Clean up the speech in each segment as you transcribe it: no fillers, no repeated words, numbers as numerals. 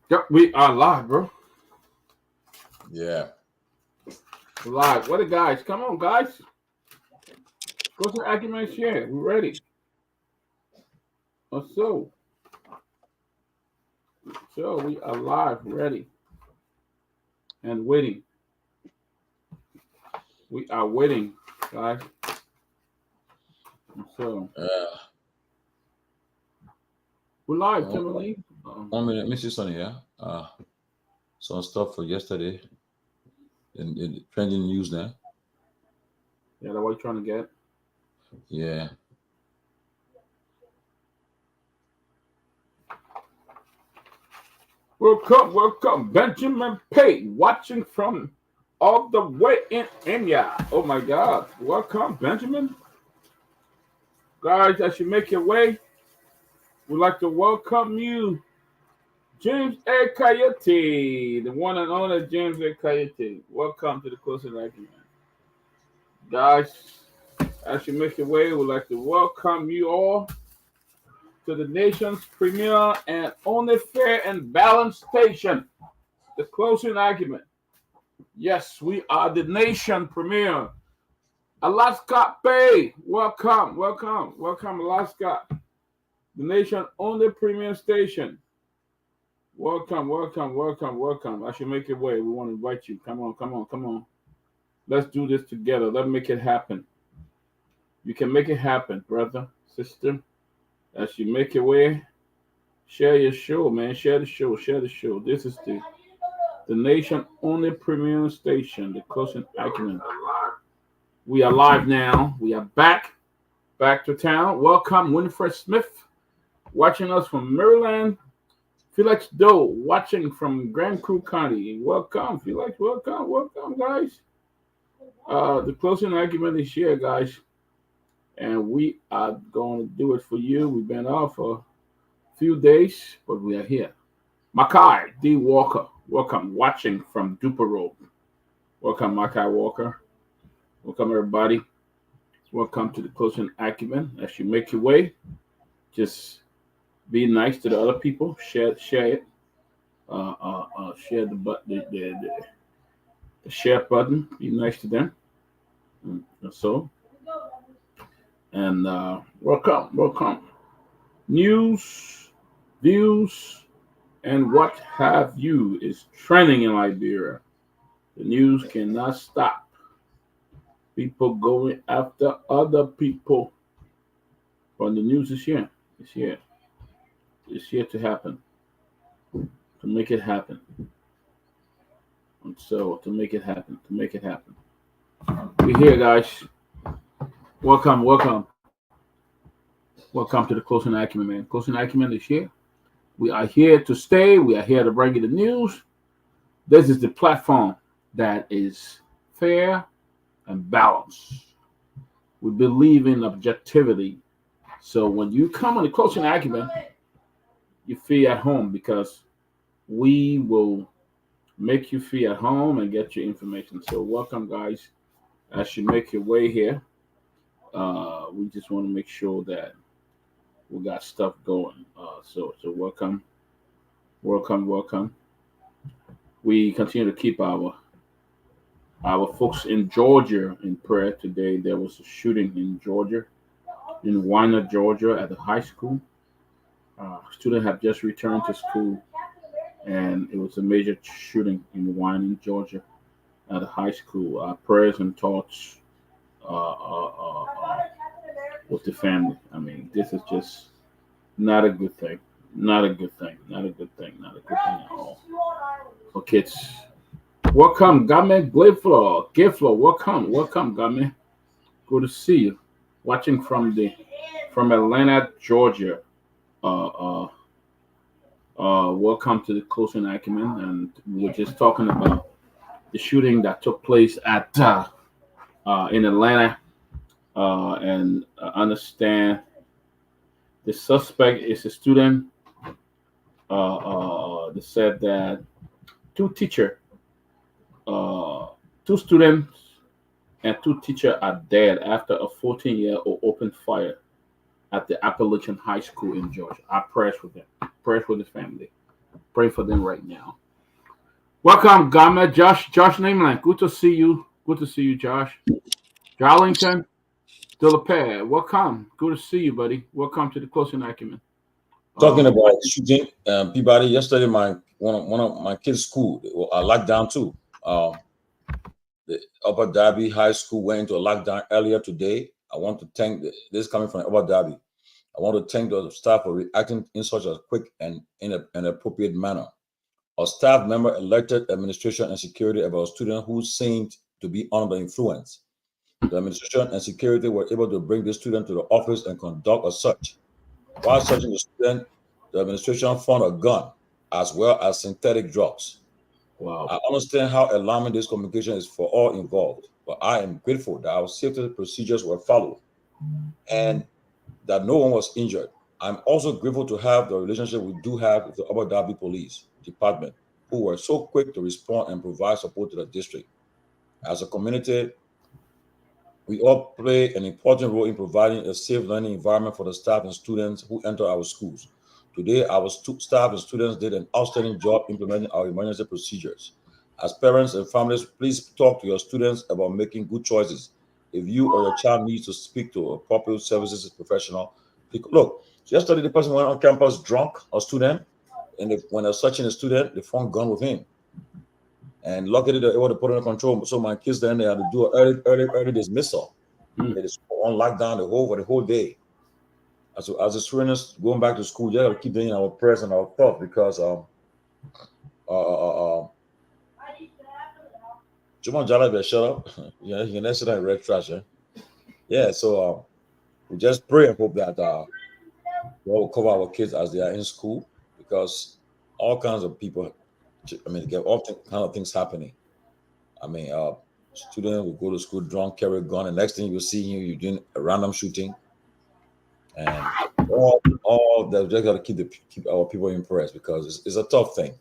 Yep, we are live, bro. Yeah. We're live. What the guys? Come on, guys. Go to Acumen Share. We're ready. So we are live, ready, and waiting. We are waiting, guys. So we're live, Tomalin. 1 minute, Mrs. Sonny, yeah. Some stuff for yesterday in trending news now. Yeah, that's what you're trying to get. Yeah. Welcome, Benjamin Pate, watching from all the way in India. Oh my God! Welcome, Benjamin. Guys, as you make your way, we'd like to welcome you, James A. Coyote, the one and only James A. Coyote. Welcome to the Closer Argument. Guys, as you make your way, we'd like to welcome you all to the nation's premier and only fair and balanced station, the Closing Argument. Yes, we are the nation premier. Alaska Bay, welcome, Alaska, the nation only premium station. Welcome. As you make your way, we want to invite you. Come on. Let's do this together. Let's make it happen. You can make it happen, brother, sister. As you make your way, share your show, man. Share the show. This is the nation only premium station, the Closing Acumen. We are live now. We are back to town. Welcome, Winifred Smith, watching us from Maryland. Felix Doe, watching from Grand Crew County. Welcome, Felix. Welcome, guys. The Closing Argument is here, guys. And we are going to do it for you. We've been off for a few days, but we are here. Makai D. Walker, welcome, watching from Dupero. Welcome, Makai Walker. Welcome, everybody. Welcome to the Closing Acumen. As you make your way, just be nice to the other people. Share it. Share the share button. Be nice to them. And welcome. News, views, and what have you is trending in Liberia. The news cannot stop. People going after other people. But the news is here. It's here. It's here to happen. To make it happen. And so to make it happen. We're here, guys. Welcome to the Closing Acumen, man. Closing Acumen is here. We are here to stay. We are here to bring you the news. This is the platform that is fair and balanced. We believe in objectivity. So when you come on the Closing Acumen, you feel at home because we will make you feel at home and get your information. So welcome, guys. As you make your way here, we just want to make sure that we got stuff going. So welcome. We continue to keep our folks in Georgia in prayer today. There was a shooting in Georgia, in Weiner, Georgia, at the high school. Students have just returned to school, and it was a major shooting in Weiner, Georgia, at a high school. Our prayers and thoughts with the family. I mean, this is just not a good thing. Not a good thing at all for kids. Welcome, Game Gayflow. Welcome, Game. Good to see you. Watching from Atlanta, Georgia. Welcome to the Closing Acumen, and we were just talking about the shooting that took place at in Atlanta, and understand the suspect is a student. They said that two students and two teachers are dead after a 14-year-old opened fire at the Appalachian High School in Georgia. I prayers with them, prayers with the family, pray for them right now. Welcome, Gama, Josh Nameland. Good to see you. Good to see you, Josh. Darlington, Delapair. Welcome. Good to see you, buddy. Welcome to the Closing Acumen. Talking about shooting, Peabody. Yesterday, one of my kids' school locked down too. The Upper Darby High School went into a lockdown earlier today. I want to thank this coming from Upper Darby. I want to thank the staff for reacting in such a quick and in an appropriate manner. A staff member alerted administration and security about a student who seemed to be under influence. The administration and security were able to bring the student to the office and conduct a search. While searching the student, the administration found a gun as well as synthetic drugs. Wow. I understand how alarming this communication is for all involved, but I am grateful that our safety procedures were followed and that no one was injured. I'm also grateful to have the relationship we do have with the Upper Darby Police Department, who were so quick to respond and provide support to the district. As a community, we all play an important role in providing a safe learning environment for the staff and students who enter our schools. Today, our staff and students did an outstanding job implementing our emergency procedures. As parents and families, please talk to your students about making good choices. If you or your child needs to speak to a appropriate services professional, look, yesterday the person went on campus drunk, a student, and when they're searching a student, they found a gun with him. And luckily, they were able to put it under control. So my kids then they had to do an early dismissal. They just on lockdown the whole day. As the students going back to school, you got to keep them in our prayers and our thoughts because Juman Jala, shut up. Yeah, you can answer that in red trash. Yeah, so we just pray and hope that we will cover our kids as they are in school because all kinds of people. I mean, get all kind of things happening. I mean, student will go to school drunk, carry a gun, and next thing you see him, you're doing a random shooting, and all that. Just got to keep our people impressed because it's a tough thing.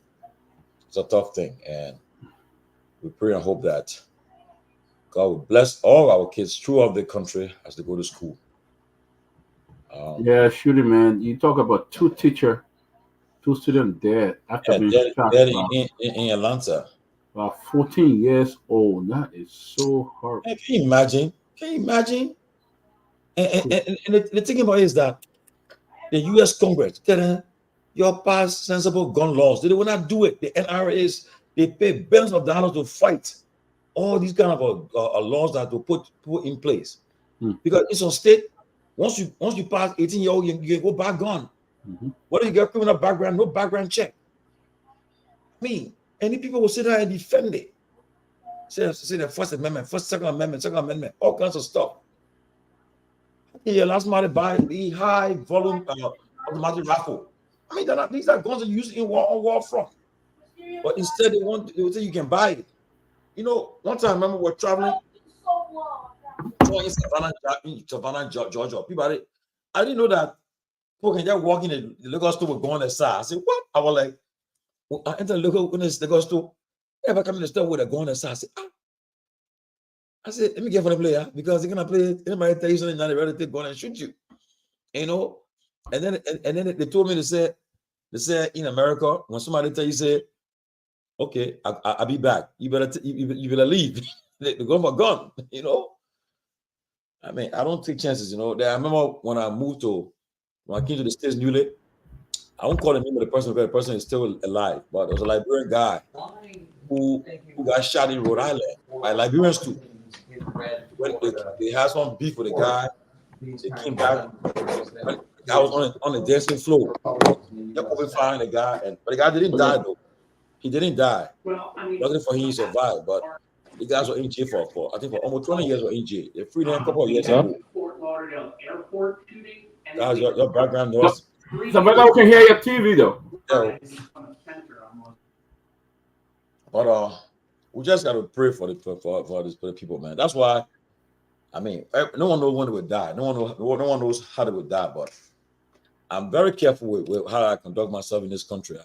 It's a tough thing, and we pray and hope that God will bless all our kids throughout the country as they go to school. Yeah, shooting, man. You talk about two students dead after being shot. In Atlanta. About 14 years old. That is so horrible. Can you imagine? And the thing about it is that the U.S. Congress, your past sensible gun laws, they will not do it. The NRAs, they pay billions of dollars to fight all these kind of laws that to put in place. Because it's a state, once you pass 18-year-old, you can go back gun. What if you get criminal background, no background check? I mean, any people will sit there and defend it. Say the First Amendment, Second Amendment, all kinds of stuff. Yeah, last month buy the high volume automatic rifle. I mean, these are guns that used in war front. But instead, they will say you can buy it. You know, one time I remember we're traveling in Savannah, Georgia. People, I didn't know that people can just walk in the liquor store with gun aside. I said, what? I was like, I entered the liquor store. If I come in the store with a gun aside, I said, let me get for the player because they're gonna play. Anybody tell you something, now they're ready to take gun and shoot you. You know, and then they told me they said in America when somebody tell you say, okay, I'll be back. You better leave. They go for a gun. You know, I mean, I don't take chances. You know, I remember when I came to the States newly. I won't call the name of the person because the person is still alive, but there was a Liberian guy who got shot in Rhode Island by Liberians too. When they had some beef with the guy, they came back. When the guy was on the dancing floor. They opened fire on the guy, but the guy didn't die though. He didn't die. Luckily for him, he survived. But the guys were in jail for I think for almost 20 years. Were in jail. They freed him a couple of years ago. Guys, your background noise. Somebody can hear your TV though. Yeah. But we just got to pray for the people, man. That's why. I mean, no one knows when they will die. No one knows how they will die. But I'm very careful with how I conduct myself in this country.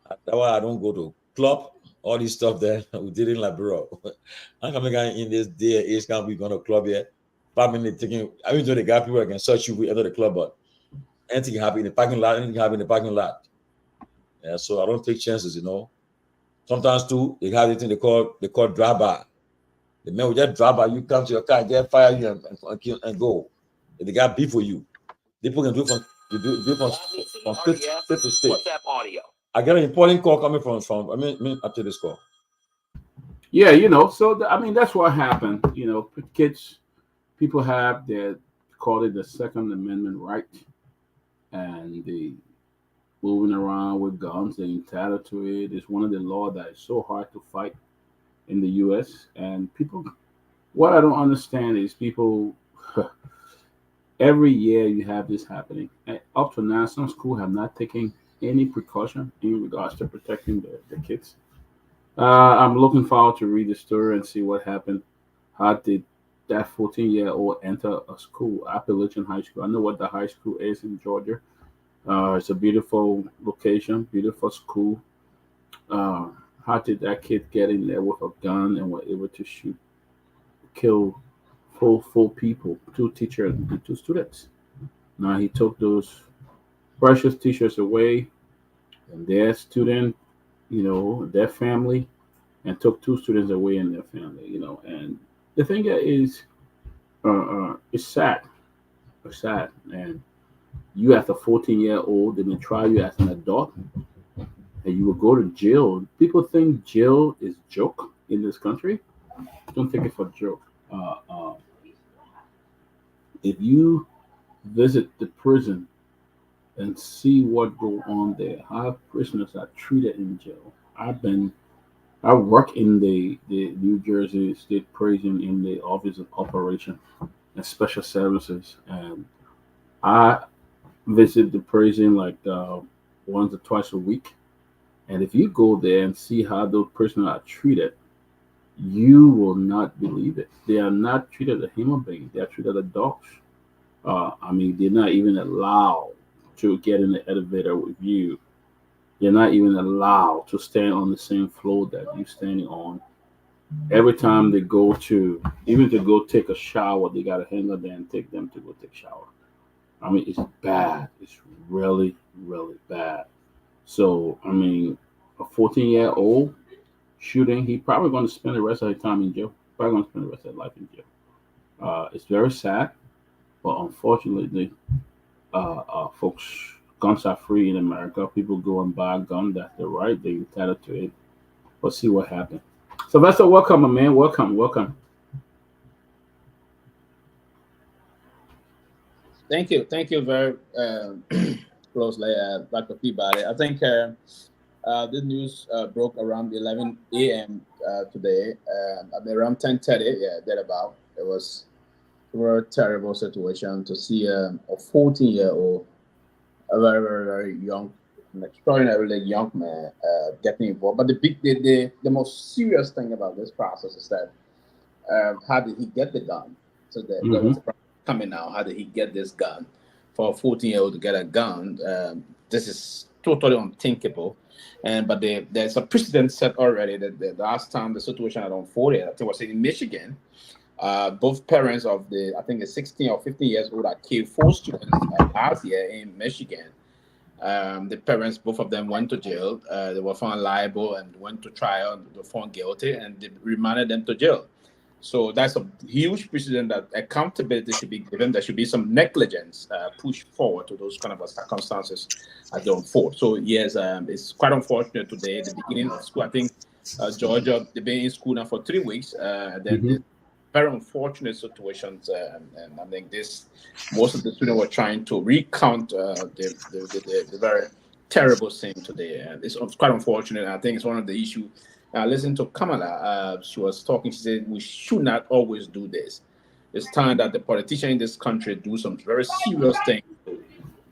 That's why I don't go to club. All this stuff that we did in Liberia. I'm coming in this day age can't be going to club yet. 5 minutes taking. I mean, the guy people that can search you. We enter the club, but anything can happen in the parking lot. Anything can happen in the parking lot. Yeah, so I don't take chances, you know. Sometimes too, they have this thing they call drive-by. The man will just drive by, you come to your car, just fire you and go. If they got beef for you, people can do from state to state. I get an important call coming from I mean after this call. Yeah, you know, so I mean that's what happened. You know, kids, people have their call it the Second Amendment right, and they moving around with guns. They entitled to it. It's one of the laws that is so hard to fight in the U.S. And people, what I don't understand is people. Every year you have this happening. And up to now, some schools have not taken any precaution in regards to protecting the kids. I'm looking forward to read the story and see what happened. How did that 14-year-old enter a school, Appalachian High School? I know what the high school is in Georgia. It's a beautiful location, beautiful school. Uh, how did that kid get in there with a gun and were able to shoot, kill full people, two teachers and two students? Now he took those precious teachers away and their student, you know, their family, and took two students away in their family, you know. And the thing is, it's sad. It's sad. And you as a 14-year-old, they may try you as an adult, and you will go to jail. People think jail is joke in this country. Don't take it for a joke. If you visit the prison and see what go on there, how prisoners are treated in jail. I work in the New Jersey State Prison in the Office of Operation and Special Services, and I visit the prison like once or twice a week. And if you go there and see how those prisoners are treated, you will not believe it. They are not treated as human beings. They are treated as dogs. I mean, they're not even allowed to get in the elevator with you. They're not even allowed to stand on the same floor that you're standing on. Every time they go to, even to go take a shower, they got to hang up there and take them to go take a shower. I mean, it's bad. It's really, really bad. So, I mean, a 14-year-old shooting, he probably going to spend the rest of his time in jail. Probably going to spend the rest of his life in jail. It's very sad, but unfortunately, folks, guns are free in America. People go and buy a gun. That's their right. They're entitled to it. We'll see what happens. Sylvester, welcome, my man. Welcome, welcome. Thank you very closely, Dr. Peabody. I think the news broke around 11 a.m. Today. At around 10:30, yeah, thereabout. It was a very terrible situation to see a 14-year-old, a very, very, very young, an extraordinarily young man getting involved. But the most serious thing about this process is that how did he get the gun? So there was a problem coming now. How did he get this gun? For a 14-year-old to get a gun, this is totally unthinkable. But there's a precedent set already that the last time the situation had unfolded, I think it was in Michigan. Both parents of I think the 16 or 15 years old that killed 4 students last year in Michigan. The parents, both of them, went to jail. They were found liable and went to trial. They were found guilty, and they remanded them to jail. So that's a huge precedent that accountability should be given. There should be some negligence pushed forward to those kind of circumstances as they unfold. So yes, it's quite unfortunate today at the beginning of school. I think Georgia, they've been in school now for 3 weeks. Then very unfortunate situations, and I think most of the students were trying to recount the very terrible scene today, and it's quite unfortunate. I think it's one of the issues. Listen to Kamala. She was talking. She said we should not always do this. It's time that the politicians in this country do some very serious things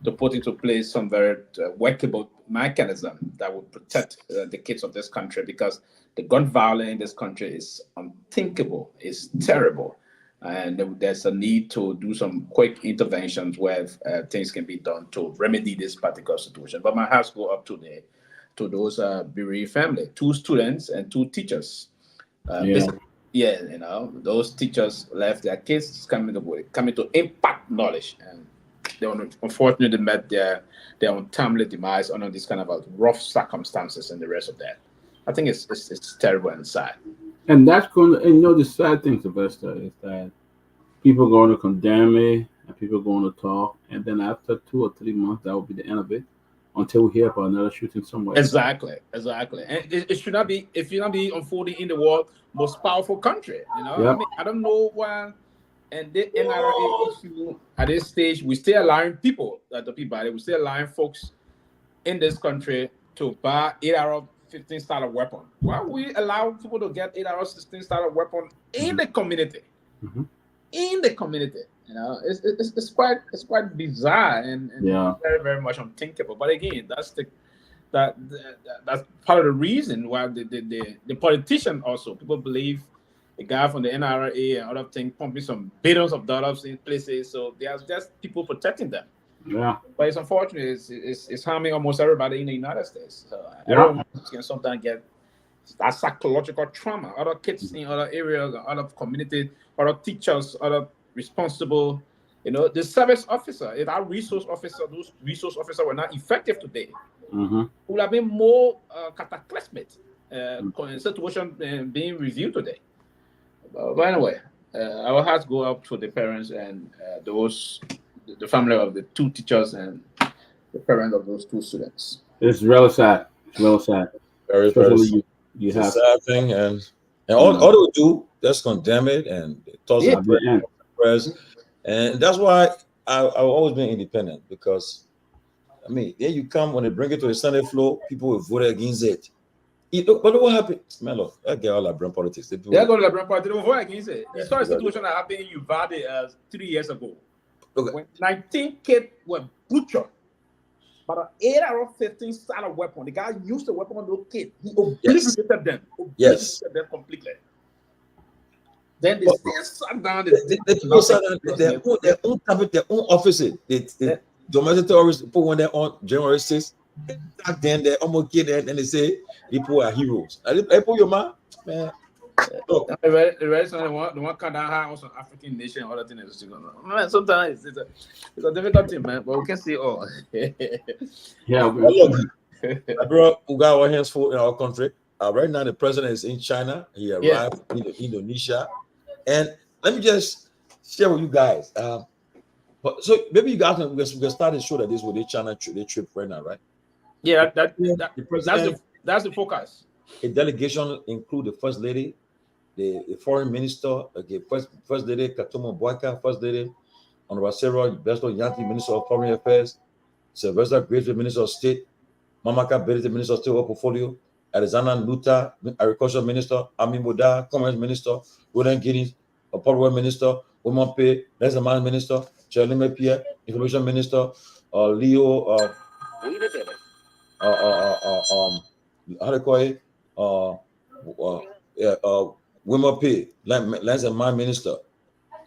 to put into place some very workable mechanism that would protect the kids of this country, because the gun violence in this country is unthinkable. It's terrible. And there's a need to do some quick interventions where things can be done to remedy this particular situation. But my hearts go up today to those bereaved family, 2 students and 2 teachers. Those teachers left their kids coming to impact knowledge. And unfortunately met their untimely demise under this kind of rough circumstances and the rest of that. I think it's terrible and sad. And that's going to, and the sad thing, Sylvester, is that people are going to condemn it and people are going to talk. And then after 2 or 3 months, that will be the end of it until we hear about another shooting somewhere. Exactly. And it should not be, if you not be unfolding in the world most powerful country. Yep. I mean, I don't know why. And the NRA issue at this stage, we still allowing people at the Peabody, we still allowing folks in this country to buy 8-15 starter weapon. Why we allow people to get 8-16 starter weapon in the community? Mm-hmm. In the community, it's quite bizarre and very, very much unthinkable. But again, that's part of the reason why the politician also, people believe the guy from the NRA and other things pumping some billions of dollars in places, so there's just people protecting them. Yeah, but it's unfortunate. It's harming almost everybody in the United States. So everyone can sometimes get that psychological trauma. Other kids in other areas, other communities, other teachers, other responsible, the service officer, if our resource officer, those resource officers were not effective today, would have been more cataclysmic situation being reviewed today. But anyway, our hearts go up to the parents and the family of the 2 teachers and the parents of those 2 students. It's really sad. It's really sad. Very, very sad. You have a sad thing, and all they would do, just condemn it and toss it in the press. And that's why I've always been independent, because I mean, then you come when they bring it to the Senate floor, people will vote against it. But what happened? Man, look, I get all that brand politics. They're going to the brand politics. They will vote against it. You saw a situation that happened in Uvalde 3 years ago. Okay. When 19 kids were butchered by an 8-15 starter weapon. The guy used the weapon on those kids. He obliterated them. Obliterated them completely. Then they still sat down. Their own offices. The domestic terrorists put one there on January 6th. Back then, they almost get there and they say people are heroes. I put your man. The rest of the one cut down high also African nation, other things. Man, sometimes it's a difficult thing, man. But we can see all. Look, bro, we got our hands full in our country. Right now, the president is in China. He arrived in Indonesia, and let me just share with you guys. But so maybe you guys can start to show that this with the China trip right now, right? Yeah, that's the focus. A delegation include the first lady, the foreign minister, first lady Katomo Boaka, first lady Honorable Sarah Besto Yanti, Minister of Foreign Affairs, Sylvester Pewee, Minister of State, Mamaka Bealded, Minister of State Portfolio, Alexander Luta, Agriculture Minister, Ami Moda, Commerce Minister, Roland Guinness, Public Minister, Women Pay, Leisure Minister, Charlene Pierre, Information Minister, Leo, how do you call it? Women Pay, Lands and Mine Minister,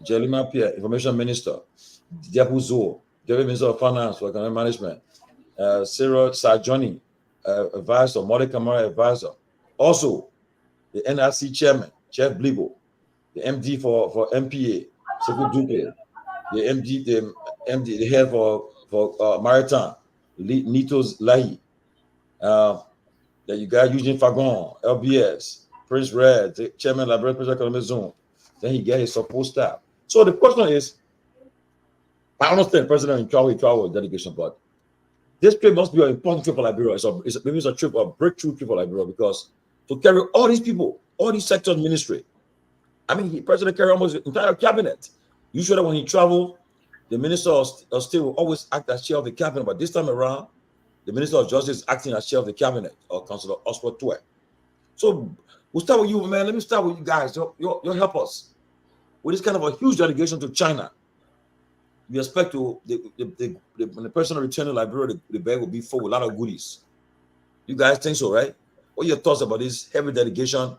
Jelima Pierre, Information Minister, Diapu Zo, Deputy Minister of Finance for Economic Management, Sarah Sajoni, Advisor, Modi Kamara Advisor. Also, the NRC Chairman, Chef Blibo, the MD for MPA, Sekou Dupe, the MD, the head for Maritime, Nitos Lahi. That you got Eugene Fagon, LBS, Prince Red, the Chairman of the Liberia Economic Zone. Then he get his support staff. So the question is, I understand President in travel with delegation, but this trip must be an important trip for Liberia. Maybe it's a trip, a breakthrough trip for Liberia, because to carry all these people, all these sectors ministry. I mean, the president carry almost the entire cabinet. Usually when he traveled, the minister of state will always act as chair of the cabinet, but this time around, the Minister of Justice is acting as chair of the cabinet, or Councillor Oswald Tue. So we'll start with you, man. Let me start with you guys. You'll help us with this kind of a huge delegation to China. We expect when the person returning to Liberia, the bag will be full with a lot of goodies. You guys think so, right? What are your thoughts about this heavy delegation?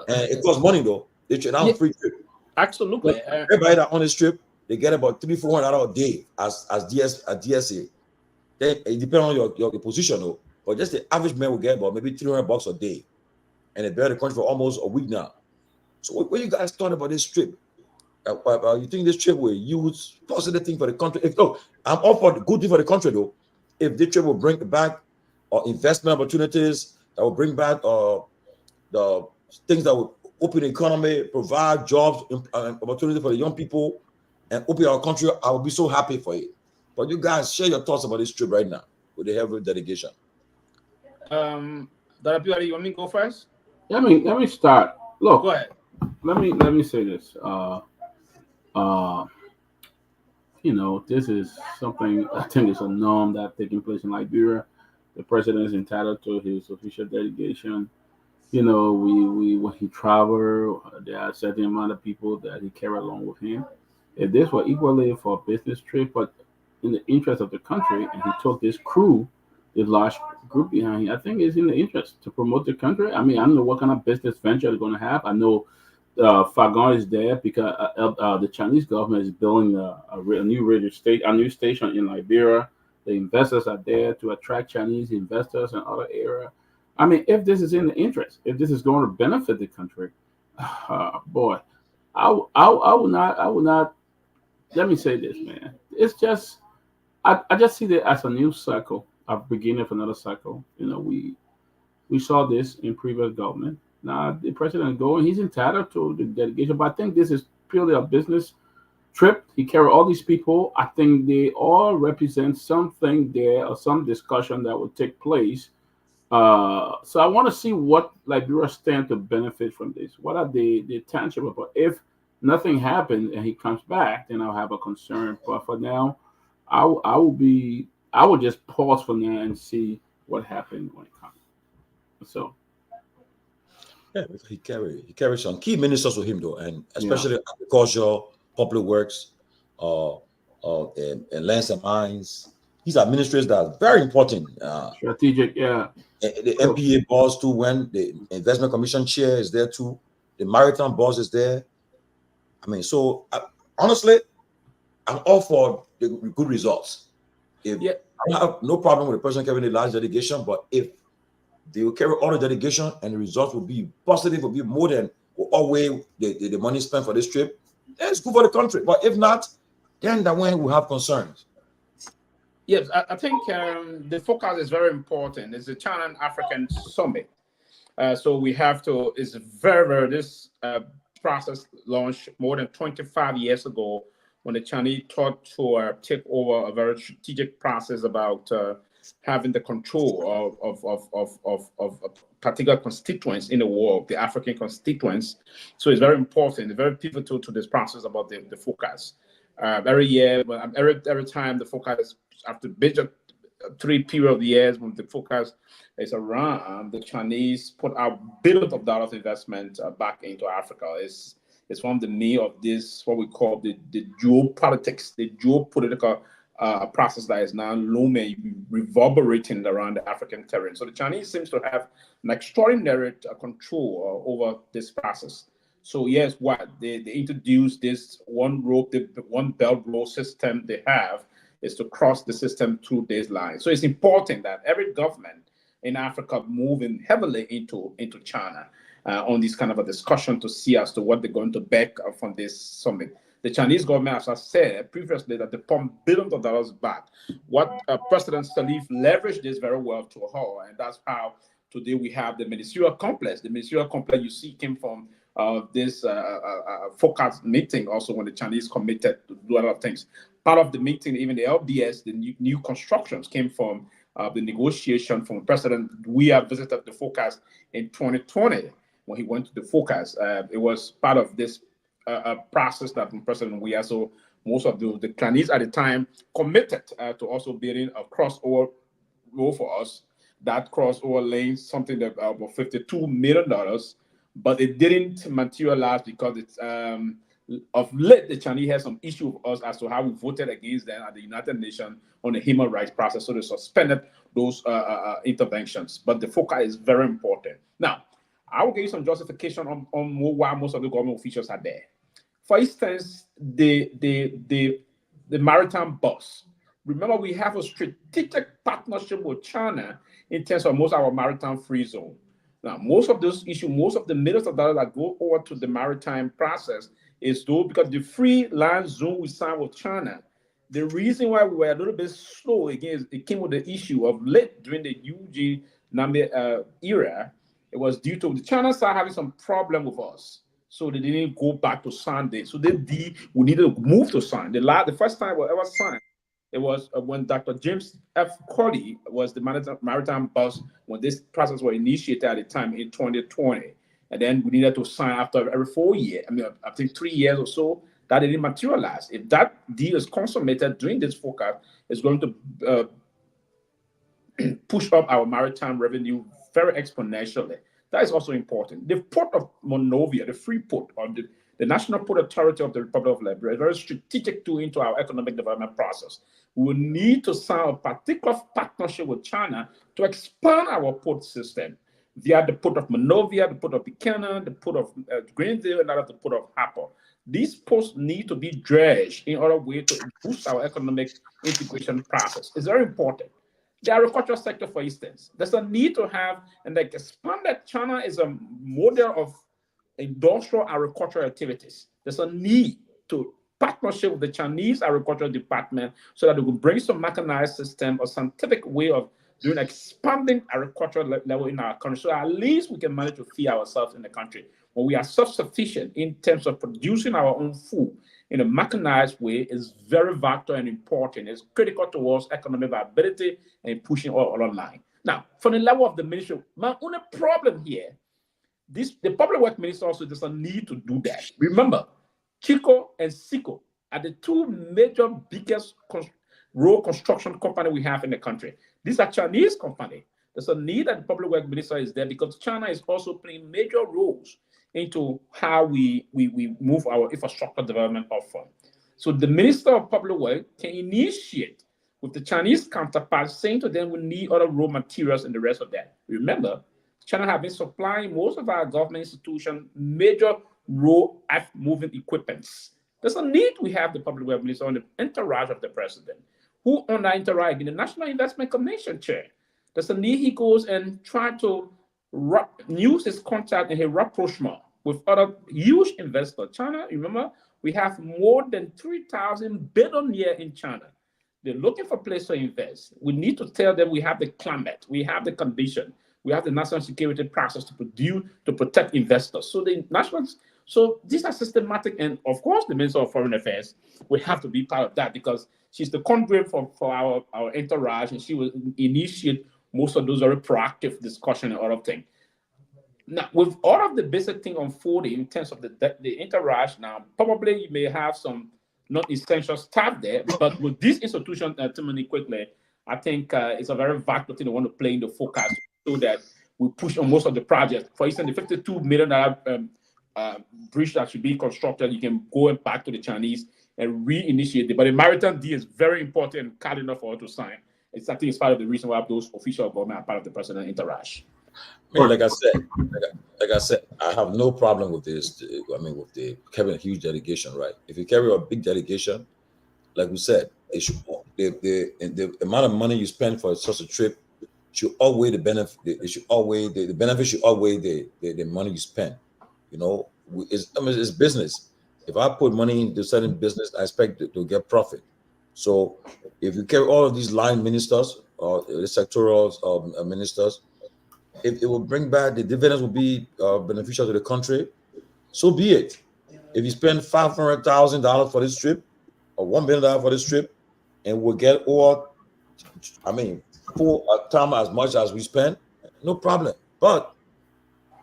And it costs money though. They trade out free trip. Absolutely. Everybody that on this trip, they get about $300-400 a day as DSA. Then it depends on your position, though. But just the average man will get about maybe $300 a day, and they bear the country for almost a week now. So what you guys thought about this trip? You think this trip will use positive thing for the country? I'm all for the good thing for the country though. If this trip will bring back investment opportunities, that will bring back the things that will open the economy, provide jobs and opportunity for the young people, and open our country, I will be so happy for it. But you guys share your thoughts about this trip right now with the heavy delegation. Dr. Peabody, you want me to go first? Let me start. Look, Go ahead. Let me say this. This is something I think is a norm that's taking place in Liberia. The president is entitled to his official delegation. We when he travel, there are a certain amount of people that he carry along with him. If this were equally for a business trip, but in the interest of the country, and he took this crew, this large group behind him, I think it's in the interest to promote the country. I mean, I don't know what kind of business venture they're going to have. I know Fagon is there because the Chinese government is building a new station in Liberia. The investors are there to attract Chinese investors and other area. I mean, if this is in the interest, if this is going to benefit the country, boy, I would not. Let me say this, man. It's just I just see that as a new cycle, a beginning of another cycle. We saw this in previous government. Now the president going, he's entitled to the delegation, but I think this is purely a business trip. He carried all these people. I think they all represent something there or some discussion that will take place. So I want to see what Liberia stand to benefit from this. What are the tangible? But if nothing happened and he comes back, then I'll have a concern. But for now, I will just pause for now and see what happened when it comes. So. Yeah, he carries some key ministers with him though, and especially agriculture, public works, and lands and mines. These are ministries that are very important. Strategic, yeah. The MPA boss too, when the investment commission chair is there too, the maritime boss is there. I mean, so honestly, I'm all for the good results. I have no problem with the person carrying a large delegation, but if they will carry all the delegation and the results will be positive, will be more than outweigh the money spent for this trip, then it's good for the country. But if not, then that way we'll have concerns. Yes, I think the focus is very important. It's the China and African Summit. So we have to, it's this process launched more than 25 years ago when the Chinese thought to take over a very strategic process about having the control of particular constituents in the world, the African constituents. So it's very important, very pivotal to this process about the focus. Every year, every time the focus is after major 3 period of years when the focus is around, the Chinese put out billions of dollars investment back into Africa. It's one of the need of this, what we call the geopolitics, the geopolitical process that is now looming, reverberating around the African terrain. So the Chinese seems to have an extraordinary control over this process. So yes, what they introduced this one rope, the one belt road system they have is to cross the system through this line. So it's important that every government in Africa moving heavily into China on this kind of a discussion to see as to what they're going to back from this summit. The Chinese government, as I said previously, that they pumped billions of dollars back. What President Salif leveraged this very well to her, and that's how today we have the ministerial complex. The ministerial complex you see came from this focus meeting also when the Chinese committed to do a lot of things. Part of the meeting, even the LDS, the new constructions came from the negotiation from President. We have visited the focus in 2020 when he went to the focus. It was part of this process that from President We. So most of the Chinese at the time committed to also building a crossover road for us. That crossover lane, something that about $52 million, but it didn't materialize because it's of late the Chinese had some issue with us as to how we voted against them at the United Nations on the human rights process. So they suspended those interventions. But the focus is very important. Now, I will give you some justification on why most of the government officials are there. For instance, the maritime bus. Remember, we have a strategic partnership with China in terms of most of our maritime free zone. Now, most of those issues, most of the millions of dollars that go over to the maritime process is though because the free land zone we signed with China, the reason why we were a little bit slow again is it came with the issue of late during the UG Nambe era. It was due to the China side having some problem with us. So they didn't go back to sign this. So we needed to move to sign. The first time we ever signed, it was when Dr. James F. Colley was the maritime boss when this process was initiated at the time in 2020. And then we needed to sign after every 4 years. I mean, I think 3 years or so, that didn't materialize. If that deal is consummated during this forecast, it's going to push up our maritime revenue very exponentially. That is also important. The port of Monrovia, the free port, or the National Port Authority of the Republic of Liberia, is a very strategic tool into our economic development process. We will need to sign a particular partnership with China to expand our port system via the port of Monrovia, the port of Buchanan, the port of Greenville, and the port of Harper. These ports need to be dredged in order way to boost our economic integration process. It's very important. The agricultural sector, for instance, there's a need to have and expand that. China is a model of industrial agricultural activities. There's a need to partnership with the Chinese agricultural department so that we can bring some mechanized system or scientific way of doing expanding agricultural level in our country. So at least we can manage to feed ourselves in the country. When we are self-sufficient in terms of producing our own food in a mechanized way is very vital and important. It's critical towards economic viability and pushing all online. Now, from the level of the ministry, my only problem here, the public work minister also does not need to do that. Remember, Chico and Sico are the two major biggest road construction company we have in the country. These are Chinese companies. There's a need that the public work minister is there because China is also playing major roles into how we move our infrastructure development forward. So the Minister of Public Works can initiate with the Chinese counterparts saying to them we need other raw materials and the rest of that. Remember, China has been supplying most of our government institutions major raw moving equipments. There's a need we have the public works minister on the entourage of the president, who on that entourage in the National Investment Commission chair. There's a need he goes and try to use his contact and his rapprochement with other huge investors. China, remember, we have more than 3,000 billionaires in China. They're looking for a place to invest. We need to tell them we have the climate, we have the condition, we have the national security process to protect investors. So these are systematic, and of course, the Minister of Foreign Affairs will have to be part of that because she's the conduit for our entourage, and she will initiate most of those very proactive discussion and other things. Now, with all of the basic thing unfolding in terms of the entourage now, probably you may have some non-essential staff there, but with this institution, Timothy, quickly, I think it's a very vital thing they want to play in the forecast so that we push on most of the projects. For instance, the $52 million bridge that should be constructed, you can go back to the Chinese and reinitiate it. But the maritime deal is very important and cardinal for us to sign. I think it's part of the reason why those official government are part of the president entourage. Like I said, I have no problem with this. I mean, with the carrying a huge delegation, right? If you carry a big delegation, like we said, it should, the amount of money you spend for such a trip should outweigh the benefit. It should outweigh the benefit should outweigh the money you spend. You know, it's business. If I put money into certain business, I expect to get profit. So if you carry all of these line ministers or the sectoral ministers, if it will bring back the dividends will be beneficial to the country, so be it. If you spend $500,000 for this trip or $1 million for this trip, and we'll get full time as much as we spend, no problem. But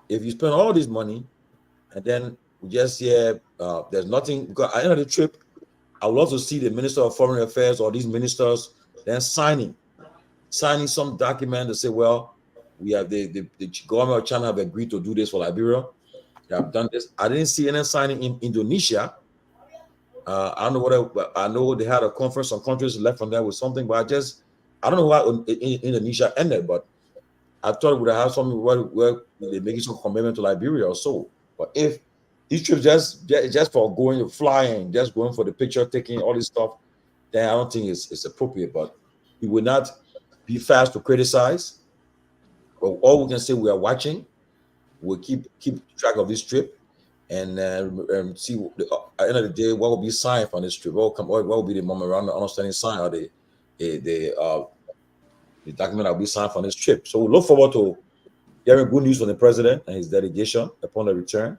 if you spend all this money and then we just hear there's nothing, because at the end of the trip, I would love to see the Minister of Foreign Affairs or these ministers then signing some document to say, well, we have the government of China have agreed to do this for Liberia. They have done this. I didn't see any signing in Indonesia. I don't know I know they had a conference. Some countries left from there with something, but I don't know why Indonesia ended. But I thought we would have something where they're making some commitment to Liberia or so. But if these trips just for going flying, just going for the picture taking, all this stuff, then I don't think it's appropriate. But we will not be fast to criticize. But all we can say, we are watching. We'll keep track of this trip, and see at the end of the day what will be signed from this trip. What will be the memorandum of understanding signed, or the document that will be signed from this trip. So we look forward to hearing good news from the president and his delegation upon the return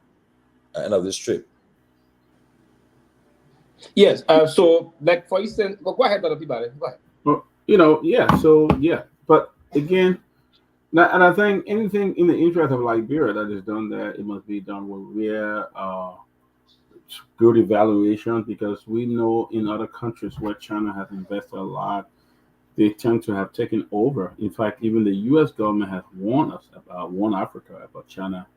at the end of this trip. Yes. So, like for instance, well, go ahead, Dr. Peabody. Go ahead. Well, yeah. So yeah, but again, and I think anything in the interest of Liberia that is done there, it must be done with real good evaluation, because we know in other countries where China has invested a lot, they tend to have taken over. In fact, even the U.S. government has warned Africa about China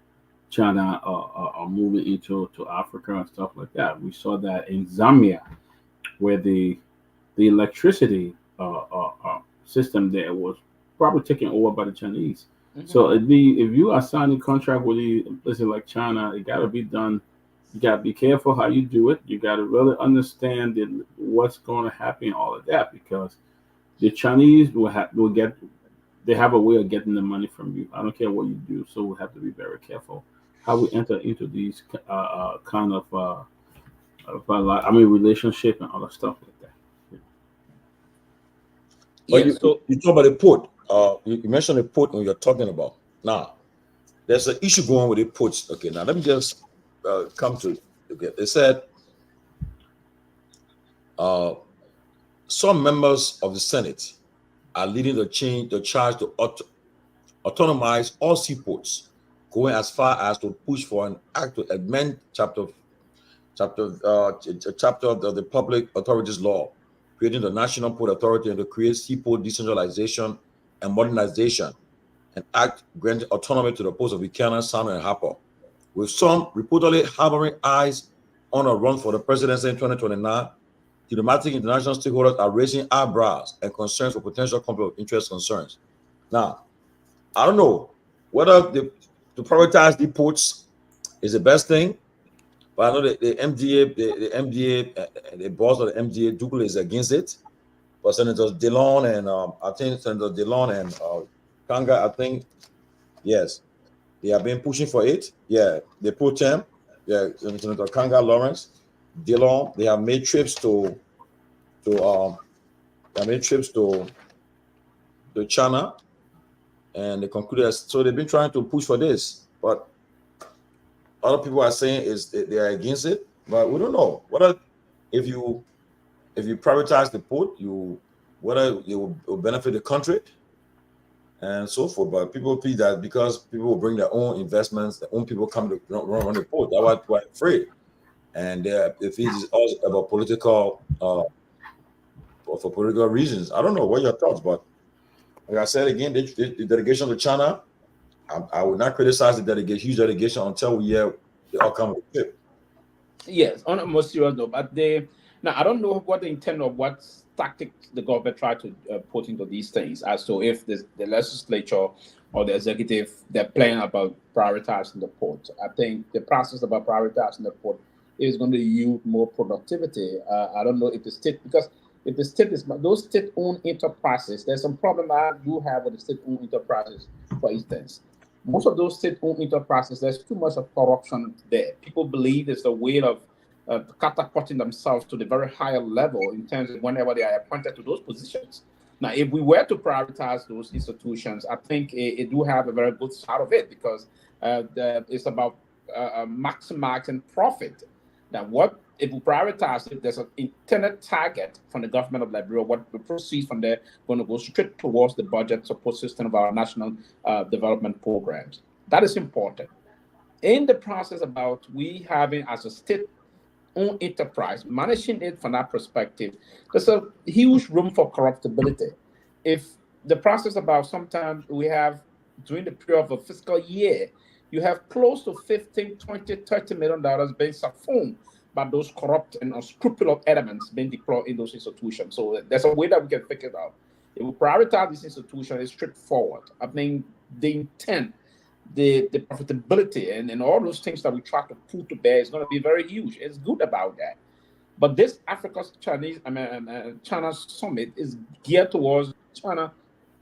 are moving to Africa and stuff like that. We saw that in Zambia, where the electricity system there was probably taken over by the Chinese. Mhm. So if you are signing contract with a place like China, it got to be done. You got to be careful how you do it. You got to really understand what's going to happen, all of that, because the Chinese will get. They have a way of getting the money from you. I don't care what you do, so we have to be very careful how we enter into these kind of relationship and other stuff like that. But Yeah. So you talk about the port. You mentioned the port when you're talking about. Now, there's an issue going with the ports. Okay, now let me just come to. Okay, they said some members of the Senate are leading the charge to autonomize all seaports, going as far as to push for an act to amend chapter of the Public Authorities Law, creating the National Port Authority, and to create seaport decentralization and modernization, an act granting autonomy to the ports of Buchanan, Sano, and Harper, with some reportedly harboring eyes on a run for the presidency in 2029. Diplomatic international stakeholders are raising eyebrows and concerns for potential conflict of interest concerns. Now, I don't know whether to prioritize the ports is the best thing, but I know the MDA, the boss of the MDA, Dougal, is against it. But Senators Dillon and I think Senator Dillon and Kanga, I think, yes, they have been pushing for it. Yeah, they put them. Yeah, Senator Kanga, Lawrence, Dillon, they have made trips to China, and they concluded. So they've been trying to push for this, but other people are saying is they are against it. But we don't know whether if you privatize the port, whether it will benefit the country and so forth. But people feel that because people will bring their own investments, their own people come to run the port. That's why people are afraid, and they feel it's all about political for political reasons. I don't know what your thoughts, but like I said again, the delegation to China, I would not criticize the delegation, huge delegation, until we hear the outcome of the trip. yes, on a more serious note, but now I don't know what the intent of what tactics the government tried to put into these things, as to if the legislature or the executive they're planning about prioritizing the port. I think the process about prioritizing the port is going to yield more productivity. I don't know if the state, because if the state is those state-owned enterprises, there's some problem I do have with the state-owned enterprises. For instance, most of those state-owned enterprises, there's too much of corruption there. People believe it's a way of catapulting themselves to the very higher level in terms of whenever they are appointed to those positions. Now, if we were to prioritize those institutions, I think it do have a very good side of it, because it's about maximizing profit. Now, what if we prioritize it? There's an intended target from the government of Liberia. What the proceeds from there going to go straight towards the budget support system of our national development programs. That is important. In the process about we having as a state-owned enterprise, managing it from that perspective, there's a huge room for corruptibility. If the process about sometimes we have during the period of a fiscal year, you have close to 15, 20, $30 million being siphoned by those corrupt and unscrupulous elements being deployed in those institutions. So there's a way that we can figure it out. If we prioritize this institution, it's straightforward. I think the intent, the profitability, and all those things that we try to put to bear is going to be very huge. It's good about that. But this China summit is geared towards China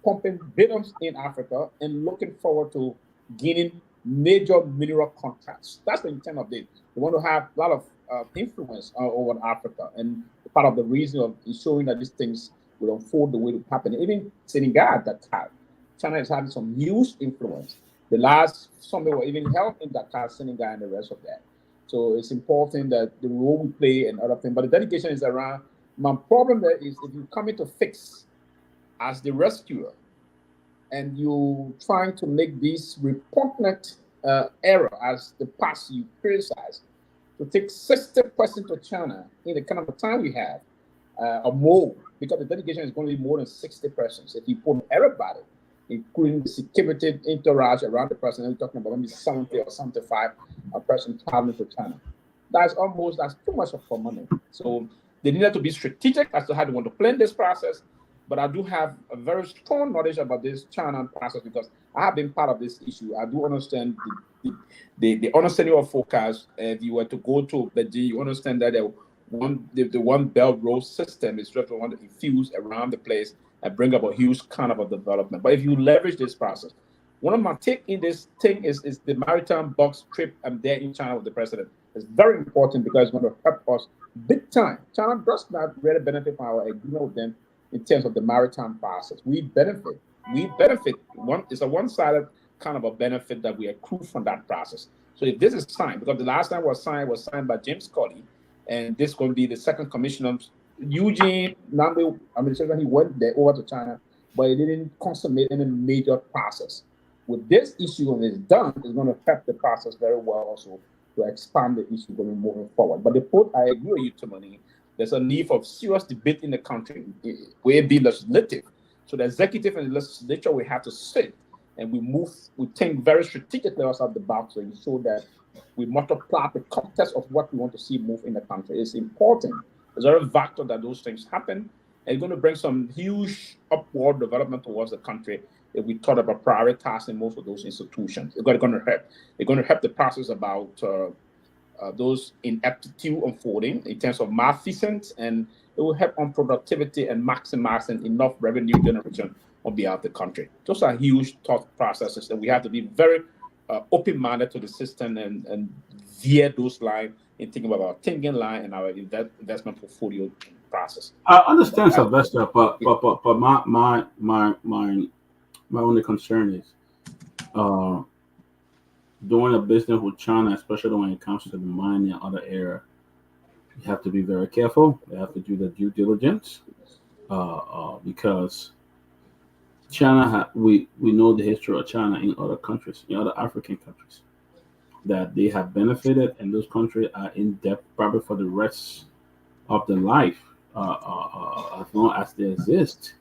pumping billions in Africa and looking forward to gaining major mineral contracts. That's the intent of it. They want to have a lot of influence over Africa, and part of the reason of ensuring that these things will unfold the way it happen. Even Senegal at that time, China is having some huge influence. The last summit were even held in Dakar, Senegal, and the rest of that. So it's important that the role we play and other things, but the dedication is around. My problem there is if you come in to fix as the rescuer, and you trying to make this repugnant error as the past you criticize, to take 60% to China in the kind of time we have, or more, because the delegation is going to be more than 60 persons. If you put everybody, including the security entourage around the person, you're talking about maybe 70 or 75 a person traveling to China. That's too much for money. So they needed to be strategic as to how they want to plan this process. But I do have a very strong knowledge about this China process because I have been part of this issue. I do understand the understanding of forecast. If you were to go to Beijing, you understand that the one Belt Road system is just one to infuse around the place and bring up a huge kind of a development. But if you leverage this process, one of my take in this thing is the maritime box trip I'm there in China with the president. It's very important because it's going to help us big time. China does not really benefit from our agreement with them in terms of the maritime process. We benefit. It's a one-sided kind of a benefit that we accrue from that process. So if this is signed, because the last time was signed by James Colley, and this is going to be the second commissioner, Eugene Nambe, he went there over to China, but he didn't consummate any major process. With this issue, when it's done, it's going to help the process very well also to expand the issue moving forward. But I agree with you, Tomalin. There's a need for serious debate in the country. We're being legislative. So the executive and the legislature, we have to sit and we think very strategically outside the box to ensure that we multiply the context of what we want to see move in the country. It's important. It's very vital that those things happen. And it's going to bring some huge upward development towards the country if we thought about prioritizing most of those institutions. It's going to help. It's going to help the process about those ineptitude unfolding in terms of malfeasance, and it will help on productivity and maximizing enough revenue generation on behalf of the country. Those are huge thought processes, and we have to be very open-minded to the system and veer those lines in thinking about our thinking line and our investment portfolio process. I understand, Sylvester, but my only concern is doing a business with China, especially when it comes to the mining and other area, you have to be very careful. You have to do the due diligence because China, we know the history of China in other countries, in other African countries, that they have benefited, and those countries are in debt probably for the rest of their life as long as they exist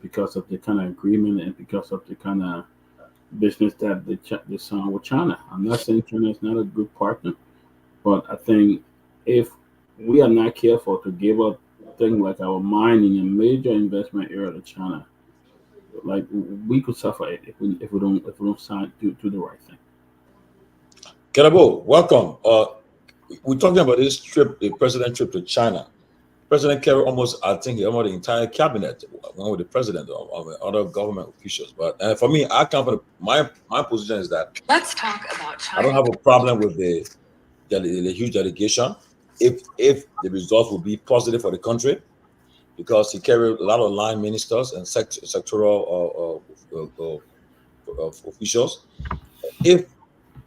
because of the kind of agreement and because of the kind of business that they signed with China. I'm not saying China is not a good partner, but I think if we are not careful to give up things like our mining and major investment area to China, like we could suffer it if we don't sign do the right thing. Kehleboe, welcome. We're talking about this trip, the president trip to China. President carried almost the entire cabinet, along with the president of other government officials. But for me, I come from my position is that let's talk about China. I don't have a problem with the huge delegation if the results will be positive for the country, because he carried a lot of line ministers and sectoral officials. If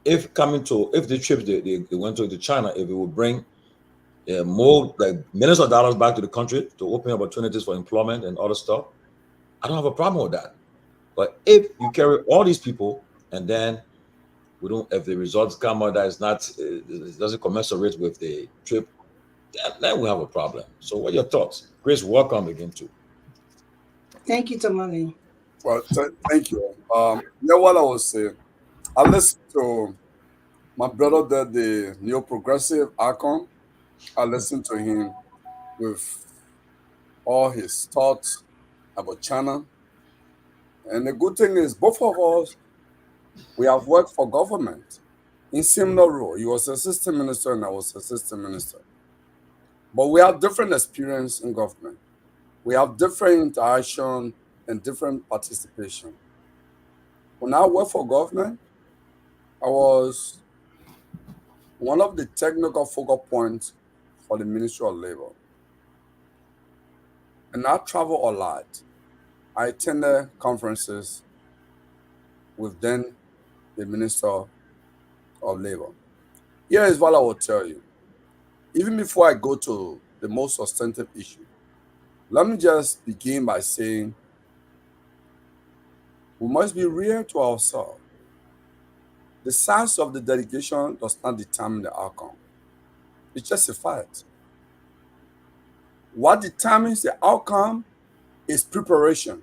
the trip they went to China, if it will bring more like millions of dollars back to the country to open opportunities for employment and other stuff, I don't have a problem with that. But if you carry all these people and then if the results come out that it doesn't commensurate with the trip, then we have a problem. So what are your thoughts? Grace, welcome again too. Thank you, Tomalin. Well, thank you. What I was saying, I listened to my brother did the neo-progressive icon. I listened to him with all his thoughts about China. And the good thing is, both of us, we have worked for government in similar role. He was assistant minister and I was assistant minister. But we have different experience in government. We have different interaction and different participation. When I work for government, I was one of the technical focal points for the Ministry of Labor. And I travel a lot. I attended conferences with then the Minister of Labor. Here is what I will tell you. Even before I go to the most substantive issue, let me just begin by saying we must be real to ourselves. The size of the delegation does not determine the outcome. It's just a fact. What determines the outcome is preparation,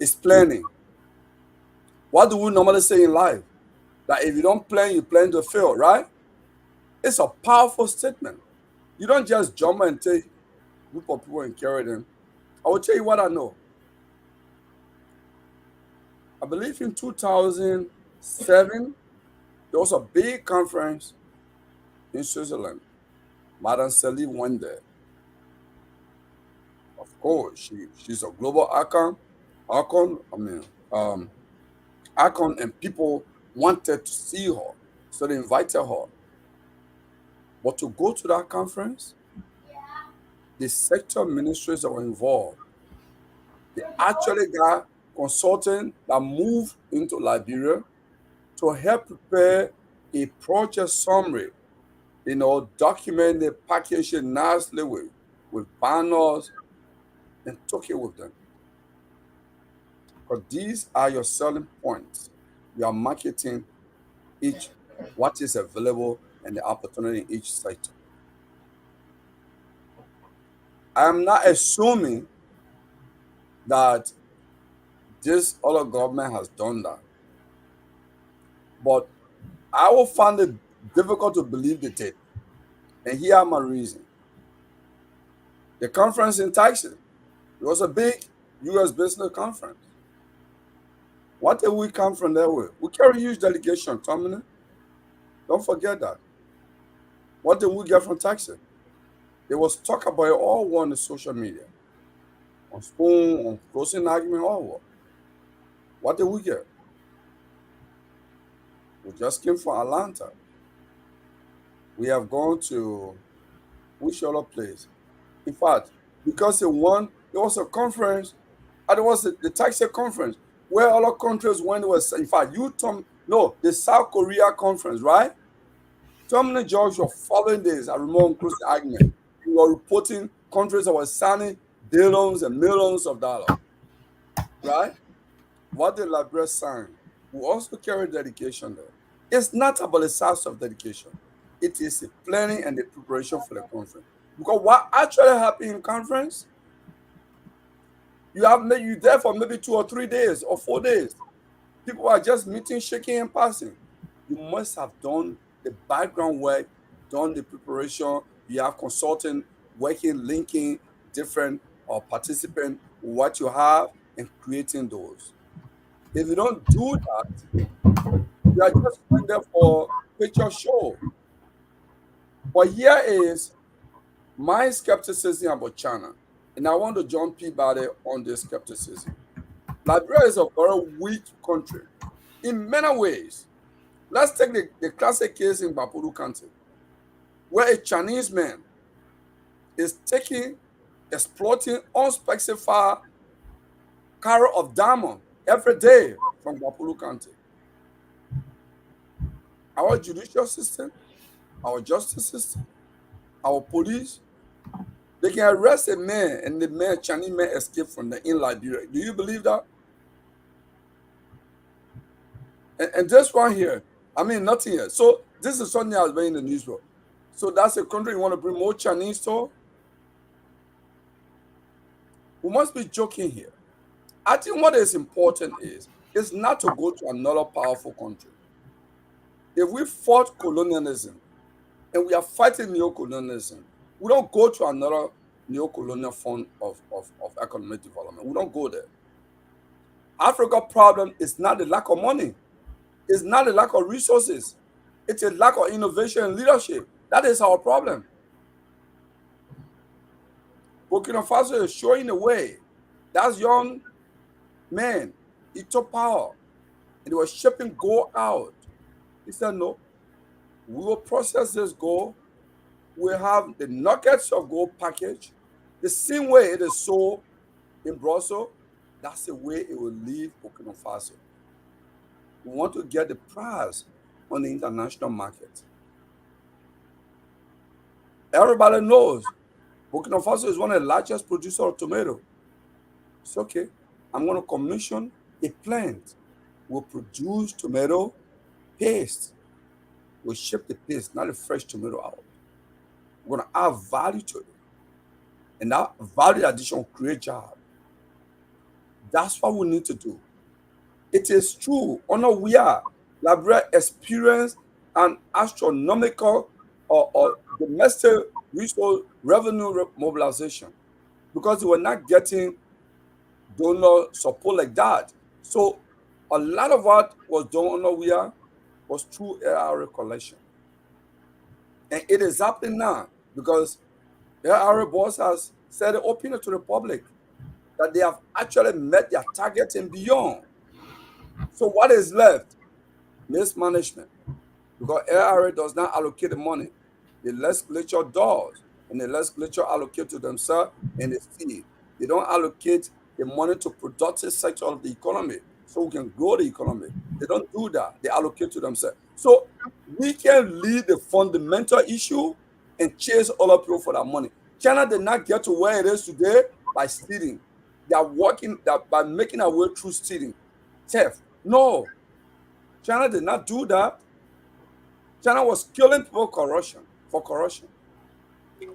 is planning. What do we normally say in life? That if you don't plan, you plan to fail, right? It's a powerful statement. You don't just jump and take a group of people and carry them. I will tell you what I know. I believe in 2007, there was a big conference in Switzerland. Madame Sally went there. Of course, she's a global icon, and people wanted to see her, so they invited her. But to go to that conference, the sector ministries that were involved, they actually got consultants that moved into Liberia to help prepare a project summary, document the packaging nicely with banners and took it with them. Because these are your selling points. You are marketing what is available and the opportunity in each sector. I am not assuming that this other government has done that. But I will find it difficult to believe they did. And here are my reasons. The conference in Texas, it was a big U.S. business conference. What did we come from there with? We carry a huge delegation, Tomalin. Don't forget that. What did we get from Texas? There was talk about it all on the social media. On Spoon, on closing argument, all what. What did we get? We just came from Atlanta. We have gone to which other place? In fact, because there was a conference, and it was the Texas conference, where other countries when it was, in fact, the South Korea conference, right? Tomalin George were following this. I remember close argument. We were reporting countries that were signing billions and millions of dollars, right? What did Liberia sign? We also carry dedication there. It's not about the size of dedication. It is the planning and the preparation for the conference. Because what actually happened in conference, you there for maybe 2 or 3 days or 4 days. People are just meeting, shaking, and passing. You must have done the background work, done the preparation. You have consulting, working, linking different participants, what you have, and creating those. If you don't do that, you are just going there for picture show. But here is my skepticism about China. And I want to join Peabody on this skepticism. Liberia is a very weak country in many ways. Let's take the classic case in Bapuru County, where a Chinese man is exploiting unspecified carat of diamond every day from Bapuru County. Our judicial system, our justice system, our police, they can arrest a man and the Chinese man escape from in Liberia. Do you believe that? And this one here, nothing here. So this is something I was reading in the newspaper. So that's a country you want to bring more Chinese to? We must be joking here. I think what is important is not to go to another powerful country. If we fought colonialism and we are fighting neo-colonialism, we don't go to another neo-colonial form of economic development. We don't go there. Africa's problem is not the lack of money. It's not the lack of resources. It's a lack of innovation and leadership. That is our problem. Burkina Faso is showing the way. That young man, he took power. And they were shipping gold out. He said, no, we will process this gold. We have the nuggets of gold package. The same way it is sold in Brussels, that's the way it will leave Burkina Faso. We want to get the price on the international market. Everybody knows Burkina Faso is one of the largest producers of tomato. It's okay. I'm going to commission a plant. We'll produce tomato paste. We'll ship the paste, not the fresh tomato out. We're going to add value to it. And that value addition will create jobs. That's what we need to do. It is true. We are. Liberia experienced an astronomical or domestic resource revenue mobilization because they were not getting donor support like that. So a lot of what was done was through ARA collection. And it is happening now because ARA boss has said it openly to the public that they have actually met their target and beyond. So what is left? Mismanagement. Because ARA does not allocate the money. The legislature does. And the legislature allocate to themselves and the fee. They don't allocate the money to productive sector of the economy so we can grow the economy. They don't do that. They allocate to themselves. So we can lead the fundamental issue and chase other people for that money. China did not get to where it is today by stealing. They are working by making our way through stealing. Theft. No. China did not do that. China was killing people for corruption.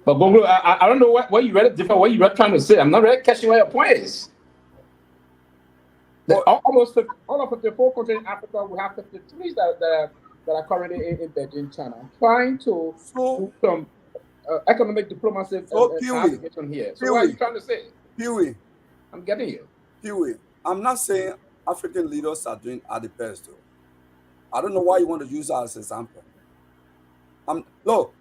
But Gongloe, I don't know what you read it different. What you were trying to say. I'm not really catching what your point is. Almost all of the 4 countries in Africa, we have 53 that are currently in Beijing, China, trying to do some economic diplomacy and here. So what are you trying to say? Pewee. I'm getting you. Pewee. I'm not saying African leaders are the best, though. I don't know why you want to use that as an example. Look,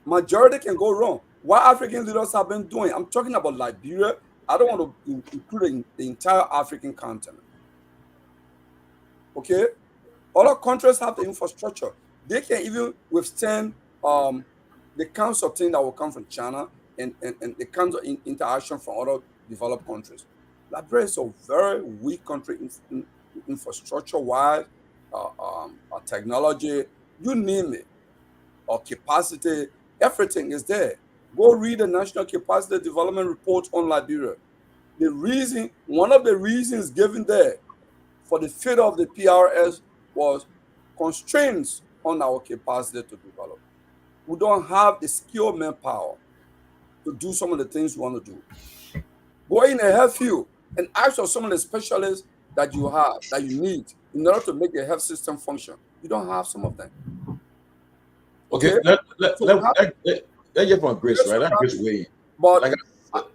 majority can go wrong. What African leaders have been doing, I'm talking about Liberia. I don't want to include the entire African continent. Okay? Other countries have the infrastructure. They can even withstand the kinds of things that will come from China and the kinds of interaction from other developed countries. Liberia is a very weak country infrastructure-wise, technology, you name it, or capacity, everything is there. Go read the National Capacity Development Report on Liberia. One of the reasons given there for the failure of the PRS was constraints on our capacity to develop. We don't have the skilled manpower to do some of the things we want to do. Go in and help you and ask for some of the specialists that you have, that you need in order to make the health system function. You don't have some of them. Okay, let's get from Grace, right? That's Grace way. But like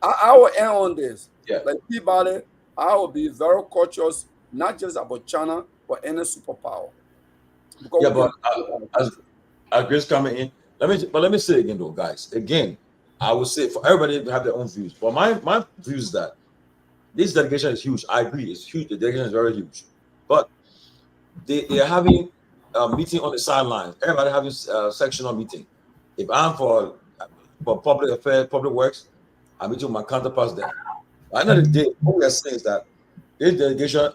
I will end on this. Yeah. Like Peabody, I will be very cautious, not just about China, but any superpower. Because as Grace coming in, let me say again though, guys. Again, I would say for everybody to have their own views. But my view is that this delegation is huge. I agree, it's huge. The delegation is very huge. But they are having a meeting on the sidelines. Everybody having a sectional meeting. If I'm for public affairs, public works, I'm meeting with my counterparts there. At the end of the day, what we are saying is that this delegation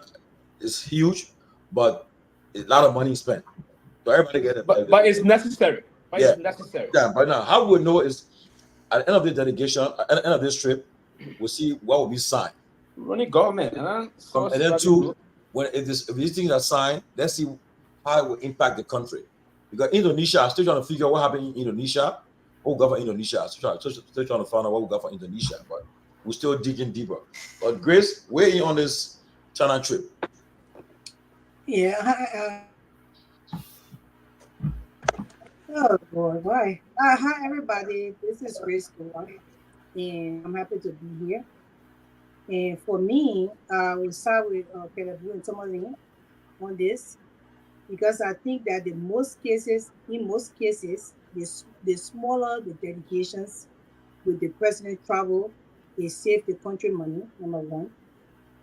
is huge, but a lot of money spent. So everybody get it. But it's necessary. It's necessary. Yeah, but now how we know is at the end of the delegation, at the end of this trip, we'll see what will be signed. Running government, and then two, if these things are signed, let's see how it will impact the country. Because Indonesia, I'm still trying to figure out what happened in Indonesia. What will go for Indonesia? Still trying to find out what will go for Indonesia, but we're still digging deeper. But Grace, weigh in on this China trip. Yeah. Oh boy, why? Hi everybody. This is Grace Guar, and I'm happy to be here. And for me, we'll start with Kehleboe and Tomalin on this, because I think that in most cases, the smaller the delegations with the president travel, they save the country money, number one.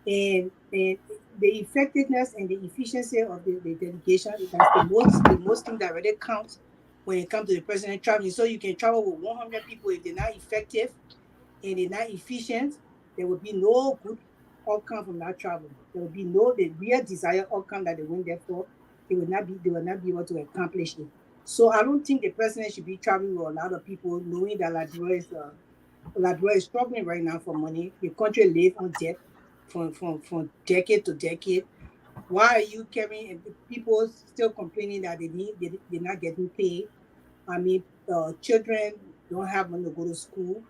and the effectiveness and the efficiency of the delegation, that's the most thing that really counts when it comes to the president traveling. So you can travel with 100 people. If they're not effective and they're not efficient, there will be no good outcome from that travel. There will be no the real desired outcome that they went there for. They will not be able to accomplish it. So I don't think the president should be traveling with a lot of people, knowing that Liberia is struggling right now for money. The country lives on debt from decade to decade. Why are you carrying people still complaining that they're not getting paid? I mean, children don't have money to go to school.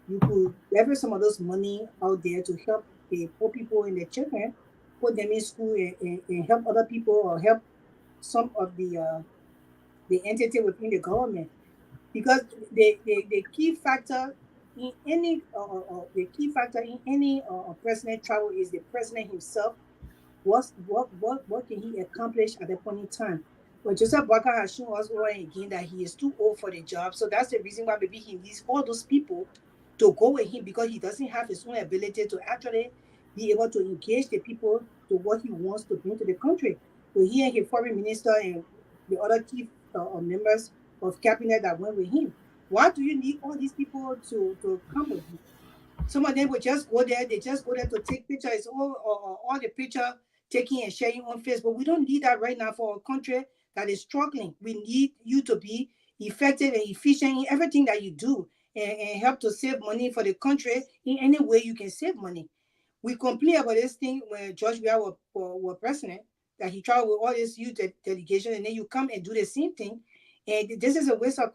You could leverage some of those money out there to help the poor people and their children, put them in school and help other people or help some of the entity within the government. Because the key factor in any president travel is the president himself. What can he accomplish at that point in time? But Joseph Boakai has shown us over and again that he is too old for the job. So that's the reason why maybe he needs all those people to go with him, because he doesn't have his own ability to actually be able to engage the people to what he wants to bring to the country. So he and his foreign minister and the other key members of cabinet that went with him. Why do you need all these people to come with you? Some of them will just go there. They just go there to take pictures. All the picture taking and sharing on Facebook. We don't need that right now for a country that is struggling. We need you to be effective and efficient in everything that you do, and help to save money for the country in any way you can save money. We complain about this thing when George Weah was president, that he traveled with all this youth delegation, and then you come and do the same thing. And this is a waste of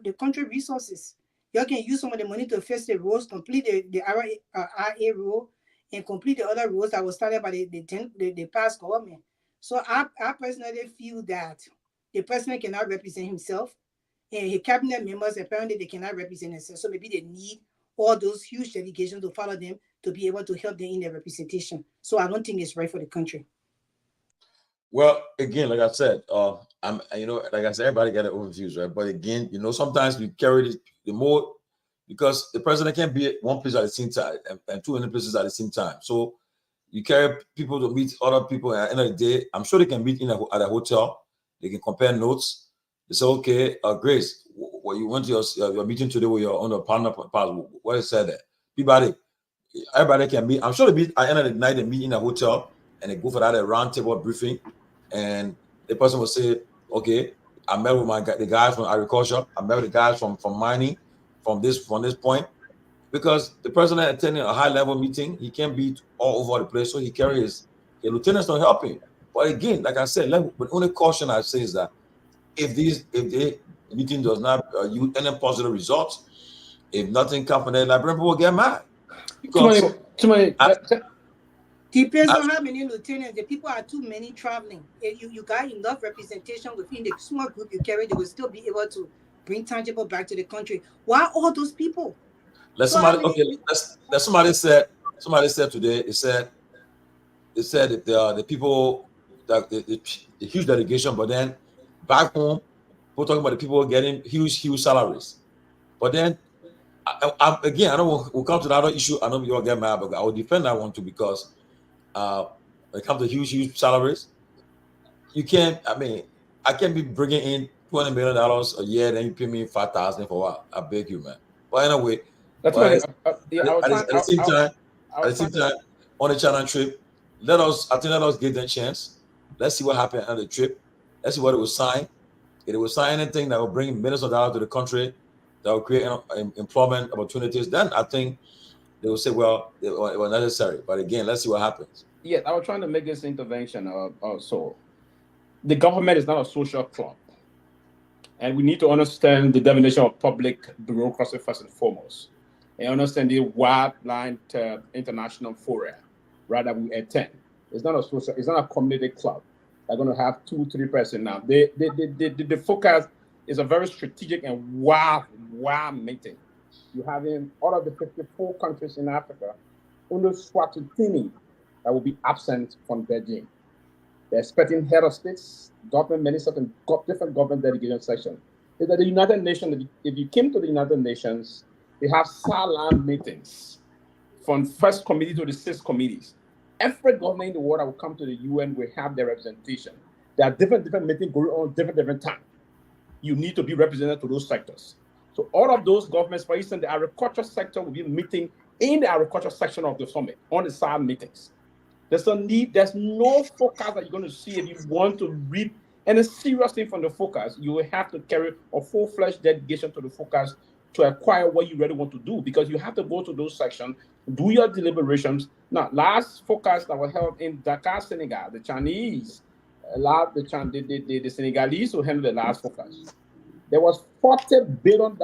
the country resources. You can use some of the money to fix the roads, complete the RA road, and complete the other roads that were started by the past government. So I personally feel that the president cannot represent himself, and his cabinet members, apparently they cannot represent themselves. So maybe they need all those huge delegations to follow them to be able to help them in their representation. So I don't think it's right for the country. Well, again, like I said, like I said, everybody got their own views, right? But again, sometimes we carry the more, because the president can't be at one place at the same time and 200 places at the same time. So you carry people to meet other people, and at the end of the day, I'm sure they can meet at a hotel. They can compare notes. They say, okay, Grace, what you went to your meeting today with your own partner, what is said there? Peabody, everybody can meet. I'm sure they meet at the end of the night, they meet in a hotel and they go for that round table briefing. And the person will say, okay, I met with the guys from agriculture. I met with the guys from mining from this point. Because the president attending a high-level meeting, he can't be all over the place, so he carries the lieutenants to help him. But again, like I said, the only caution I say is that if the meeting does not yield any positive results, if nothing comes from there, Liberian people will get mad. Because depends on how many lieutenants. The people are too many traveling. If you got enough representation within the small group you carry, they will still be able to bring tangible back to the country. Why all those people? Somebody said today, they said if the people that the huge delegation, but then back home, we're talking about the people getting huge salaries. But then again, I know we'll come to the other issue. I know we all get mad, but I will defend that one too, because when it comes to huge salaries, you can't. I can't be bringing in $20 million a year, then you pay me $5,000 for what? I beg you, man. But anyway, at the same time, on the China trip, let us give them a chance. Let's see what happens on the trip. Let's see what it will sign. If it will sign anything that will bring millions of dollars to the country, that will create employment opportunities, then I think they will say, well, it was necessary. But again, let's see what happens. Yes, I was trying to make this intervention also. The government is not a social club. And we need to understand the definition of public bureaucracy first and foremost. And understand the wide-line international fora, right, that we attend. It's not a community club. They're going to have 2-3 person now. The focus is a very strategic and wide meeting. You have in all of the 54 countries in Africa, only Swatini that will be absent from Beijing. They're expecting head of states, government ministers, and different government delegation sections. Is that the United Nations, if you came to the United Nations, they have silent meetings from first committee to the 6 committees. every government in the world that will come to the UN will have their representation. There are different meetings going on different time. You need to be represented to those sectors. So all of those governments, for instance, the agriculture sector will be meeting in the agriculture section of the summit on the side meetings. There's no focus that you're going to see if you want to read any serious thing from the focus. You will have to carry a full-fledged dedication to the focus to acquire what you really want to do, because you have to go to those sections, do your deliberations. Now, last focus that was held in Dakar, Senegal, the Chinese, the Senegalese who handled the last focus. There was $40 billion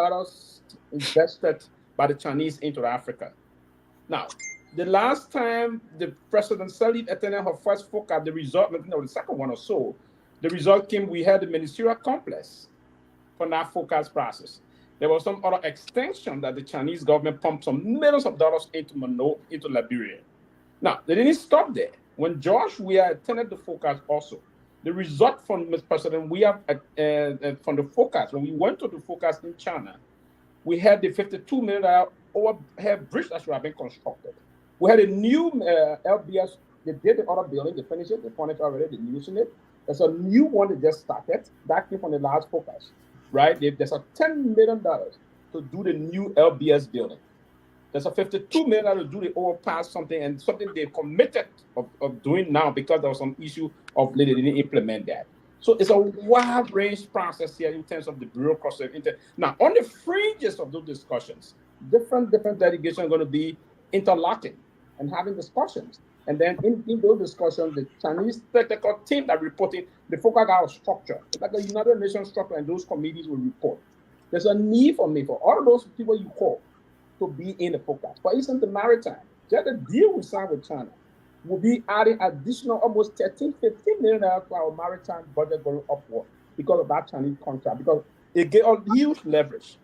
invested by the Chinese into Africa. Now, the last time the President Sirleaf attended her first focus, the result, the second one or so, the result came, we had the ministerial complex for that focus process. There was some other extension that the Chinese government pumped some millions of dollars into Liberia. Now, they didn't stop there. When George Weah attended the focus also, the result from Mr. President Weah from the focus, when we went to the focus in China, we had the $52 million overhead bridge that should have been constructed. We had a new LBS, they did the other building, they finished it, they finished already, they're using it. There's a new one that just started, that came from the last focus, right? There's a $10 million to do the new LBS building. There's a $52 million to do the overpass something, and something they committed of doing now because there was some issue of they didn't implement that. So it's a wide range process here in terms of the bureaucracy. Now, on the fringes of those discussions, different delegations are going to be interlocking and having discussions. And then in those discussions, the Chinese technical team that reporting, the focus got a structure. It's like a United Nations structure, and those committees will report. There's a need for all of those people you call to be in the focus. For instance, the maritime, just the deal we signed with China will be adding additional almost $15 million to our maritime budget going upward because of that Chinese contract, because it gave us huge leverage.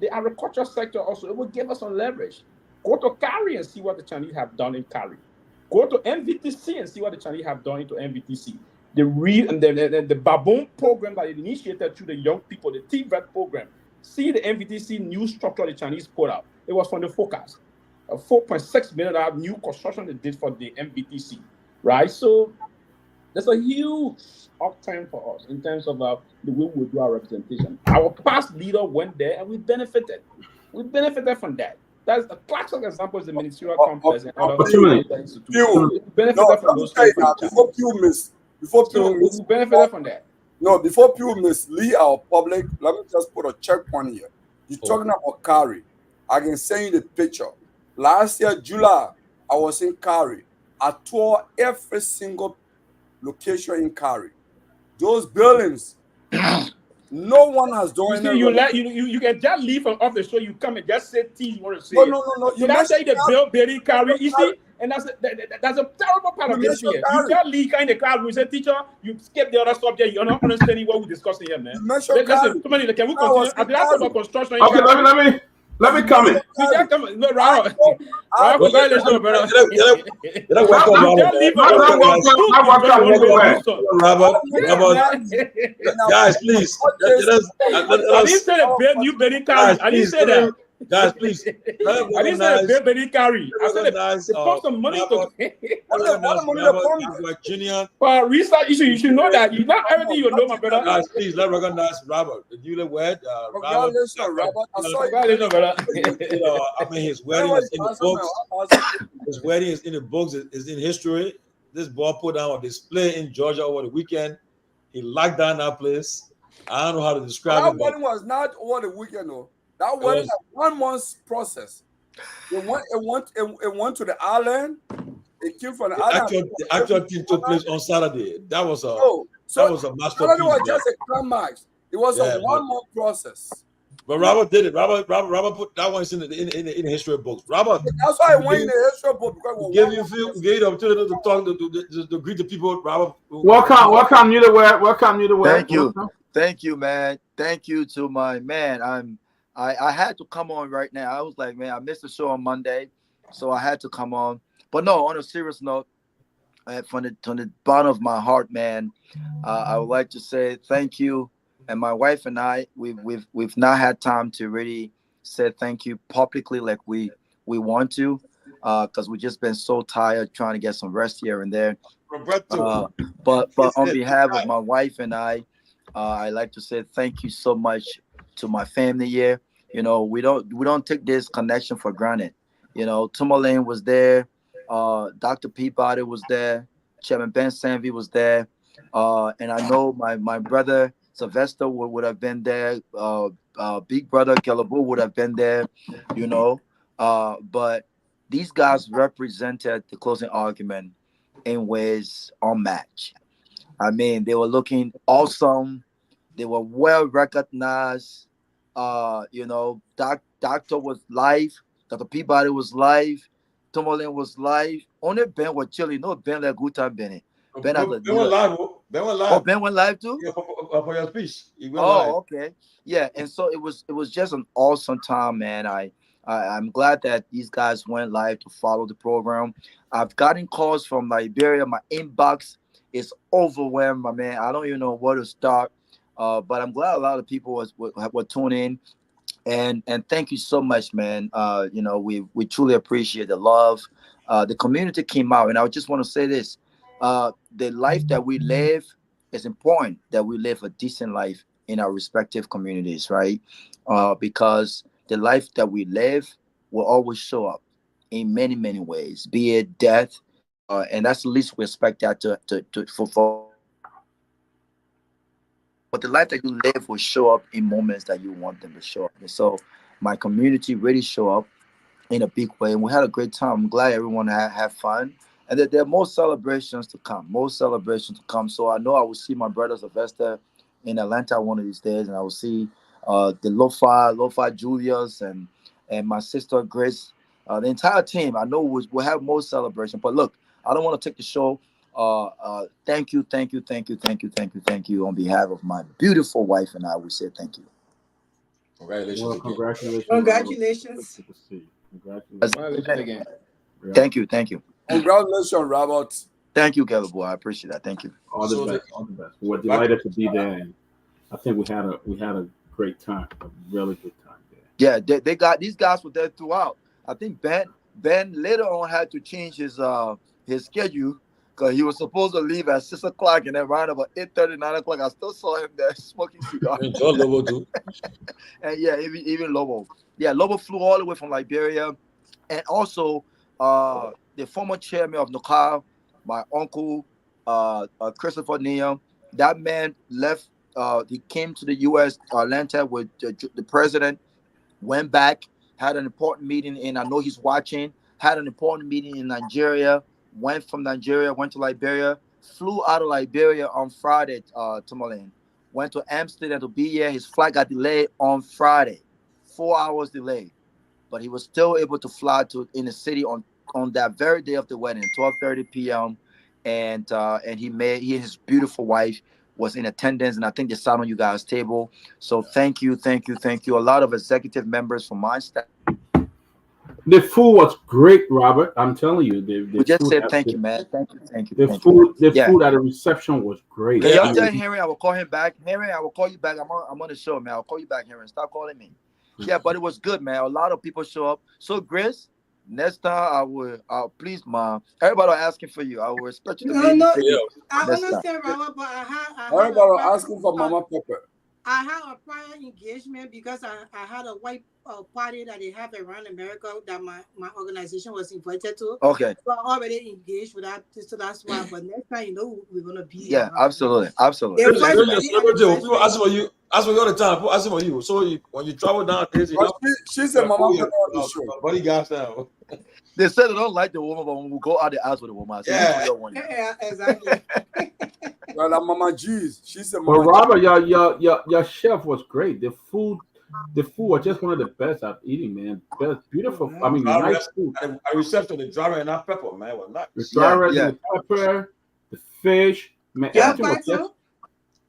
The agriculture sector also, it will give us some leverage. Go to CARI and see what the Chinese have done in CARI. Go to MVTC and see what the Chinese have done into MVTC. The Baboon program that is initiated through the young people, the TVET program. See the MVTC new structure the Chinese put out. It was from the focus. A $4.6 million new construction they did for the MVTC, right? So there's a huge uptime for us in terms of the way we do our representation. Our past leader went there and we benefited. We benefited from that. That's a classic example is the ministerial complex and other institutions. We benefited from those things. Before Pewee benefited from that. No, before Pewee mislead our public, let me just put a checkpoint here. You're talking about CARI. I can send you the picture. Last year, July, I was in CARI. I toured every single location in CARI. Those buildings, no one has done it. You can just leave from office, so you come and just say things you want to say. No. You not say the building CARI. You see, and that's a terrible part of this here. You just leave in the crowd. We say, teacher, you skip the other subject. You're not understanding what we're discussing here, man. Listen, can we continue? I've been asking about construction. Okay, let me come in. No, Ralph. Congratulations, brother. Guys, please. I didn't say the new Benny Carey. I didn't say that. Guys, please. I didn't say the Benny Carey. I said they put some money to. Well, research, you should know that. You not everything you know, my brother. Guys, please let's recognize Robert, the newly wed. Robert. I mean, his wedding is in the books. His wedding is in the books. Is in history. This boy put down a display in Georgia over the weekend. He locked down that place. I don't know how to describe it. That wedding was not over the weekend, though. That wedding was 1 month's process. It went to the island. It came from the island. The actual thing took place on Saturday. That was a masterpiece. Saturday was just a climax. It was a 1 month process. But Robert did it. Robert put that one in the history books. Robert. That's why I went in the history book, because gave you the opportunity to talk to greet the people. Robert. Welcome you to where. Thank you, man. Thank you to my man. I had to come on right now. I was like, man, I missed the show on Monday, so I had to come on. But no, on a serious note, from the bottom of my heart, man, I would like to say thank you. And my wife and I, we've not had time to really say thank you publicly like we want to. because we just been so tired trying to get some rest here and there. Roberto. But on behalf of my wife and I'd like to say thank you so much to my family here. You know, we don't take this connection for granted. You know, Tomalin was there, Dr. Peabody was there, Chairman Ben Sanvee was there, and I know my brother Sylvester would have been there. Big brother Kehleboe would have been there. You know, but these guys represented the closing argument in ways unmatched. I mean, they were looking awesome. They were well recognized. You know, Doctor was live. Dr. Peabody was live. Tomalin was live. Only Ben was chilling. No, Ben like good time, Benny. Ben has a Ben went live. Ben went live. Oh, Ben went live too? Yeah, for your speech. He went Oh, live. okay. Yeah, and so it was just an awesome time, man. I'm glad that these guys went live to follow the program. I've gotten calls from Liberia. My inbox is overwhelmed, my man. I don't even know where to start. But I'm glad a lot of people were tuning in. And thank you so much, man. You know, we truly appreciate the love. The community came out, and I just want to say this: the life that we live is important. That we live a decent life in our respective communities, right? Because the life that we live will always show up in many ways, be it death, and that's the least we expect that for. But the life that you live will show up in moments that you want them to show up. And so my community really show up in a big way, and we had a great time. I'm glad everyone had fun, and that there are more celebrations to come. More celebrations to come. So I know I will see my brother Sylvester in Atlanta one of these days, and I will see the Lofa Julius and my sister Grace, the entire team. I know we'll have more celebration. But look, I don't want to take the show. Thank you on behalf of my beautiful wife and I. We say thank you. Congratulations Well, again. congratulations. Congratulations. Congratulations again. Yeah. Thank you. Congratulations, Robert. Thank you, Kehleboe. I appreciate that. Thank you. All the So best. All the best. We're delighted to be there, and I think we had a great time, a really good time there. Yeah, they got these guys were there throughout. I think Ben later on had to change his schedule because he was supposed to leave at 6 o'clock, and then around about 8:30, 9 o'clock, I still saw him there smoking cigar. Enjoy Lobo too. And yeah, even Lobo. Yeah, Lobo flew all the way from Liberia, and also the former chairman of NOCAL, my uncle Christopher Neal. That man left. He came to the U.S. Atlanta with the president. Went back, had an important meeting in. I know he's watching. Had an important meeting in Nigeria. Went from Nigeria, went to Liberia. Flew out of Liberia on Friday. Tomalin went to Amsterdam to be here. His flight got delayed on Friday, 4 hours delayed, but he was still able to fly to in the city on that very day of the wedding, 12:30 p.m. And his beautiful wife was in attendance, and I think they sat on you guys' table. So thank you. A lot of executive members from my staff. The food was great, Robert. I'm telling you, We just food said at thank the- you, man. Thank you. The food at the reception was great. Can Yeah. y'all tell Henry I will call him back? Henry, I will call you back. I'm on the show, man. I'll call you back, Henry. Stop calling me. Yeah, but it was good, man. A lot of people show up. So, Grace, next time I'll please, Mom. Everybody are asking for you. I will respect you to be No, for you. I Next understand, Robert, but I had Everybody asking for Mama Pepper. I had a prior engagement because I had a white party that they have around America that my organization was invited to. Okay. So I already engaged with that, so that's why. But next time, we're gonna be. Yeah, absolutely. The first wedding People ask for you. Ask for you all the time. People ask for you. So when you travel down, She's a Mama Pepper on the show. bodyguards now. They said they don't like the woman, but when we go out, they ask for the woman. So Yeah. Yeah, exactly. Well, that Mama G's. She's a But Mama G. Robert, your chef was great. The food was just one of the best I've eaten, man. Best, beautiful. I mean, nice food. I reception the dry and not pepper, man. Was not. The dry rice, yeah. the pepper, the fish, man. Yeah,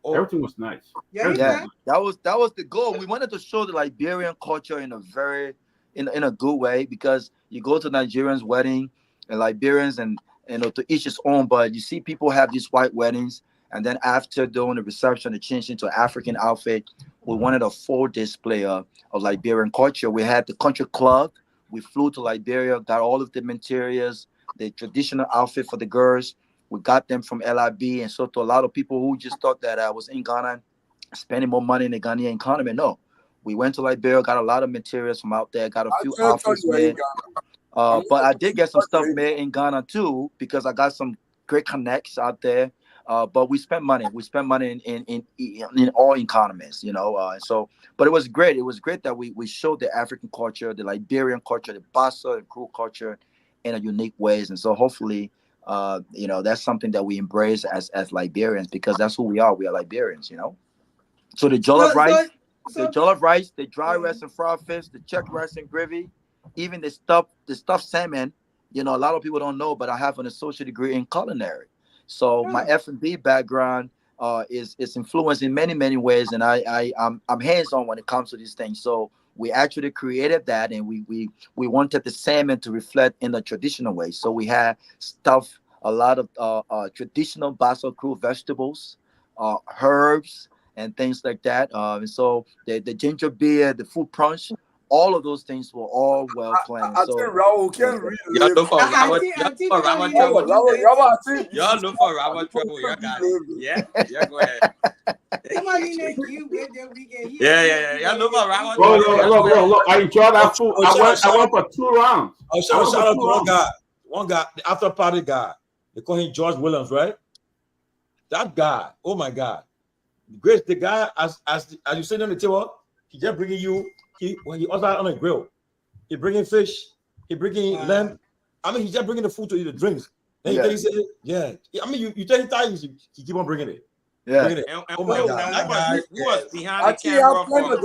Everything was nice. Yeah. That was the goal. We wanted to show the Liberian culture in a very in a good way, because you go to Nigerians' wedding and Liberians, and to each his own, but you see people have these white weddings, and then after doing the reception, they change into an African outfit. We wanted a full display of Liberian culture. We had the country club We flew to Liberia, got all of the materials, the traditional outfit for the girls. We got them from LIB, and so to a lot of people who just thought that I was in Ghana spending more money in the Ghanaian economy. No, we went to Liberia, got a lot of materials from out there, got a few outfits made. But I did get some stuff made in Ghana too, because I got some great connects out there. But we spent money. We spent money in all economies, you know. But it was great. It was great that we showed the African culture, the Liberian culture, the Bassa and Kru culture in a unique ways. And so hopefully, you know, that's something that we embrace as Liberians, because that's who we are. We are Liberians, you know. So the jollof rice, the dry rice and fried fish, the checked rice and gravy, even the stuffed salmon. You know, a lot of people don't know, but I have an associate degree in culinary. So my F&B background is influenced in many ways, and I'm hands-on when it comes to these things. So we actually created that, and we wanted the salmon to reflect in the traditional way. So we had a lot of traditional Bassa Kru vegetables, herbs, and things like that. And so the ginger beer, the fruit punch, all of those things were all well planned. I think Raul can read. Y'all look for Rabbit trouble. Y'all look for Rabbit trouble. Y'all got it. Yeah, go ahead. Somebody next you with the weekend. Yeah. Y'all look for Rabbit trouble. Look. I enjoyed that food. I went for 2 rounds. Shout out to one guy, the after party guy. They call him George Williams, right? That guy, oh my God. Grace, the guy, as you sit on the table, he just bringing you, when he also on a grill, he bringing fish, he bringing lamb. I mean, he just bringing the food to eat, the drinks. Then he said, I mean, you tell him times, he keep on bringing it. Yeah. And oh my God. Who was behind the camera for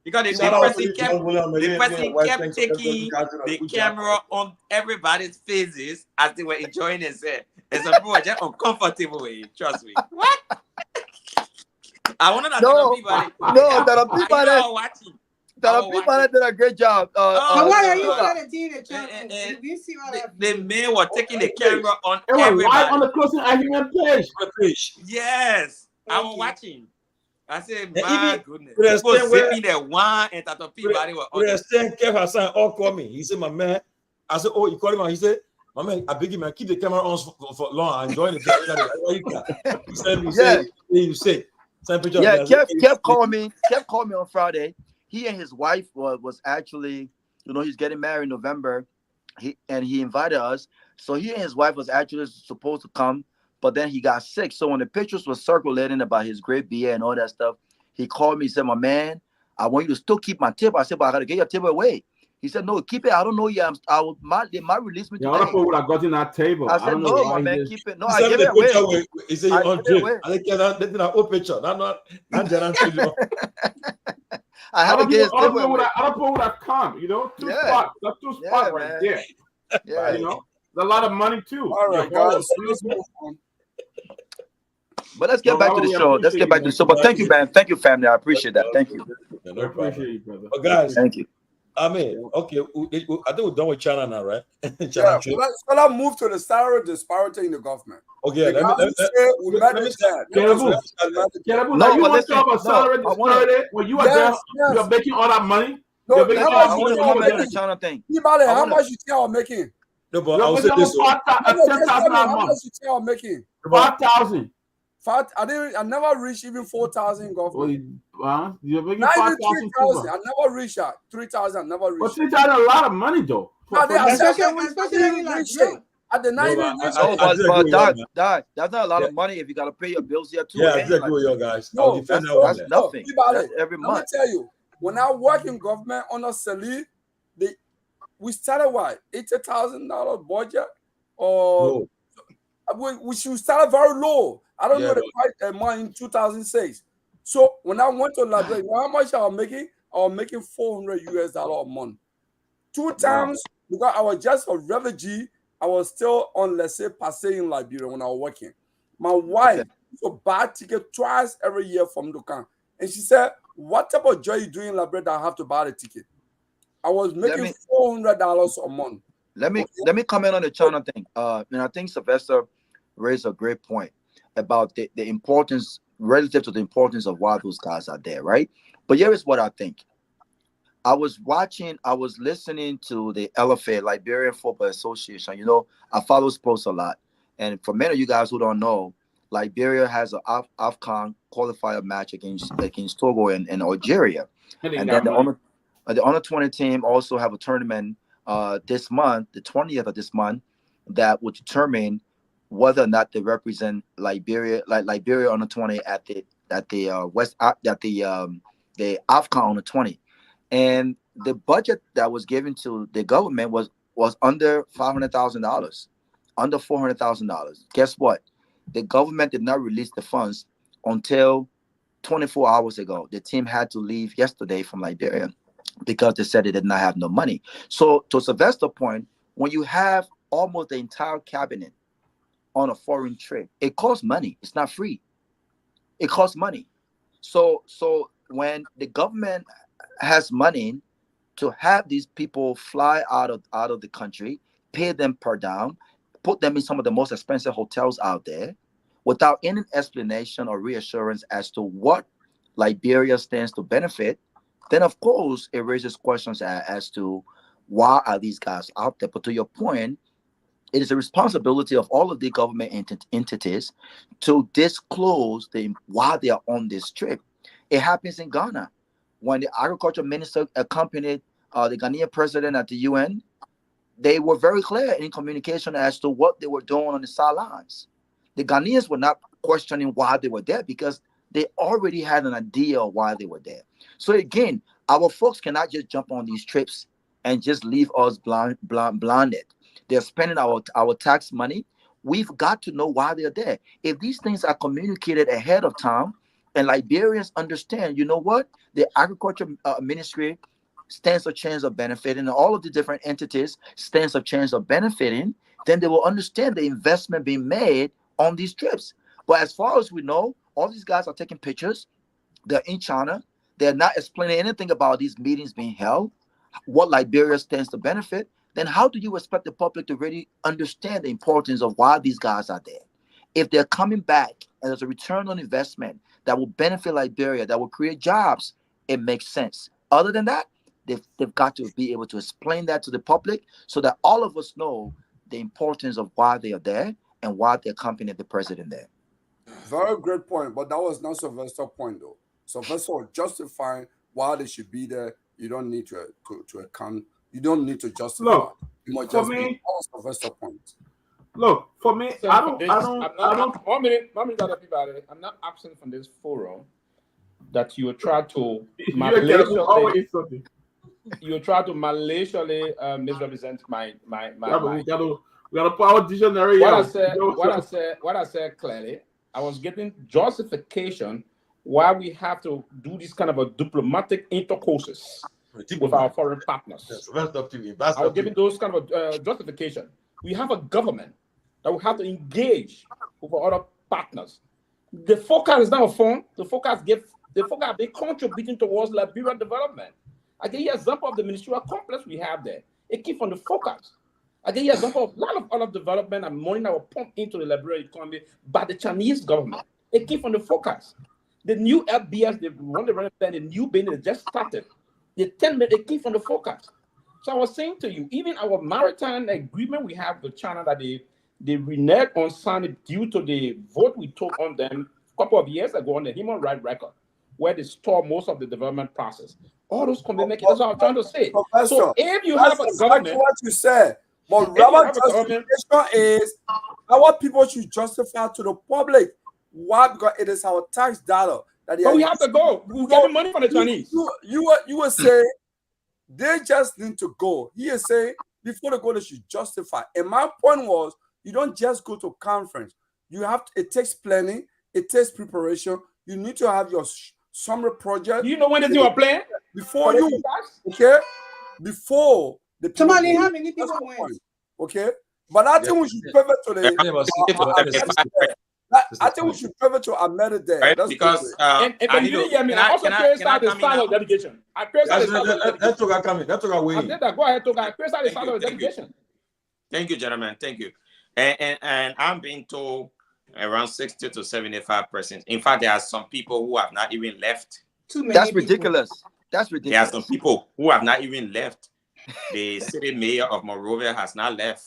because the person kept taking the camera on everybody's faces as they were enjoying themselves. And some people were just uncomfortable with it. Trust me. What? I want to know that Peabody watching. That Peabody did a great job. Why are you trying to do the you see what the men were taking the camera on everybody. Right on the closing argument page. Yes, I was watching. I said, my goodness. People sipping their wine and Tato Peabody were on it. Kev Hassan all called me. He said, my man. I said, oh, you called him out. He said, my man, I beg you, man, keep the camera on for long. I'm enjoying it. He said, you say. Kev called me on Friday. He and his wife was actually, you know, he's getting married in November. He invited us. So he and his wife was actually supposed to come, but then he got sick. So when the pictures were circulating about his great beer and all that stuff, he called me. He said, my man, I want you to still keep my tip. I said, but I got to get your tip away. He said, no, keep it. I don't know you. They might release me today. Other people would have gotten that table. I said, no, my man, keep it. No, I give it away. He said, you're on drip. I think that's an old picture. Not I had to get his table away. Other people would have come, you know? Two spots. That's 2 spots right there. Yeah. You know? There's a lot of money, too. All right, guys. But let's get back to the show. But thank you, man. Thank you, family. I appreciate that. Thank you. No appreciate you, brother. But guys, thank you. I mean, okay, I think we're done with China now, right? Let's move to the salary disparity in the government. Okay, let me Kehleboe, now you want to talk about salary disparity when you are there, you're making all that money? No, you're making how much you think I'm making? No, but I will say this. 10,000 a month. How much you think I'm making? 5,000. I never reached even 4,000 in government. You're making 5,000. I never reached that. 3,000. I never reached. But 3,000 is a lot of money, though. especially at the night. But that's not a lot of money if you got to pay your bills here too. Yeah, exactly with you guys. No, that's nothing. That's every month. Let me tell you, when I work in government under Sali, we started what $80,000 budget, or we should start very low. I don't know the price amount in 2006. So when I went to Liberia, how much I was making? I was making $400 a month. 2 times because I was just a refugee. I was still on, let's say, Passé in Liberia when I was working. My wife used to buy ticket twice every year from Dukan. And she said, what type of job you doing in Liberia that I have to buy the ticket? I was making $400 a month. Let me comment on the China thing. And I think Sylvester raised a great point about the importance relative to the importance of why those guys are there, right? But here is what I think. I was listening to the LFA, Liberian Football Association. You know, I follow sports a lot. And for many of you guys who don't know, Liberia has an AFCON qualifier match against Togo and Algeria. And then the under 20 team also have a tournament this month, the 20th of this month, that will determine whether or not they represent Liberia, like Liberia under 20 at the AFCON under 20. And the budget that was given to the government was under $500,000, under $400,000. Guess what? The government did not release the funds until 24 hours ago. The team had to leave yesterday from Liberia because they said they did not have no money. So to Sylvester's point, when you have almost the entire cabinet on a foreign trip, it costs money. It's not free. It costs money. So when the government has money to have these people fly out of the country, pay them per diem, put them in some of the most expensive hotels out there, without any explanation or reassurance as to what Liberia stands to benefit, then of course it raises questions as to why are these guys out there. But to your point, it is the responsibility of all of the government entities to disclose why they are on this trip. It happens in Ghana. When the agriculture minister accompanied the Ghanaian president at the UN, they were very clear in communication as to what they were doing on the sidelines. The Ghanaians were not questioning why they were there because they already had an idea of why they were there. So again, our folks cannot just jump on these trips and just leave us blinded. They're spending our tax money. We've got to know why they're there. If these things are communicated ahead of time and Liberians understand, you know what, the agriculture ministry stands a chance of benefiting, and all of the different entities stands a chance of benefiting, then they will understand the investment being made on these trips. But as far as we know, all these guys are taking pictures. They're in China. They're not explaining anything about these meetings being held, what Liberia stands to benefit. Then how do you expect the public to really understand the importance of why these guys are there? If they're coming back and there's a return on investment that will benefit Liberia, that will create jobs, it makes sense. Other than that, they've got to be able to explain that to the public so that all of us know the importance of why they are there and why they accompanied the president there. Very great point, but that was not Sylvester's point, though. Sylvester was justifying why they should be there. You don't need to account. You don't need to justify. Look, you must for just me, be all Sylvester's point. Look, for me, I don't. One minute, everybody. I'm not absent from this forum that you try to maliciously misrepresent my. We gotta put our dictionary. What I said clearly, I was getting justification why we have to do this kind of a diplomatic intercourses with our foreign partners. I was giving those kind of justification. We have a government that we have to engage with our other partners. The focus is not a phone. The focus be contributing towards Liberia development. I give you an example of the ministerial complex we have there. It keeps on the focus. I give you an example of a lot of other development and money that will pump into the Liberian economy by the Chinese government. It keeps on the focus. The new FBS, the new business just started. The 10 minutes, it keeps on the focus. So I was saying to you, even our maritime agreement we have with China that they reneged on signing due to the vote we took on them a couple of years ago on the human rights record, where they store most of the development process. All those commitments, that's what I'm trying to say. So if you have a government, what you said, but Robert justification is our people should justify to the public why, because it is our tax dollar that we have to go. We're getting money from the Chinese. You were saying they just need to go. He is saying before they go, they should justify. And my point was, you don't just go to conference. You have to, it takes planning, it takes preparation. You need to have your summer project. You know when they do a plan before you, okay? Before the Tomalin, how many people went? Okay, but I think we should pivot to the. I think we should pivot to Ahmed there. Right? Because and you didn't hear me. I also criticize the style of dedication. I criticize the style of dedication. Let Togar come in. Let Togar win. Go ahead, Togar. I criticize the style of dedication. Thank you, gentlemen. Thank you. And I'm being told around 60 to 75%. In fact, there are some people who have not even left. That's ridiculous. That's There are ridiculous. some people who have not even left. The city mayor of Monrovia has not left.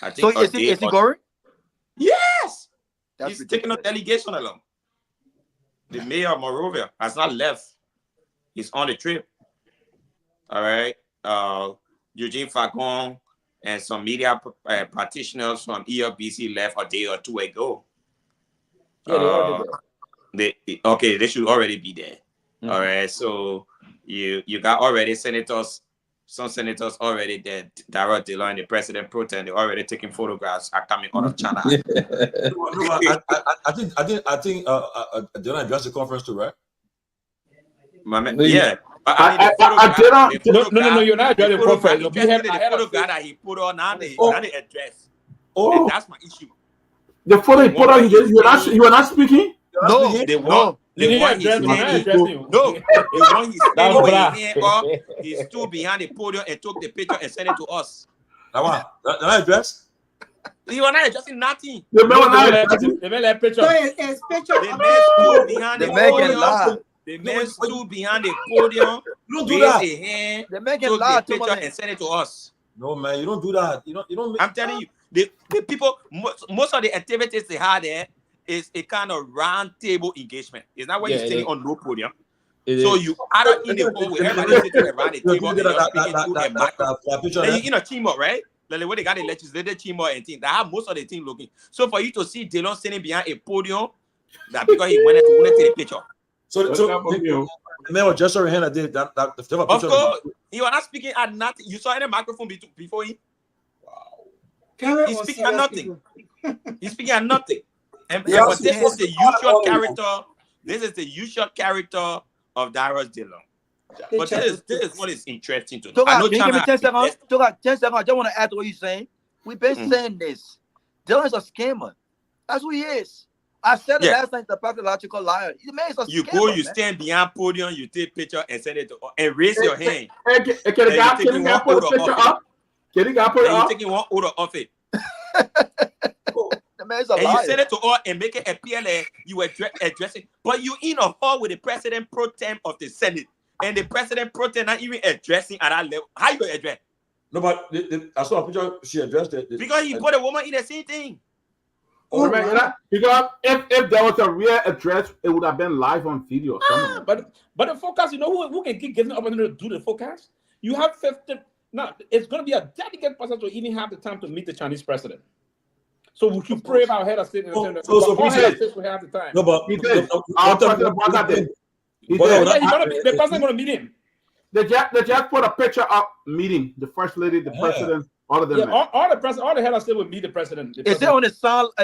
I So think is he going? Yes. That's He's ridiculous. taking a delegation along. The mayor of Monrovia has not left. He's on the trip. All right. Eugene Facon and some media practitioners from ELBC left a day or two ago. Yeah, they already there. They should already be there. All right. So you got already senators, some senators already there. Darrell Dillon and the president pro tem, they're already taking photographs are coming out of China. I think they don't address the conference too, right? Yeah. No, you're not addressing the conference. The photo guy that he put on now the address. Oh, and that's my issue. The photo he put on, you are not speaking? No. The one he's standing with his hand up, he stood behind the podium and took the picture and sent it to us. That address? He was not addressing nothing. The man picture. So it's picture. The man stood behind the podium. The man stood behind the podium, don't do that. raised his hand, The man can took lie, the picture Tomalin. and sent it to us. No, man, you don't do that. You don't. I'm telling you, the people, most of the activities they had there is a kind of round table engagement. It's not where you're sitting on no podium. So you either in the hall with everybody sitting around the table and you're speaking through a microphone. Then you in a team up, right? Like when they got the legislative team up and things, they have most of the team looking. So for you to see Dillon sitting behind a podium, that because he wanted to take the picture. So the man was just over hand. I did that. Of course, he was not speaking at nothing. You saw any microphone before him? Wow. He's speaking at nothing. He's speaking at nothing. But this is the usual character. This is the usual character of Darrell Dillon. But this is what is interesting to know. Togar, give me 10 seconds. Togar, 10 seconds. I just want to add to what you're saying. We've been saying this. Dillon's a scammer. That's who he is. I said it last night, the pathological liar. The man is a scammer, you stand behind podium, you take picture and send it to and raise your hand. Can the guy put the picture up? Can the guy put it up? You're taking one order off it. The man is a liar. And you send it to all and make it appear like you were addressing, but you in a hall with the president pro tem of the Senate, and the president pro tem not even addressing at that level. How you gonna address? No, but I saw a picture. She addressed it because he put a woman in the same thing. Because if there was a real address, it would have been live on video. But the forecast, you know who can keep giving the opportunity to do the forecast? You have 50. Now it's going to be a dedicated person to even have the time to meet the Chinese president. So we should pray about head of state. So head of state will have the time. No, but he did. The president going to meet him. They just put a picture up meeting the first lady, the president. All of them. Yeah, all the head of state will meet the president. Is it on a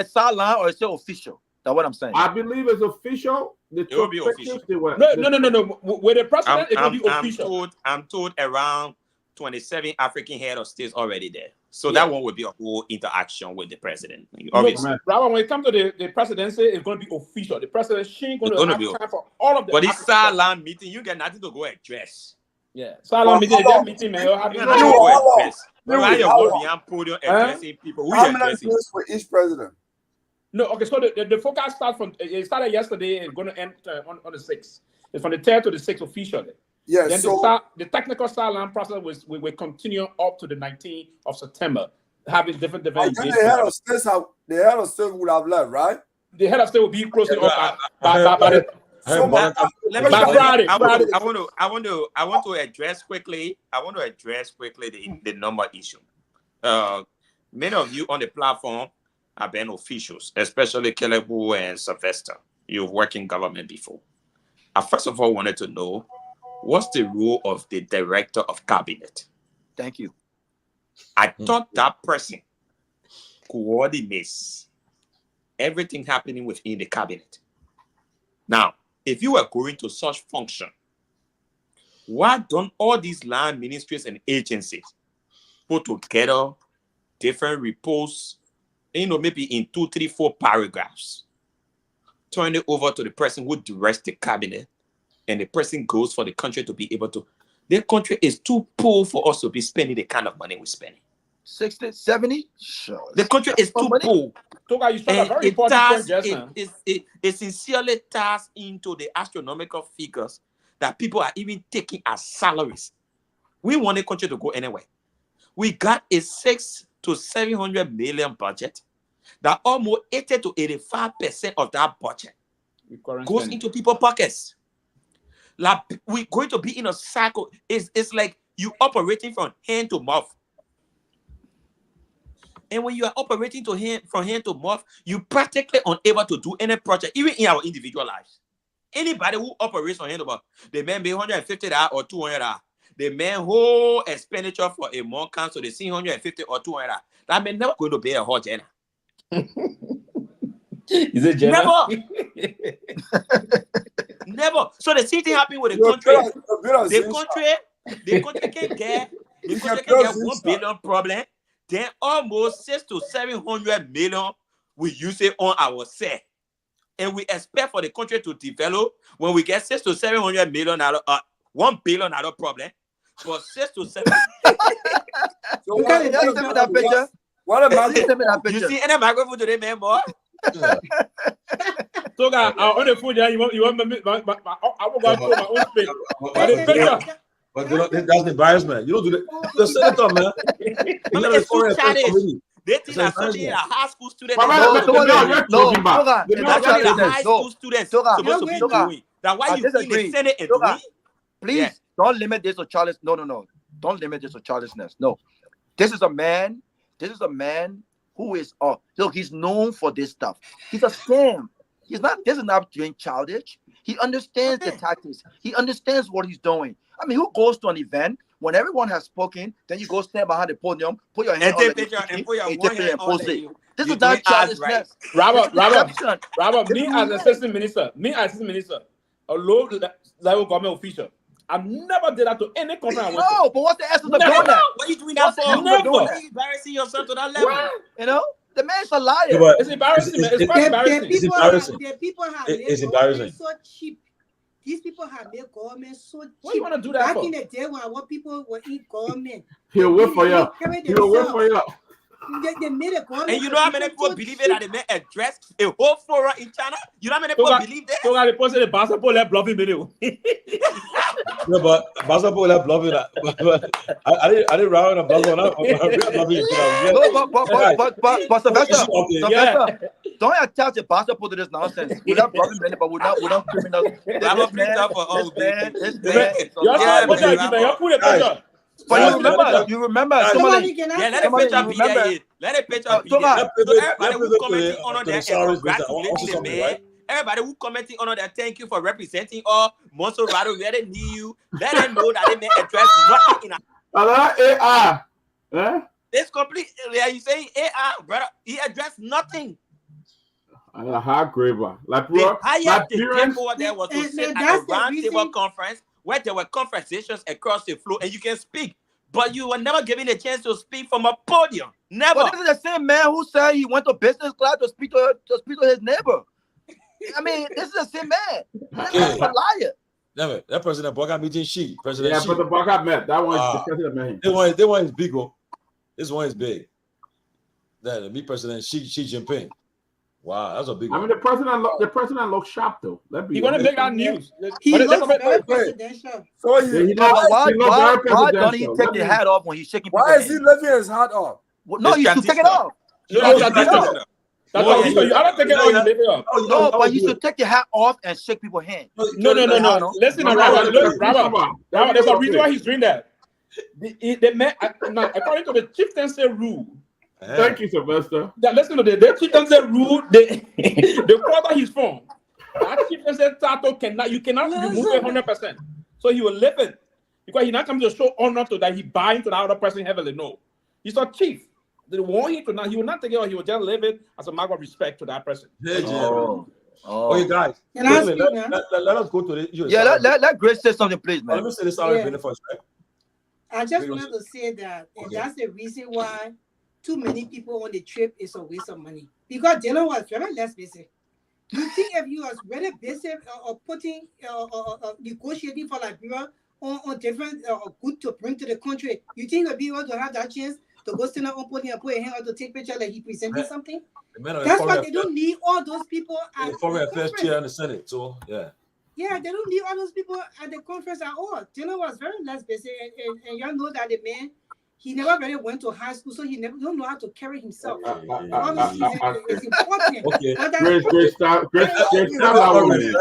sideline or is it official? That's what I'm saying. I believe it's official. It will be official. No. With the president, it will be official. I'm told around 27 African head of states already there. So that one will be a whole interaction with the president. Obviously. When it comes to the presidency, it's going to be official. The president, she ain't going to have time for all of them. But this sideline meeting, you get nothing to go address. Yeah. Sideline meeting, man. Why you go behind podium addressing people? How many days for each president? No, okay. So the forecast it started yesterday and going to end on the 6th. It's from the 3rd to the 6th officially. Yeah. Then the technical sideline process will continue up to the 19th of September, having different the head of state would have left, right? The head of state will be closing up by Friday. I want to address quickly. The number issue. Many of you on the platform have been officials, especially Kehleboe and Sylvester. You've worked in government before. I first of all wanted to know what's the role of the director of cabinet. Thank you. I thought that person coordinates everything happening within the cabinet. Now, if you are going to such function, why don't all these land ministries and agencies put together different reports, maybe in 2, 3, 4 paragraphs, turn it over to the person who directs the cabinet, and the person goes for the country to be able to. The country is too poor for us to be spending the kind of money we're spending. 60, 70? Sure. The country is too poor. Togar, you started a very important point just now. It sincerely ties into the astronomical figures that people are even taking as salaries. We want the country to go anywhere. We got a 600 to 700 million budget. That almost 80 to 85% of that budget goes into people's pockets. Like we're going to be in a cycle. It's like you operating from hand to mouth. And when you are operating from hand to mouth, you practically unable to do any project, even in our individual lives. Anybody who operates on hand to mouth, they may be $150 or $200. The man whole expenditure for a month comes to the $150 or $200. That man never going to pay a whole Jenna. Is it Jenna? Never. Never. So the same thing happened with the country. The country can get $1 billion problem. Then almost 600 to 700 million we use it on ourselves. And we expect for the country to develop when we get 600 to 700 million, $1 billion problem. For 6 to 7. So that picture? What about you see any microphone today, man, boy? Togar, on the phone, you want me? I will go to my own space. But that's embarrassment. You don't do that. The senator, man. It's too childish. They think that something a high school student. No, high school students supposed to be doing. That why you in the Senate and doing? Please don't limit this to childish. No. Don't limit this to childishness. No. This is a man who is look, he's known for this stuff. He's a scam. This is not doing childish. He understands the tactics. He understands what he's doing. I mean, who goes to an event when everyone has spoken, then you go stand behind the podium, put your hand on the picture and put your one hand on it. This is not childishness. Robert, me as assistant minister, a low level government official, I've never did that to any conference. No, but what's the essence of doing that? What are you doing that for? Never. You're embarrassing yourself to that level. You know? The man's a liar. It's embarrassing. It's quite embarrassing. It's embarrassing. So cheap. These people have made government so cheap. What do you want to do that Back in the day when people were in government. He'll wait for you. They made a government. And you know how many people believe it that they may address a whole forum in China? You know how many people believe that? So the person the basketball left bluffing video. No, but basketball left bluffing. I didn't round a basketball. But Sylvester, don't attach the basketball to this nonsense. We're not bluffing, but we're not criminals. But you remember. Let a picture be there. So everybody who commenting on that and congratulating the man. Everybody who commenting on that, thank you for representing all. Monso Rado, let it need you. Let them know that they may address nothing in AI. It's complete. Yeah, you say AI, brother. He addressed nothing. A hard graver. Like the people there was to sit at a round table conference where there were conversations across the floor and you can speak, but you were never given a chance to speak from a podium. Never. But this is the same man who said he went to business class to speak to his neighbor. I mean, this is the same man. That's a liar. Never. That president Boga meeting President. Yeah, but the Boga met. That one is the president man. That one is big. This one is big. That me President Xi Jinping. Wow, that's a big one. I mean, the president looks sharp though. He want to make that news. He looks very presidential. So why don't he take the hat off when he's shaking? Why is he leaving his hat off? No, you should take it off. I don't take it off. No, but you should take the hat off and shake people's hands. No. Listen, Robert, there's a reason why he's doing that. The man, according to the chieftaincy rule. Thank you, Sylvester. Listen to the chieftaincy rule. The quarter he's from, that chieftaincy title you cannot remove it 100%. So he will live it because he not comes to show honor to that he buy into the other person heavily. No, he's a chief. They want him to not. He will not take it out. He will just live it as a mark of respect to that person. You guys. Let us go to the. Yeah, let Grace say something, please, man. Let me say this out in the first. I just wanted to say that, and that's the reason why too many people on the trip is a waste of money. Because Dylan was very less busy. You think if you was very busy or putting negotiating for Liberia on different good to bring to the country, you think you'll be able to have that chance to go stand up on podium and put a hand out to take picture like he presented something? That's why they don't need all those people. The foreign affairs chair in the Senate, so yeah. Yeah, they don't need all those people at the conference at all. Taylor was very less busy, and y'all know that the man, he never really went to high school, so he never don't know how to carry himself. Obviously, it's important. Okay. But that, Chris, stop that woman.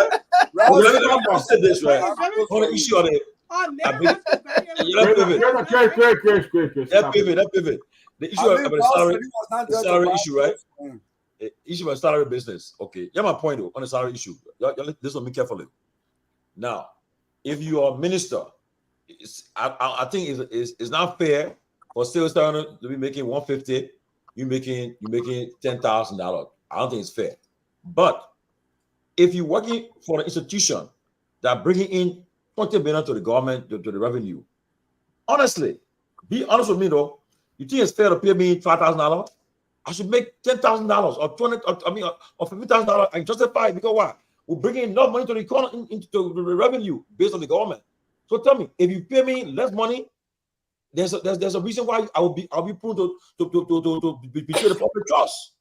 Let me say this, right? it's very On the issue of the oh, man, have to carry Chris, that pivot. The issue about the salary issue, right? The issue about salary business. Okay, yeah, my point though, on the salary issue. Y'all listen to me carefully. Now, if you are a minister, I think it's not fair for Sylvester to be making $150. You making $10,000. I don't think it's fair. But if you're working for an institution that bringing in $20 billion to the government to the revenue, honestly, be honest with me though. You think it's fair to pay me $5,000? I should make $10,000 or $20,000, or $50,000. I justify it because why? We're bringing enough money to the economy, into the revenue based on the government. So tell me, if you pay me less money, there's a reason why I'll be prone to betray the public trust.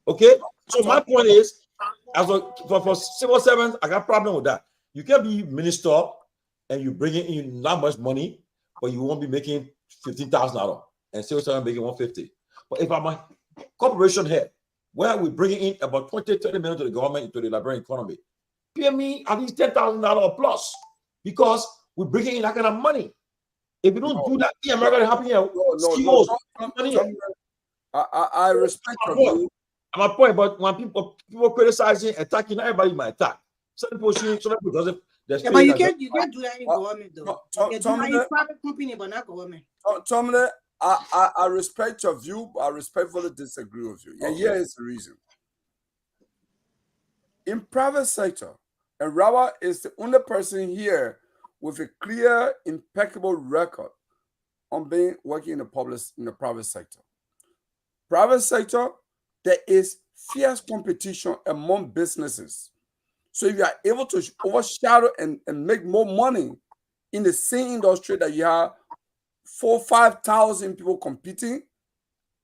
Okay, so my point is, for civil servants, I got a problem with that. You can't be minister and you bringing in not much money, but you won't be making $15,000 and civil servant making $150. But if I'm a corporation head, where we're bringing in about $20-30 million to the government, into the Liberian economy, pay me at least $10,000 plus, because we're bringing in that kind of money. If you don't do that, the America happen here. I respect your view. My point, but when people criticizing, attacking, everybody might attack. Some people doesn't. Yeah, but you can't do that in government though. You can do that in private company, but not government. Tomalin, I respect your view, but I respectfully disagree with you. And here is the reason. In private sector, and Rawa is the only person here with a clear, impeccable record on working in the private sector. Private sector, there is fierce competition among businesses. So if you are able to overshadow and make more money in the same industry that you have 4,000-5,000 people competing,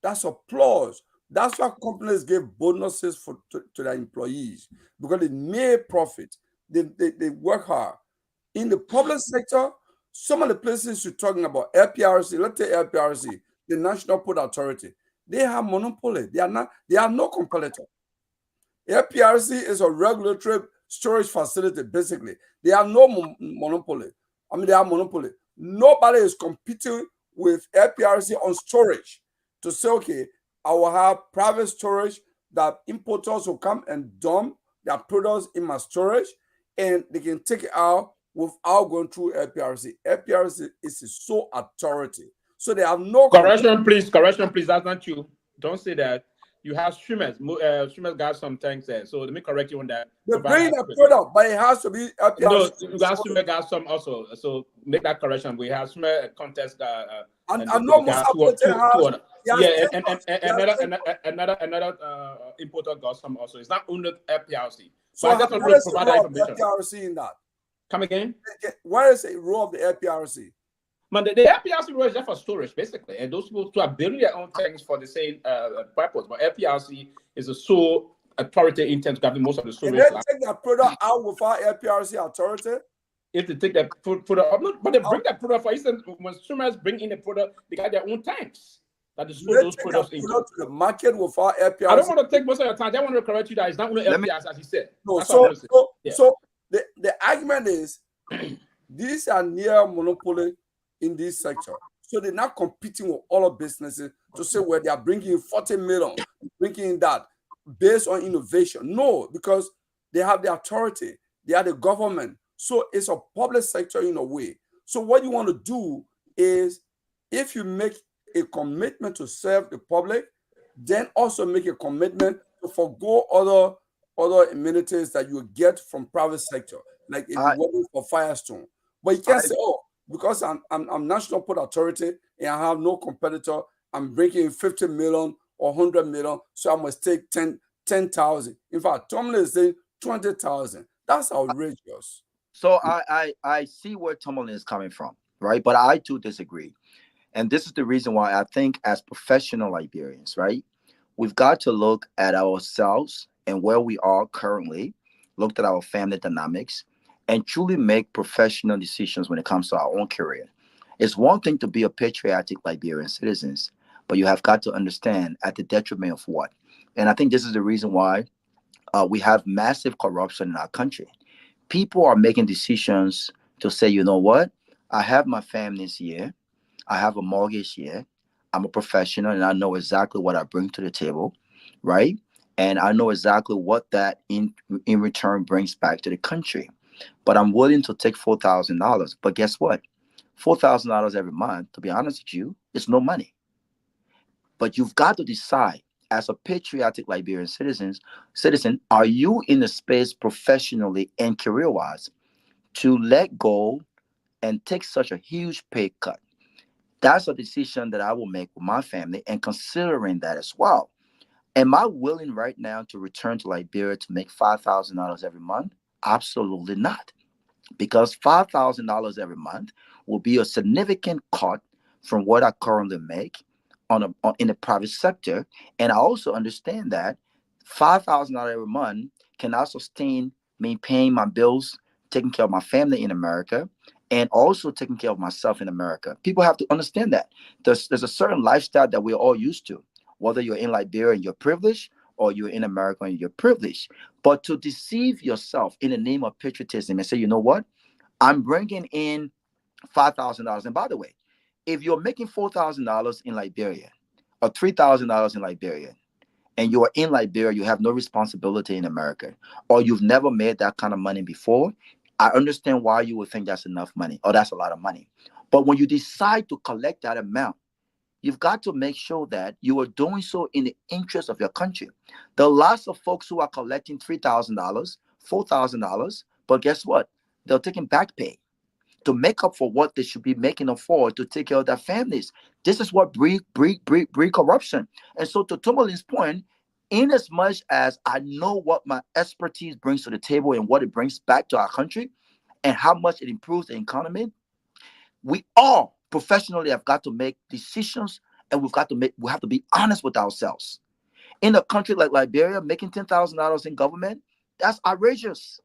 that's applause. That's why companies give bonuses to their employees, because they make profit. They work hard. In the public sector, some of the places you're talking about, LPRC, let's take LPRC, the National Port Authority, they have monopoly. They are no competitor. LPRC is a regulatory storage facility, basically. They have no monopoly. They have monopoly. Nobody is competing with LPRC on storage to say, okay, I will have private storage that importers will come and dump their products in my storage, and they can take it out without going through LPRC. LPRC is a sole authority. So they have no correction, please. That's not you. Don't say that. You have streamers. Streamers got some tanks there. So let me correct you on that. They bring a product, but it has to be LPRC. No, you got streamer got some also. So make that correction. We have streamer contest. And no another importer got some also. It's not under LPRC. So I just want to provide that information. LPRC in that. Come again? Where is the role of the LPRC? Man, the LPRC role is just for storage, basically, and those people are building their own things for the same purpose. But LPRC is a sole authority in terms of government most of the storage. Can they take that product out without LPRC authority? If they take that product, but they bring that product. For instance, when consumers bring in the product, they got their own tanks that they store those products into. To the market without LPRC. I don't want to take most of your time. I want to correct you that it's not only LPRC, as he said. No, so the argument is these are near monopoly in this sector. So they're not competing with other businesses to say where they are bringing 40 million, bringing that based on innovation. No, because they have the authority, they are the government. So it's a public sector in a way. So what you want to do is, if you make a commitment to serve the public, then also make a commitment to forgo other amenities that you get from private sector, like if you're working for Firestone. But you can't say, oh, because I'm National Port Authority and I have no competitor, I'm breaking 50 million or 100 million, so I must take 10,000. In fact, Tomalin is saying 20,000. That's outrageous. So I see where Tomalin is coming from, right? But I do disagree. And this is the reason why I think as professional Liberians, right, we've got to look at ourselves and where we are currently looked at our family dynamics, and truly make professional decisions when it comes to our own career. It's one thing to be a patriotic Liberian citizens, but you have got to understand at the detriment of what. And I think this is the reason why we have massive corruption in our country. People are making decisions to say, you know what, I have my families here, I have a mortgage here, I'm a professional, and I know exactly what I bring to the table, right? And I know exactly what that in return brings back to the country. But I'm willing to take $4,000. But guess what? $4,000 every month, to be honest with you, it's no money. But you've got to decide as a patriotic Liberian citizen, are you in the space professionally and career-wise to let go and take such a huge pay cut? That's a decision that I will make with my family, and considering that as well. Am I willing right now to return to Liberia to make $5,000 every month? Absolutely not. Because $5,000 every month will be a significant cut from what I currently make in the private sector. And I also understand that $5,000 every month cannot sustain me paying my bills, taking care of my family in America, and also taking care of myself in America. People have to understand that there's a certain lifestyle that we're all used to, whether you're in Liberia and you're privileged, or you're in America and you're privileged. But to deceive yourself in the name of patriotism and say, you know what, I'm bringing in $5,000. And by the way, if you're making $4,000 in Liberia or $3,000 in Liberia, and you're in Liberia, you have no responsibility in America, or you've never made that kind of money before, I understand why you would think that's enough money or that's a lot of money. But when you decide to collect that amount, you've got to make sure that you are doing so in the interest of your country. There are lots of folks who are collecting $3,000, $4,000, but guess what? They're taking back pay to make up for what they should be making up for to take care of their families. This is what breed corruption. And so to Tomalin's point, in as much as I know what my expertise brings to the table and what it brings back to our country and how much it improves the economy, we all professionally have got to make decisions, and we have to be honest with ourselves. In a country like Liberia, making $10,000 in government, that's outrageous.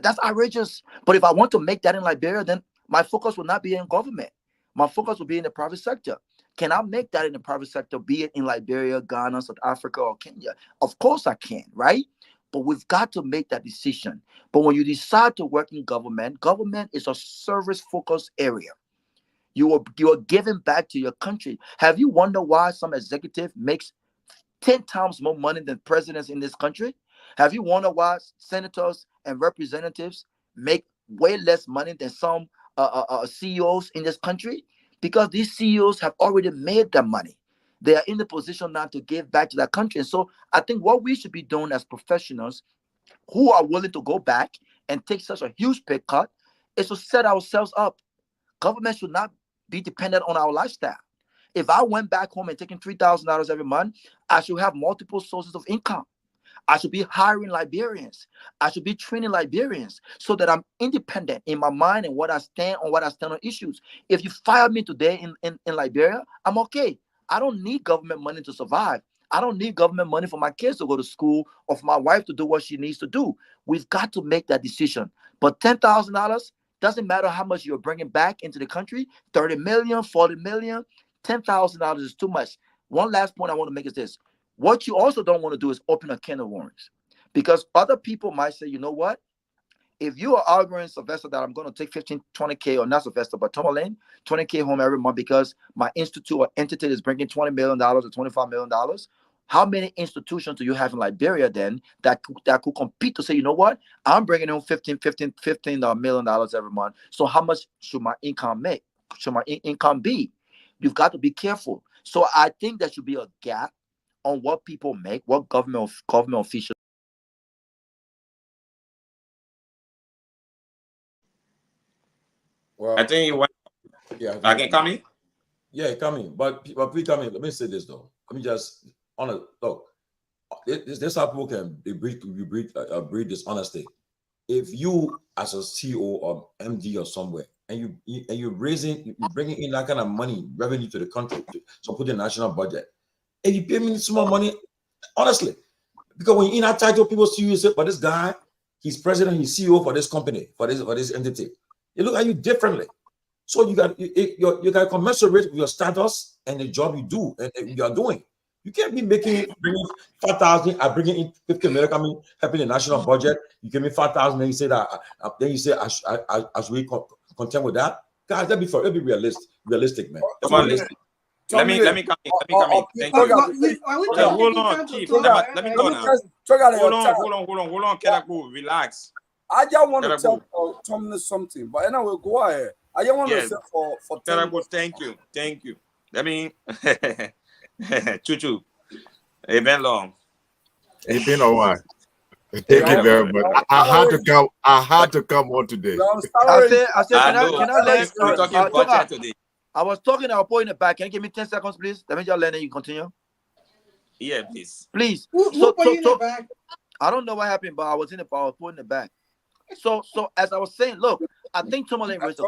That's outrageous. But if I want to make that in Liberia, then my focus will not be in government. My focus will be in the private sector. Can I make that in the private sector, be it in Liberia, Ghana, South Africa, or Kenya? Of course I can, right? But we've got to make that decision. But when you decide to work in government, government is a service-focused area. You are giving back to your country. Have you wondered why some executive makes 10 times more money than presidents in this country? Have you wondered why senators and representatives make way less money than some CEOs in this country? Because these CEOs have already made their money. They are in the position now to give back to their country. And so I think what we should be doing as professionals who are willing to go back and take such a huge pay cut is to set ourselves up. Government should not be dependent on our lifestyle. If I went back home and taking $3,000 every month, I should have multiple sources of income. I should be hiring Liberians. I should be training Liberians so that I'm independent in my mind and what I stand on issues. If you fire me today in Liberia, I'm okay. I don't need government money to survive. I don't need government money for my kids to go to school or for my wife to do what she needs to do. We've got to make that decision. But $10,000, doesn't matter how much you're bringing back into the country, 30 million, 40 million, $10,000 is too much. One last point I want to make is this. What you also don't want to do is open a can of worms, because other people might say, you know what? If you are arguing, Sylvester, that I'm going to take 15, 20K, or not Sylvester, but Tomalin, 20K home every month because my institute or entity is bringing $20 million or $25 million, how many institutions do you have in Liberia then that could compete to say, you know what? I'm bringing in $15 million every month. So how much should my income make? Should my income be? You've got to be careful. So I think there should be a gap on what people make, what government officials. Well, I think you want. Yeah, I can come in. Yeah, come in. But please come in. Let me say this though. Let me just look. This how people can breed dishonesty. If you as a CEO or MD or somewhere, and you're bringing in that kind of revenue to the country to support the national budget, and you pay me some more money, honestly, because when you're in that title, people see you say, but this guy, He's president, he's CEO for this company, for this entity. They look at you differently. So you got to commensurate with your status and the job you do and you are doing. You can't be bringing 5,000. I bring in 50 million. I mean, helping the national budget. You give me 5,000, then you say that. Then you say I should be content with that. Guys, that'd be realistic, man. That's not realistic. Let me come in. Thank you. Hold on, Chief. Let me go now. Hold on. Kehleboe, relax. I just want to tell Tomalin something, but anyway, go ahead. I just want to say for Kehleboe, thank you. Let me Chuchu. It's been long. It's been a while. Thank you very much. I had to come on today. I said, can I let you talking budget today? I was talking, I'll put in the back. Can you give me 10 seconds, please? Let me just let you continue. Yeah, please. Please. Who put you in the back? I don't know what happened, but I was in the power, put in the back. So as I was saying, look, I think Tomalin raised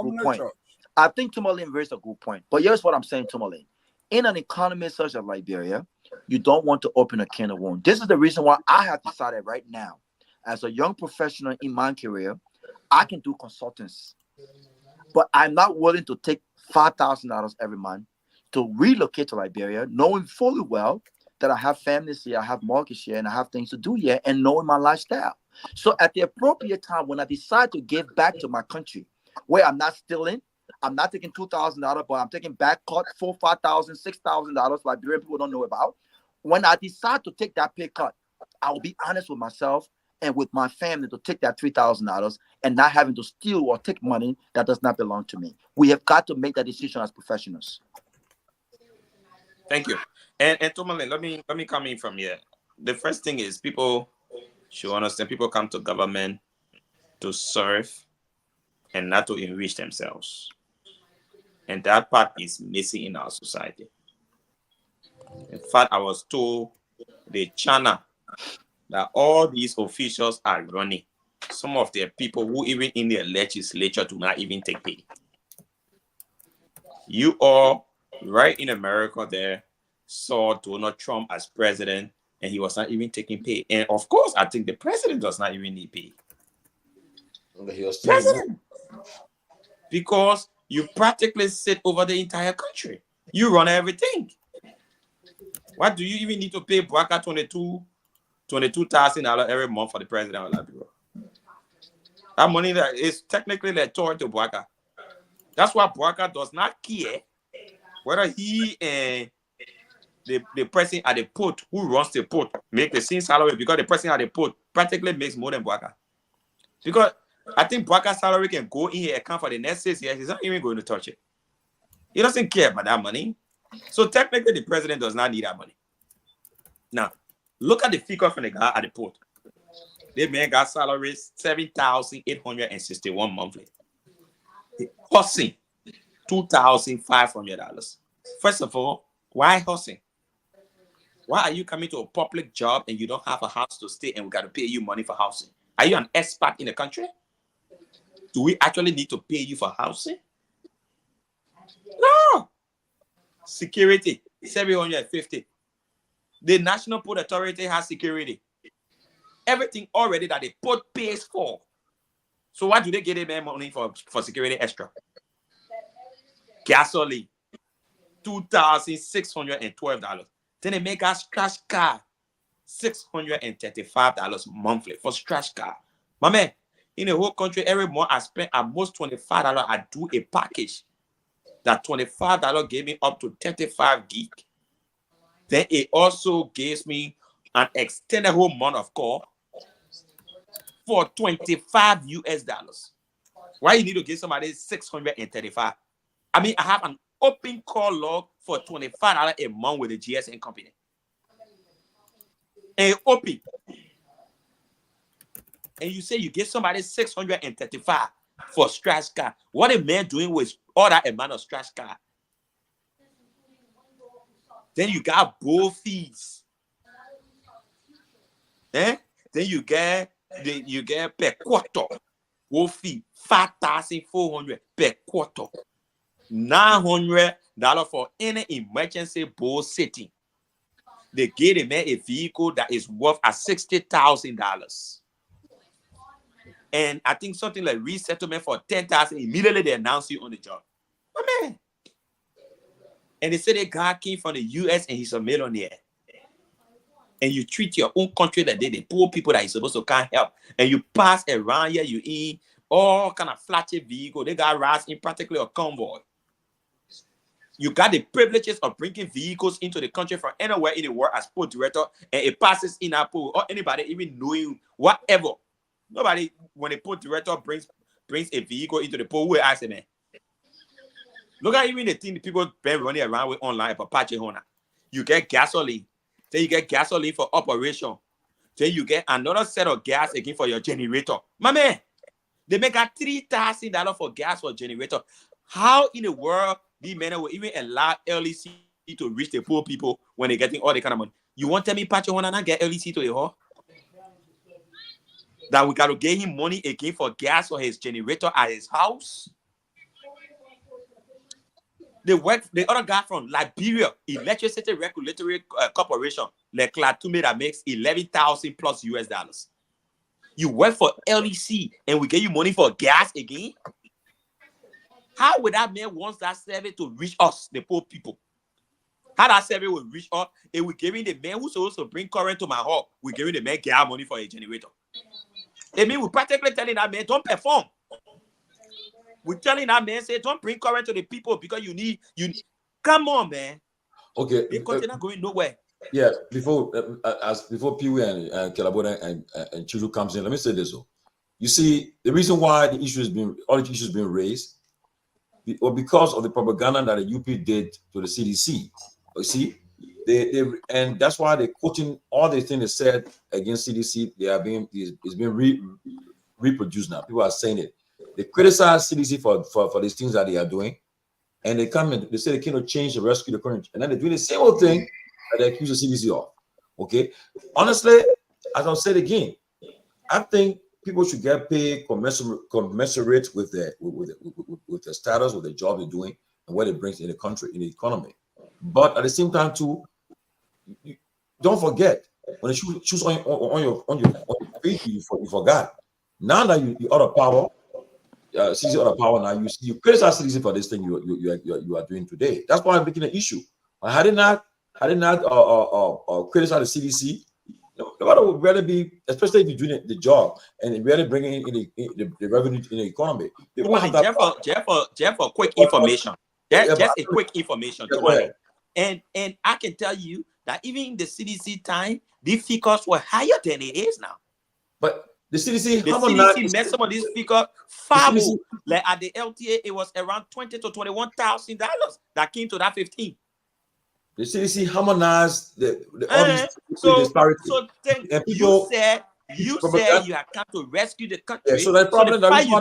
a good point. But here's what I'm saying, Tomalin. In an economy such as Liberia, you don't want to open a can of worms. This is the reason why I have decided right now, as a young professional in my career, I can do consultants. But I'm not willing to take $5,000 every month to relocate to Liberia, knowing fully well that I have families here, I have mortgage here, and I have things to do here, and knowing my lifestyle. So at the appropriate time, when I decide to give back to my country, where I'm not stealing, I'm not taking $2,000, but I'm taking back cut $4,000, $5,000, $6,000 Liberian people don't know about. When I decide to take that pay cut, I will be honest with myself and with my family to take that $3,000 and not having to steal or take money that does not belong to me. We have got to make that decision as professionals. Thank you. And Tomalin, let me come in from here. The first thing is people should understand people come to government to serve and not to enrich themselves. And that part is missing in our society. In fact, I was told the channel that all these officials are running. Some of their people who even in their legislature do not even take pay. You all, right in America there, saw Donald Trump as president, and he was not even taking pay. And of course, I think the president does not even need pay. He was president. Because you practically sit over the entire country. You run everything. What do you even need to pay Bwaka $22,000 every month for the president of Liberia? That money that is technically the toy to Bwaka. That's why Bwaka does not care whether he and the person at the port who runs the port make the same salary, because the person at the port practically makes more than Bwaka. Because I think Bwaka's salary can go in here account for the next 6 years. He's not even going to touch it. He doesn't care about that money. So technically, the president does not need that money. Now, look at the figure from the guy at the port. The man got salaries $7,861 monthly. Husting $2,500. First of all, why husting? Why are you coming to a public job and you don't have a house to stay and we got to pay you money for housing? Are you an expat in the country? Do we actually need to pay you for housing? No. Security, $750. The National Port Authority has security. Everything already that the port pays for. So why do they get them money for security extra? Gasoline, $2,612. Then they make a scratch car, $635 monthly for scratch car. My man, in the whole country, every month I spend at most $25. I do a package. That $25 gave me up to 35 gig. Then it also gives me an extended whole month of call for $25 US. Why you need to give somebody 635? I mean, I have an open call log for $25 a month with the GSM company. And open. And you say you give somebody 635 for scratch car. What a man doing with all that amount of scratch car? Then you got both fees. Then you get per quarter. Both fee $5,400 per quarter. $900 for any emergency boat sitting. They gave a man a vehicle that is worth at $60,000. and I think something like resettlement for 10,000. Immediately they announce you on the job. My man. And they say the guy came from the US and he's a millionaire. And you treat your own country that the poor people that you're supposed to can't help. And you pass around here, you eat all kind of flashy vehicle. They got rides in particular a convoy. You got the privileges of bringing vehicles into the country from anywhere in the world as port director, and it passes in our pool, or anybody even knowing whatever. Nobody, when the port director brings a vehicle into the pool, we ask them, man. Look at even the thing the people been running around with online for Apache Honda. You get gasoline. Then you get gasoline for operation. Then you get another set of gas again for your generator. My man, they make a $3,000 for gas for generator. How in the world these men will even allow LEC to reach the poor people when they're getting all the kind of money? You want to tell me Apache Honda not get LEC to the hall? That we got to get him money again for gas for his generator at his house? They work, the other guy from Liberia, Electricity Regulatory Corporation, like Klatume, that makes 11,000 plus US dollars. You work for LEC and we get you money for gas again? How would that man want that survey to reach us, the poor people? How that survey will reach us if we giving the man who's supposed to bring current to my hall, we're giving the man gas money for a generator. I mean, we're practically telling that man, don't perform. We're telling that man, say, don't bring current to the people because you need. Come on, man. Okay. The country not going nowhere. Yeah, before Pewee and Kehleboe and Chidu comes in, let me say this. You see, the reason why all the issues being raised, or because of the propaganda that the UP did to the CDC. You see, and that's why they're quoting all the things they said against CDC. It's being reproduced now. People are saying it. They criticize CDC for these things that they are doing, and they come and they say they cannot change the rescue the current, and then they're doing the same old thing that they accuse the CDC of. Okay, honestly, as I'll say it again, I think people should get paid commensurate with their status, with the job they're doing, and what it brings in the country, in the economy. But at the same time, too, don't forget when you choose on your feet, you forgot. Now that you out of power. CDC out of power now. You criticize CDC for this thing you are doing today. That's why I'm making an issue. Had it not criticize the CDC, nobody would rather be, especially if you're doing the job and really bringing in the revenue in the economy. Jeff, for quick information. Just a quick information. And I can tell you that even in the CDC time, the figures were higher than it is now. But the CDC made some of these figures far more. Like at the LTA, it was around $20,000 to $21,000 that came to that 15. The CDC harmonized all these disparities. So then you said you have come to rescue the country. Yeah, so that problem that you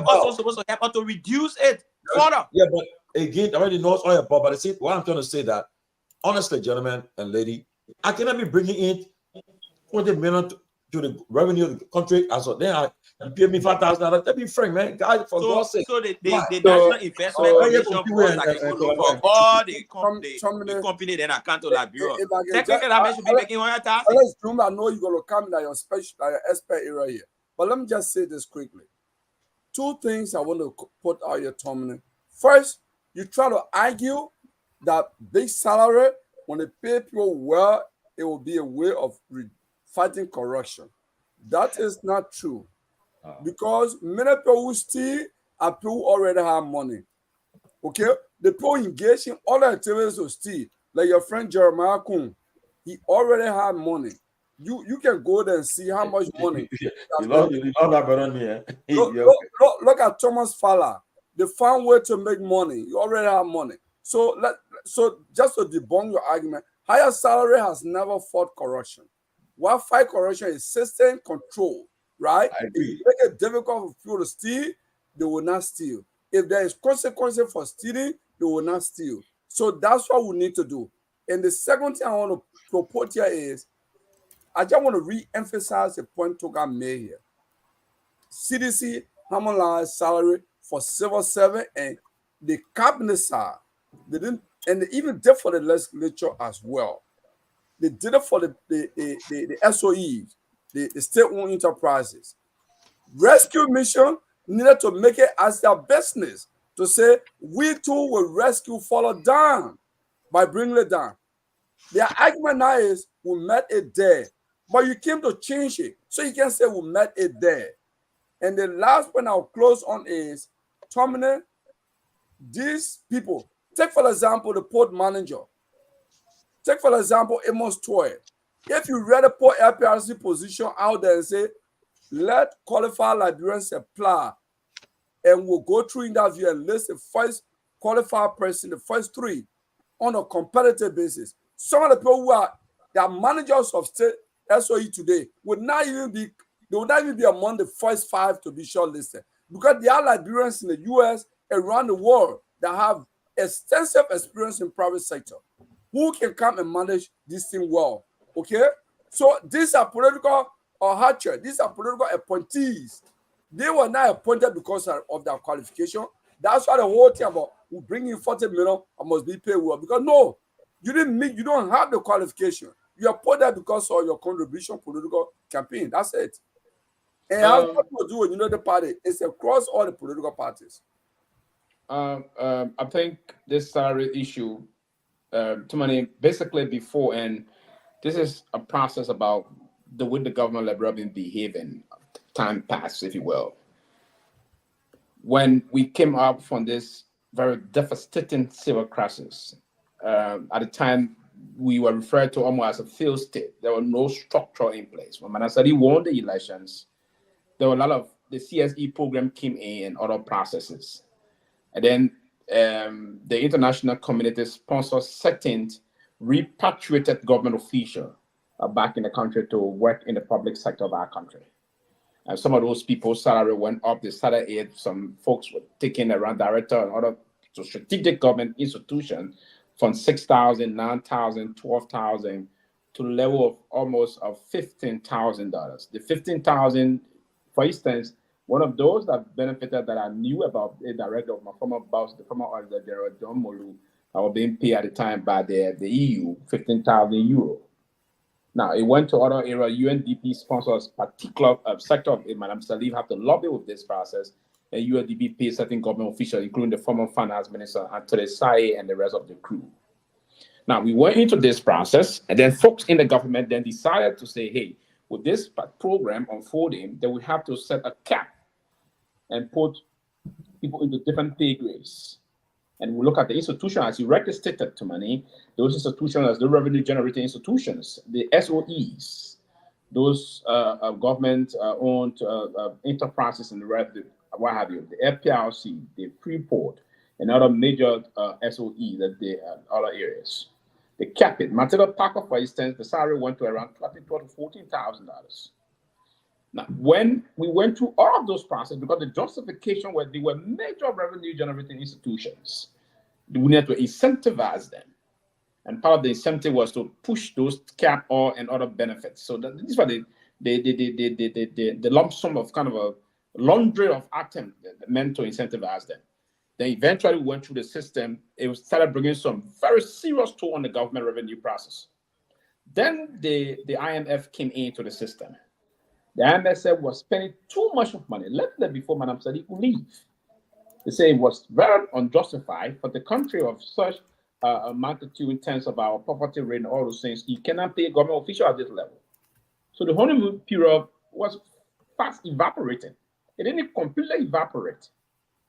also supposed to help us to reduce it further. Yeah, but again, I already know it's all about. But see, what I'm trying to say that, honestly, gentlemen and lady, I cannot be bringing in 20 million to the revenue of the country as well. Then you pay me $5,000. Let me frank, man. Guys, for God's sake. So the National Investment Commission for all the company then account to Liberia. Technically, that man should be making $100,000. I know you're gonna come in your expert area here, but let me just say this quickly. Two things I want to put out your Tomalin. First, you try to argue that big salary when they pay people well, it will be a way of fighting corruption. That is not true. Because many people who steal are people who already have money. Okay? The people engaged in other activities to steal, like your friend Jeremiah Kun, he already had money. You can go there and see how much money. Look at Thomas Fowler. They found a way to make money. You already have money. So just to debunk your argument, higher salary has never fought corruption. What fight corruption is system control, right? If you make it difficult for people to steal, they will not steal. If there is consequences for stealing, they will not steal. So that's what we need to do. And the second thing I want to propose here is, I just want to re-emphasize the point Togar made here. CDC harmonized salary for civil servant and the cabinet side. They didn't, and they even did for the legislature as well. They did it for the SOEs, the state-owned enterprises. rescue mission needed to make it as their business to say, we too will rescue follow down by bringing it down. Their argument now is, we met it there. But you came to change it. So you can say we met it there. And the last one I'll close on is, Tomalin, these people, take for example the port manager. Take for example Amos Toy. If you read the port LPRC position out there and say, let qualified Liberians apply, and we'll go through interview and list the first qualified person, the first 3, on a competitive basis. Some of the people who are managers of state SOE today would not even be among the first 5 to be shortlisted, because there are Liberians in the US, around the world, that have extensive experience in private sector, who can come and manage this thing well. Okay, so these are political hatchet. These are political appointees. They were not appointed because of their qualification. That's why the whole thing about we bring in 40 million and must be paid well. Because no, you don't have the qualification. You are appointed because of your contribution political campaign. That's it. And how people do when the party, it's across all the political parties. I think this salary issue, too many basically before, and this is a process about the way the government Liberia been behaving. Time passed, if you will. When we came up from this very devastating civil crisis, at the time we were referred to almost as a failed state. There was no structure in place. When Manasari won the elections, there were a lot of the CSE program came in and other processes. And then the international community sponsored certain repatriated government officials back in the country to work in the public sector of our country. And some of those people's salary went up. They started aid. Some folks were taken around director and other strategic government institutions from 6,000, 9,000, 12,000 to the level of almost $15,000. The 15,000, for instance, one of those that benefited that I knew about, a director of my former boss, the former auditor general Nyenwolo, I was being paid at the time by the EU, 15,000 euro. Now, it went to other areas. UNDP sponsors particular sector of it. Madam Salif have to lobby with this process. And UNDP pays certain government officials, including the former finance minister, Anthony Saye, and the rest of the crew. Now, we went into this process, and then folks in the government then decided to say, hey, with this program unfolding, then we have to set a cap and put people into different pay grades. And we look at the institution, as you rightly stated, to money, those institutions as the revenue generating institutions, the SOEs, those government-owned enterprises and the rest, what have you, the FPRC, the Freeport, and other major SOEs that they other areas. They cap it. Matilda Parker, for instance, the salary went to around $12,000 to $14,000. Now, when we went through all of those processes, because the justification was they were major revenue generating institutions, we needed to incentivize them. And part of the incentive was to push those cap or and other benefits. So these were the lump sum of kind of a laundry of items meant to incentivize them. Then eventually we went through the system. It started bringing some very serious toll on the government revenue process. Then the IMF came into the system. The IMF said was spending too much of money. Let them before Madam Sadiq could leave. They say it was very unjustified for the country of such magnitude in terms of our poverty rate and all those things. You cannot pay a government official at this level. So the honeymoon period was fast evaporating. It didn't completely evaporate.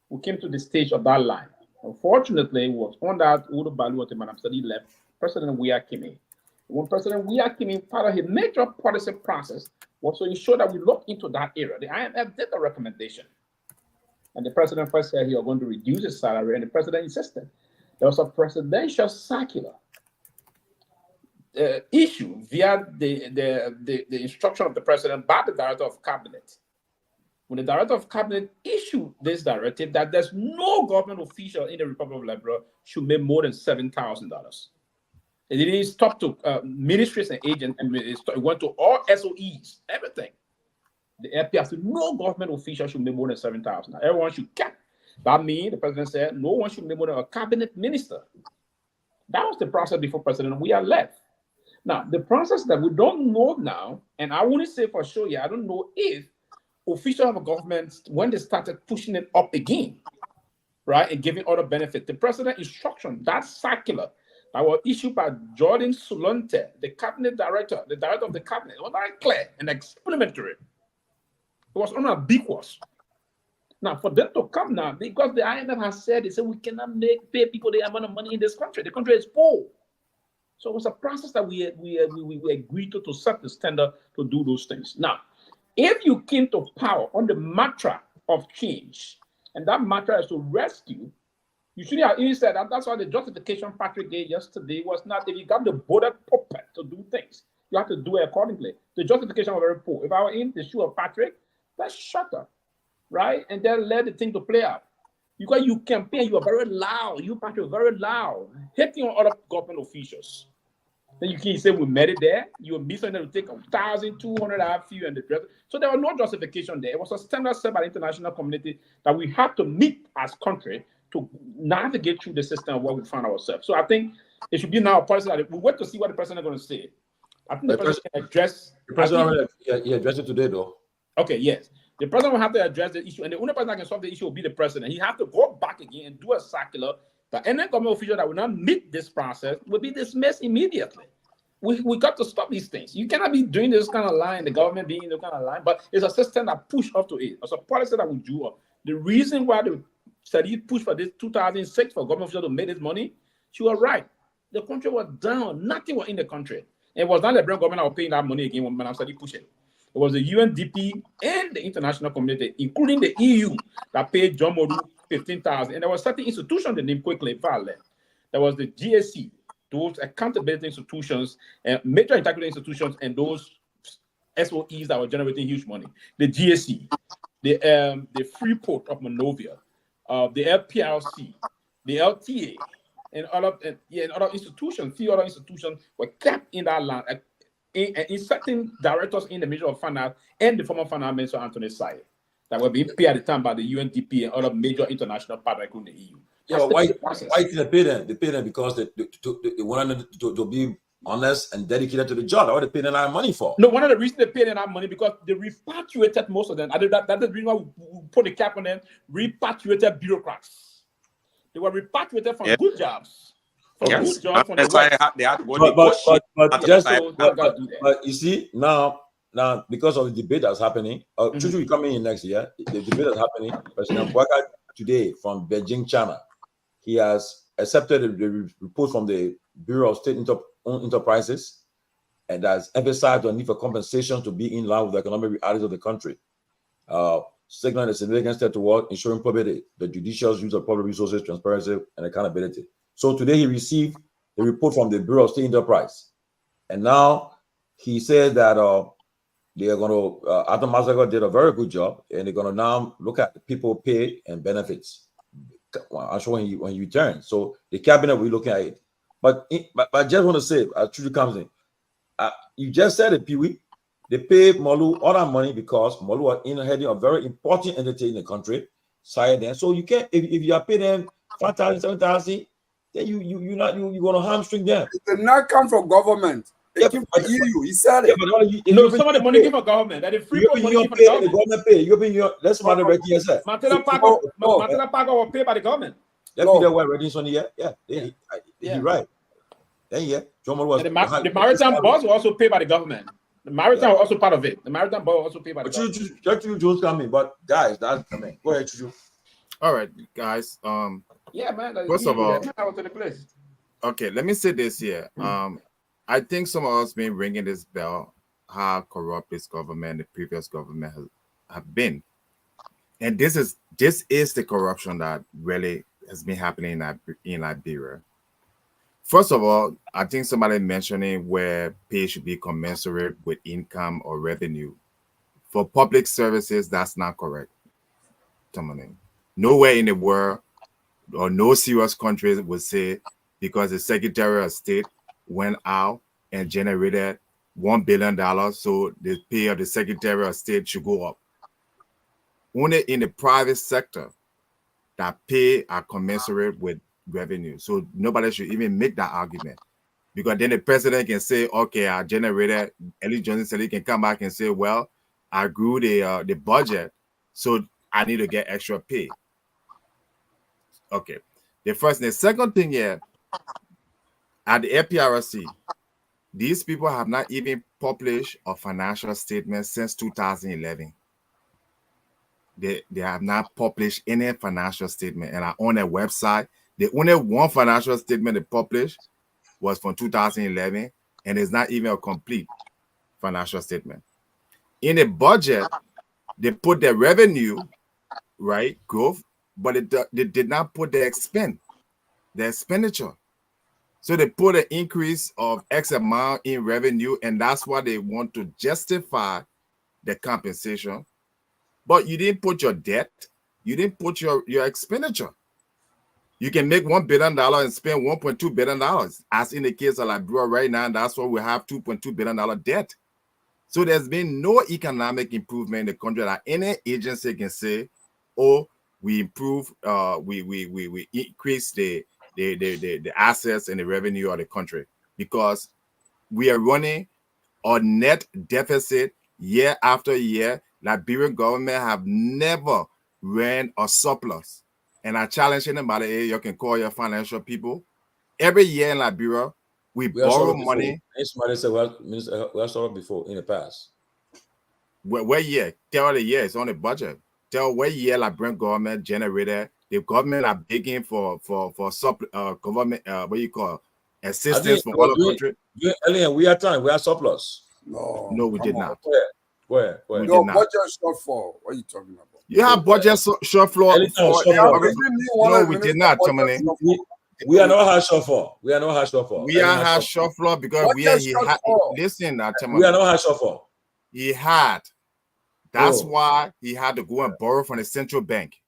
We came to the stage of that line. Unfortunately, it was found out Udo Balu and Madam Sadiq left. President Weah came in. When President Weah came in, part of his major policy process was to ensure that we look into that area. The IMF did the recommendation. And the president first said he was going to reduce his salary, and the president insisted. There was a presidential circular issue via the instruction of the president by the director of cabinet. When the director of cabinet issued this directive that there's no government official in the Republic of Liberia should make more than $7,000. It didn't stop to ministries and agents, and it went to all SOEs, everything. The FPRC, no government official should make more than $7,000. Everyone should cap. That means the president said no one should make more than a cabinet minister. That was the process before President Weah left. Now, the process that we don't know now, and I wouldn't say for sure yet, I don't know if officials of the government, when they started pushing it up again, right, and giving other benefits, the president instruction, that circular that was issued by Jordan Sulonte, the cabinet director, the director of the cabinet, it was very clear and explanatory. It was unambiguous. Now, for them to come now, because the IMF has said, they said we cannot pay people the amount of money in this country. The country is poor. So it was a process that we agreed to set the standard to do those things. Now, if you came to power on the mantra of change, and that mantra is to rescue, you should have even said that. That's why the justification Patrick gave yesterday was not if you got the border puppet to do things, you have to do it accordingly. The justification was very poor. If I were in the shoe of Patrick, let's shut up, right? And then let the thing to play out. Because you campaign, you are very loud. You, Patrick, very loud, hitting on other government officials. Then you can say we met it there. You were missing to take 1,200 out few and the rest. So there was no justification there. It was a standard set by the international community that we had to meet as country to navigate through the system of what we found ourselves. So I think it should be now a policy that we wait to see what the president is going to say. I think the president can address. The president he addressed it today, though. Okay, yes. The president will have to address the issue, and the only person that can solve the issue will be the president. He has to go back again and do a circular that any government official that will not meet this process will be dismissed immediately. We got to stop these things. You cannot be doing this kind of line, the government being the kind of line, but it's a system that push up to it. It's a policy that will do up. The reason why the study pushed for this 2006 for government officials to make this money, she was right. The country was down. Nothing was in the country. It was not the British government that was paying that money again when I study pushing. It was the UNDP and the international community, including the EU, that paid John Moru 15,000. And there were certain institutions, the name quickly, there was the GSC, those accountability institutions, and major integrity institutions, and those SOEs that were generating huge money. The GSC, the Freeport of Monrovia, the LPLC, the LTA, and other institutions, few other institutions were kept in that land. In certain directors in the Ministry of Finance and the former Finance Minister Anthony Saye that were being paid at the time by the UNDP and other major international partners including the EU. Yeah, why did they pay them? They paid them because they wanted to be honest and dedicated to the job. That's what they paid them our money for. No, one of the reasons they paid them our money because they repatriated most of them. That's the reason why we put the cap on them. Repatriated bureaucrats. They were repatriated from good jobs. Yes. That's why they had to go but you see now because of the debate that's happening, Chuchu coming in next year. The debate that's happening. President Bouaka today from Beijing, China, he has accepted the report from the Bureau of State-Owned Enterprises, and has emphasized the need for compensation to be in line with the economic realities of the country, signaling a significant step toward ensuring probity, the judicial use of public resources, transparency, and accountability. So today he received a report from the Bureau of State Enterprise, and now he said that they are going to. Adam Mazaga did a very good job, and they're going to now look at the people pay and benefits. I'm sure when he returns. So the cabinet will be looking at it. But I just want to say, as Trudy comes in, you just said it, Pewee. They pay Molu all that money because Molu are inheriting a very important entity in the country. So you can't if you are paying them 5,000, 7,000. Then you're going to hamstring them. It did not come from government. It came from EU. He said it. No, some of the money came from government. That the free money came from the government. Pay. You pay let's matter right here, sir. Matela Pago was paid by the government. Let me know where ready on here. Yeah. You're right. Then the maritime boss was also paid by the government. The maritime was also part of it. The maritime boss was also paid by the government. Chuchu Jones coming, but guys, that's coming. Go ahead, Chuchu. All right, guys. Yeah, man. First of all, I was in the place. Okay, let me say this here. I think some of us been ringing this bell how corrupt this government, the previous government have been, and this is the corruption that really has been happening in Liberia. First of all, I think somebody mentioning where pay should be commensurate with income or revenue for public services. That's not correct. Tomalin. Nowhere in the world or no serious country would say because the Secretary of State went out and generated $1 billion, so the pay of the Secretary of State should go up. Only in the private sector that pay are commensurate with revenue. So nobody should even make that argument. Because then the president can say, okay, I generated, Ellie Johnson said he can come back and say, well, I grew the budget, so I need to get extra pay. Okay. The second thing here, at the APRC, these people have not even published a financial statement since 2011. They have not published any financial statement, and I own a website. The only one financial statement they published was from 2011, and it's not even a complete financial statement. In the budget, they put the revenue, right, growth, but they did not put the expenditure. So they put an increase of X amount in revenue, and that's why they want to justify the compensation. But you didn't put your debt, you didn't put your expenditure. You can make $1 billion and spend $1.2 billion, as in the case of Liberia right now, and that's why we have $2.2 billion debt. So there's been no economic improvement in the country that any agency can say, oh, we improve, we increase the assets and the revenue of the country, because we are running a net deficit year after year. Liberian government have never ran a surplus. And I challenge anybody, hey, you can call your financial people. Every year in Liberia, we borrow money. Somebody said we have sorted before in the past. What year? Tell the year. It's on the budget. Tell what year Liberian government generated. The government are begging for government what you call assistance from other countries. We had time. We had surplus. No, we did not. Where? No budget shortfall. What are you talking about? You have budget shortfall. No, we did not, Tomalin. We are not high shortfall. We are not high shortfall. We are high shortfall because listen, Tomalin. We are not high shortfall. He had. That's why he had to go and borrow from the central bank.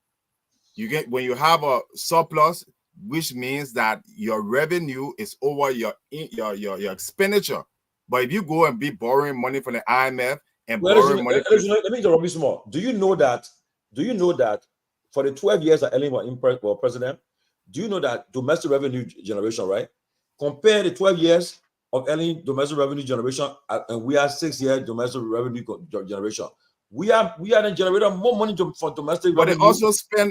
You get when you have a surplus, which means that your revenue is over your expenditure. But if you go and be borrowing money from the IMF and borrowing money, let me interrupt you small. Do you know that for the 12 years that Ellen was president, do you know that domestic revenue generation, right? Compare the 12 years of Ellen domestic revenue generation, and we are 6 years domestic revenue generation. We are generating more money for domestic revenue.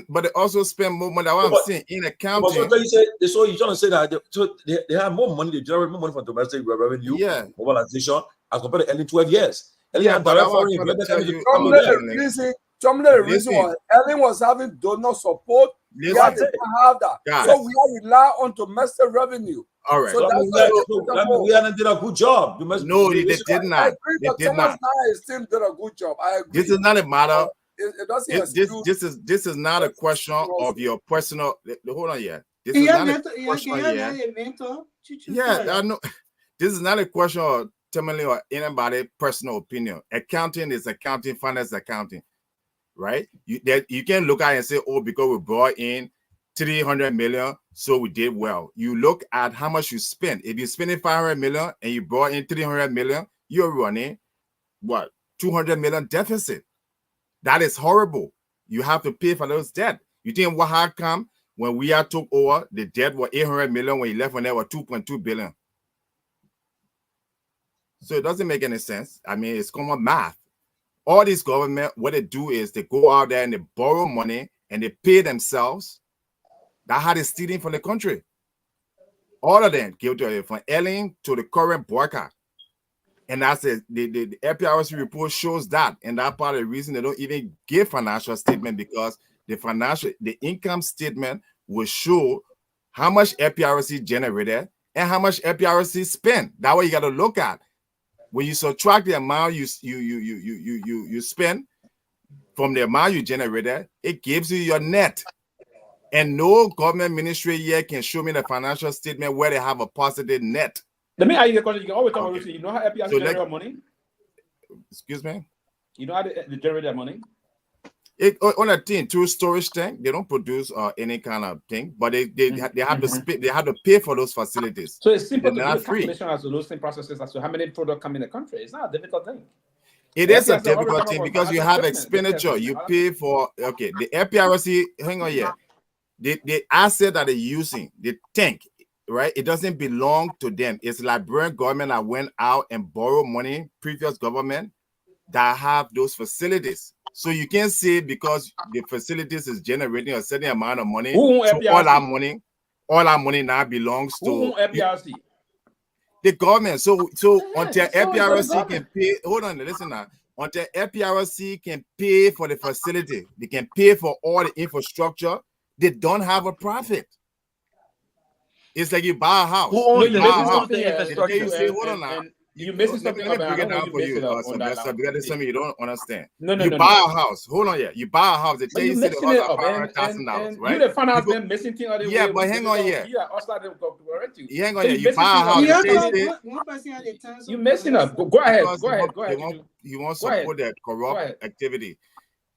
But they also spend more money. What I'm saying in accounting. So you're trying to say that they have more money, they generate more money for domestic revenue, mobilization, as compared to Ellen 12 years. Ellen, but I want to tell you, some of the reason why Ellen was having donor support, we had to have that. So we are rely on domestic revenue. All right. So we haven't did a good job. No, they did not. They did not. Still did a good job. I agree. This is not a matter. This is not a question of your personal. Hold on, yeah. This is not a question. Yeah, I know. This is not a question of Tomalin or anybody's personal opinion. Accounting is accounting. Finance accounting, right? You can look at it and say, oh, because we brought in 300 million, so we did well. You look at how much you spend. If you're spending 500 million and you brought in 300 million, you're running what, 200 million deficit. That is horrible. You have to pay for those debt. You think what had come when we had took over, the debt was 800 million, when you left when there was 2.2 billion. So it doesn't make any sense. I mean, it's common math. All these government, what they do is they go out there and they borrow money and they pay themselves. That's how they're stealing from the country. All of them guilty, from Ellen to the current boycott. And that's it. The APRC report shows that. And that part of the reason they don't even give financial statement, because the income statement will show how much APRC generated and how much APRC spent. That way you got to look at. When you subtract the amount you spend from the amount you generated, it gives you your net. And no government ministry yet can show me the financial statement where they have a positive net. Let me ask you a question. You can always talk about you know how APRC generate their money? Excuse me? You know how they generate their money? On a thing, through storage tank, they don't produce any kind of thing, but they have to spend, they have to pay for those facilities. So it's simple to do a calculation as to those same processes as to how many products come in the country. It's not a difficult thing. It is a difficult thing because you have expenditure. You pay for, okay, the APRC, hang on here. The asset that they're using, the tank, right? It doesn't belong to them. It's Liberian government that went out and borrowed money, previous government, that have those facilities. So you can't say because the facilities is generating a certain amount of money, Who so FPRC? all that money now belongs Who to FPRC? the government. So until So it's for the FPRC can government. pay, hold on, listen now. Until FPRC can pay for the facility, they can pay for all the infrastructure, they don't have a profit. It's like you buy a house. Who No, owns you the, missing who owns something the here. infrastructure? You say, hold on now. And you missing Let me something. break it down for you, on that Sylvester, because there's something you don't understand. No, You buy a house. Hold on, yeah. You buy a house. They tell you you say the missing house it are up, $500,000, right? you the finance man missing thing other Yeah, way. but hang on here. Yeah, us like them go correct you. Hang on So here. You buy a house. You They have tell to you have one person at a time. So You messing up. Go ahead. because Go ahead. you want Go ahead. support that Go ahead. corrupt activity.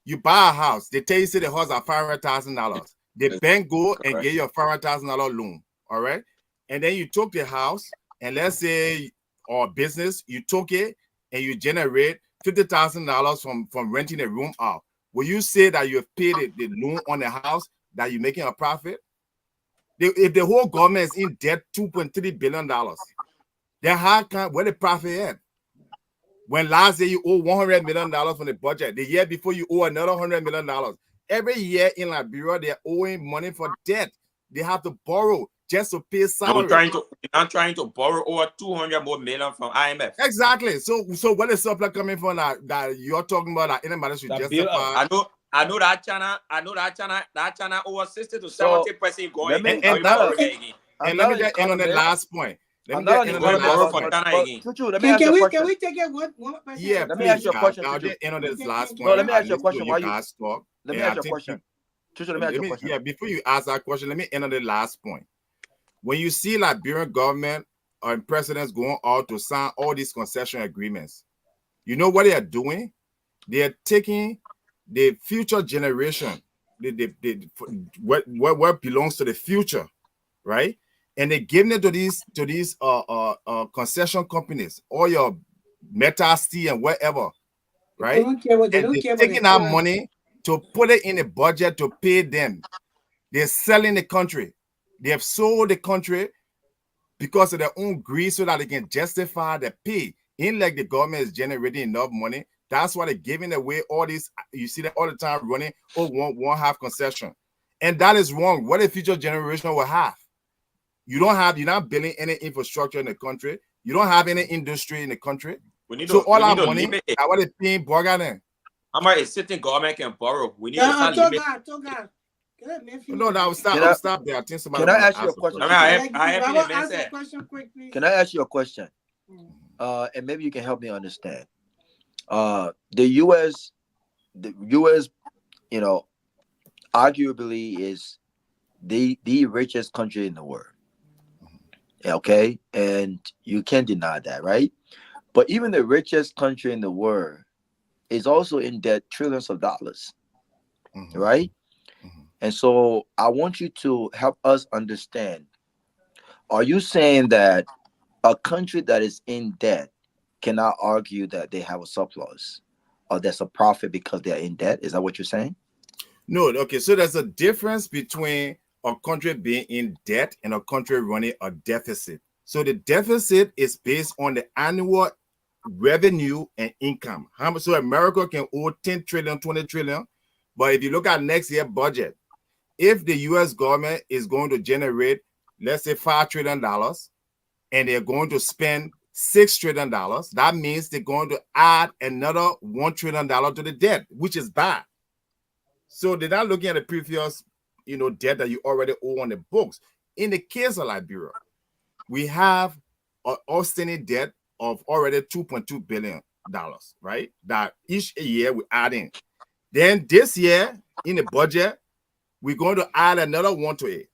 You buy a house. They tell you say the house are $500,000. The bank go and get you a $500,000 loan. All right, and then you took the house, and let's say or business, you took it and you generate $50,000 from renting a room out. Will you say that you have paid the loan on the house, that you're making a profit? If the whole government is in debt $2.3 billion, then where the profit at? When last year you owe $100 million from the budget, the year before you owe another $100 million. Every year in Liberia, they're owing money for debt. They have to borrow just to pay salary. I'm trying to borrow over 200 more million from IMF. Exactly. So where is supply coming from that you're talking about that anybody should justify? I know that China over 60 to 70% going. And let me just end on the last point. Can we take it one person? Yeah, let me ask you a question. I'll just end on this last point. No, let me ask you a question. Let me ask you a question. Yeah, before you ask that question, let me end on the last point. When you see Liberian government and presidents going out to sign all these concession agreements, you know what they are doing? They are taking the future generation, what belongs to the future, right? And they're giving it to these concession companies, all your metal, steel, and whatever, right? They're taking that money to put it in the budget to pay them. They're selling the country. They have sold the country because of their own greed so that they can justify the pay. In like the government is generating enough money. That's why they're giving away all these. You see that all the time running, one half concession. And that is wrong. What the future generation will have? You're not building any infrastructure in the country. You don't have any industry in the country. So all our money, I want to pay Borga. How much a sitting government can borrow? We need to start limit. No, I'll stop there. I think somebody can I ask you a question? Can I ask you a question? And maybe you can help me understand. The U.S., arguably is the richest country in the world. Okay, and you can't deny that, right? But even the richest country in the world is also in debt trillions of dollars, right? And so I want you to help us understand. Are you saying that a country that is in debt cannot argue that they have a surplus or there's a profit because they're in debt? Is that what you're saying? No. Okay, so there's a difference between a country being in debt and a country running a deficit. So the deficit is based on the annual revenue and income. How much? So America can owe 10 trillion, 20 trillion. But if you look at next year's budget, if the US government is going to generate, let's say $5 trillion, and they're going to spend $6 trillion, that means they're going to add another $1 trillion to the debt, which is bad. So they're not looking at the previous debt that you already owe on the books. In the case of Liberia, we have an outstanding debt of already $2.2 billion, right? That each year we add in. Then this year in the budget, we're going to add another one to it.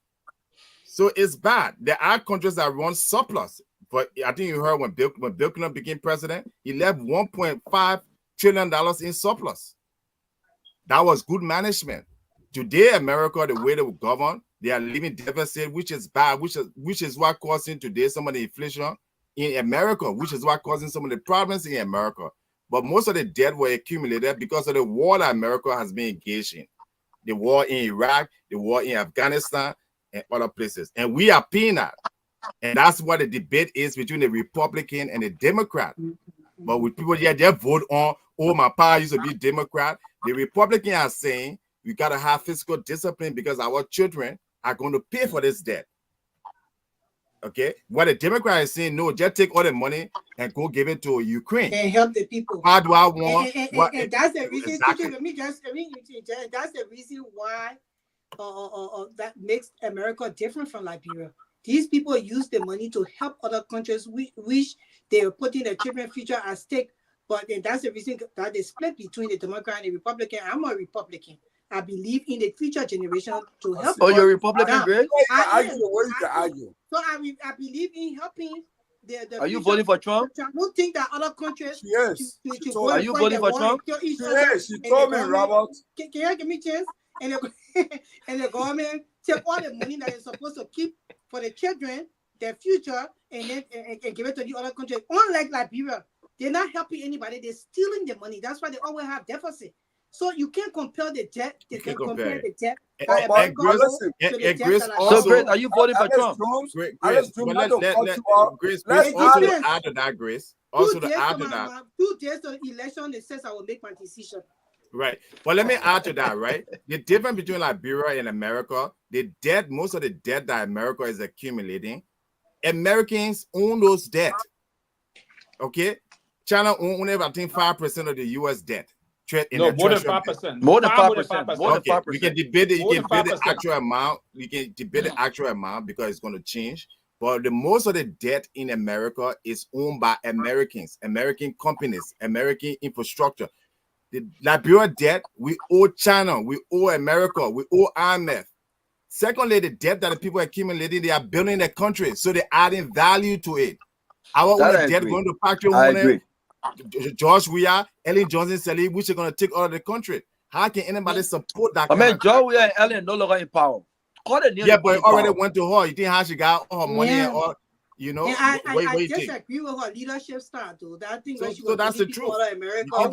So it's bad. There are countries that run surplus. But I think you heard when Bill Clinton became president, he left $1.5 trillion in surplus. That was good management. Today, America, the way they govern, they are living deficit, which is bad, which is what causing today some of the inflation in America, which is what causing some of the problems in America. But most of the debt were accumulated because of the war that America has been engaged in. The war in Iraq, the war in Afghanistan, and other places. And we are paying that. And that's what the debate is between the Republican and the Democrat. But with people, they vote on, oh, my pa used to be Democrat. The Republicans are saying we got to have fiscal discipline because our children are going to pay for this debt. Okay, what the Democrat is saying, no, just take all the money and go give it to Ukraine and help the people. Why do I want? And that's the reason. Exactly. That's the reason why that makes America different from Liberia. These people use the money to help other countries which they are putting their children's future at stake. But then that's the reason that they split between the Democrat and the Republican. I'm a Republican. I believe in the future generation to help. Oh, you're Republican, Greg? I argue. So I believe in helping the Are you voting for Trump? I don't think that other countries. Yes. Are you voting for Trump? Yes, she told me, Robert. Can you give me a chance? And the government take all the money that is supposed to keep for the children, their future, and then and give it to the other countries. Unlike Liberia, they're not helping anybody. They're stealing the money. That's why they always have deficit. So you can't compare the debt. You can compare the debt. So, Grace, are you voting for Trump? Grace, also to add to that, Grace. Also to add to that. 2 days to the election, it says I will make my decision. Right. But let me add to that, right? The difference between Liberia and America, the debt, most of the debt that America is accumulating, Americans own those debt. Okay? China own I think 5% of the US debt. No, more than 5%. More than 5%. More than 5%. We can debate it. You can debate the actual amount. We can debate the actual amount because it's going to change. But the most of the debt in America is owned by Americans, American companies, American infrastructure. The Liberia debt, we owe China, we owe America, we owe IMF. Secondly, the debt that the people are accumulating, they are building the country, so they're adding value to it. Our own debt going to factory owner, George Weah, Ellen Johnson Sirleaf, which are going to take out of the country. How can anybody support that? I mean, George Weah and Ellen no longer in power. Yeah, but it already went to her. You think how she got all her money and all, you know? And I disagree with her leadership style, though. That thing that she was that's the truth. America, I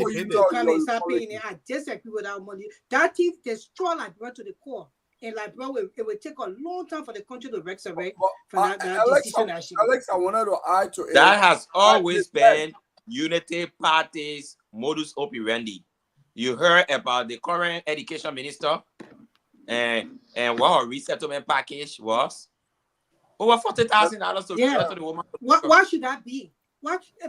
disagree with that money. That thing destroyed Liberia to the core. And Liberia, it would take a long time for the country to resurrect from that decision. Alex, I wanted to add to it. That has always been Unity Party's modus operandi. You heard about the current education minister and what her resettlement package was. Over $40,000 to the woman. Why should that be?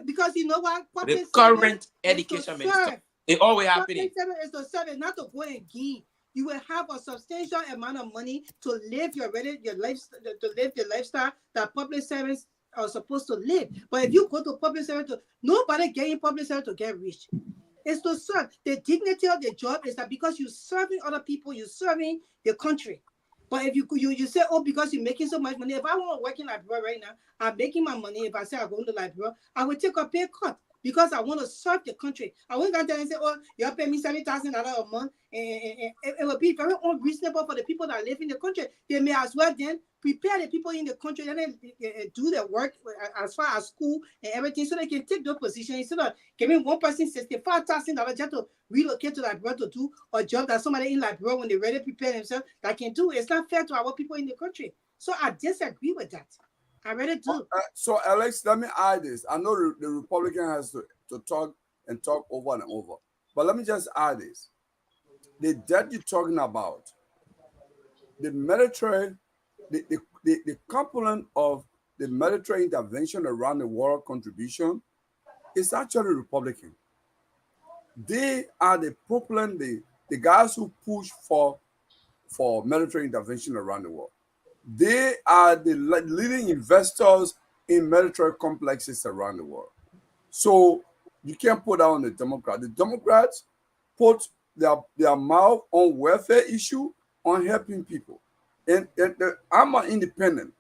Because you know what? The current education minister. It always happening. Is to serve, not to go and give. You will have a substantial amount of money to live your lifestyle that public servants are supposed to live. But if you go to public service, nobody getting public service to get rich. It's to serve. The dignity of the job is that because you're serving other people, you're serving the country. But if you say, oh, because you're making so much money, if I want to work in Liberia right now, I'm making my money. If I say I'm going to Liberia, I will take a pay cut because I want to serve the country. I won't go there and say, oh, you're paying me $70,000 a month. And it will be very unreasonable for the people that live in the country. They may as well then prepare the people in the country and then do their work as far as school and everything so they can take those positions instead of giving one person $65,000 just to relocate to Liberia to do a job that somebody in Liberia when they're ready to prepare themselves that can do. It's not fair to our people in the country. So I disagree with that. I really do. So Alex, let me add this. I know the Republican has to talk over and over. But let me just add this. The debt you're talking about, the military, the component of the military intervention around the world contribution is actually Republican. They are the propellant, the guys who push for military intervention around the world. They are the leading investors in military complexes around the world. So you can't put that on the Democrats. The Democrats put their mouth on welfare issue, on helping people. And I'm an independent.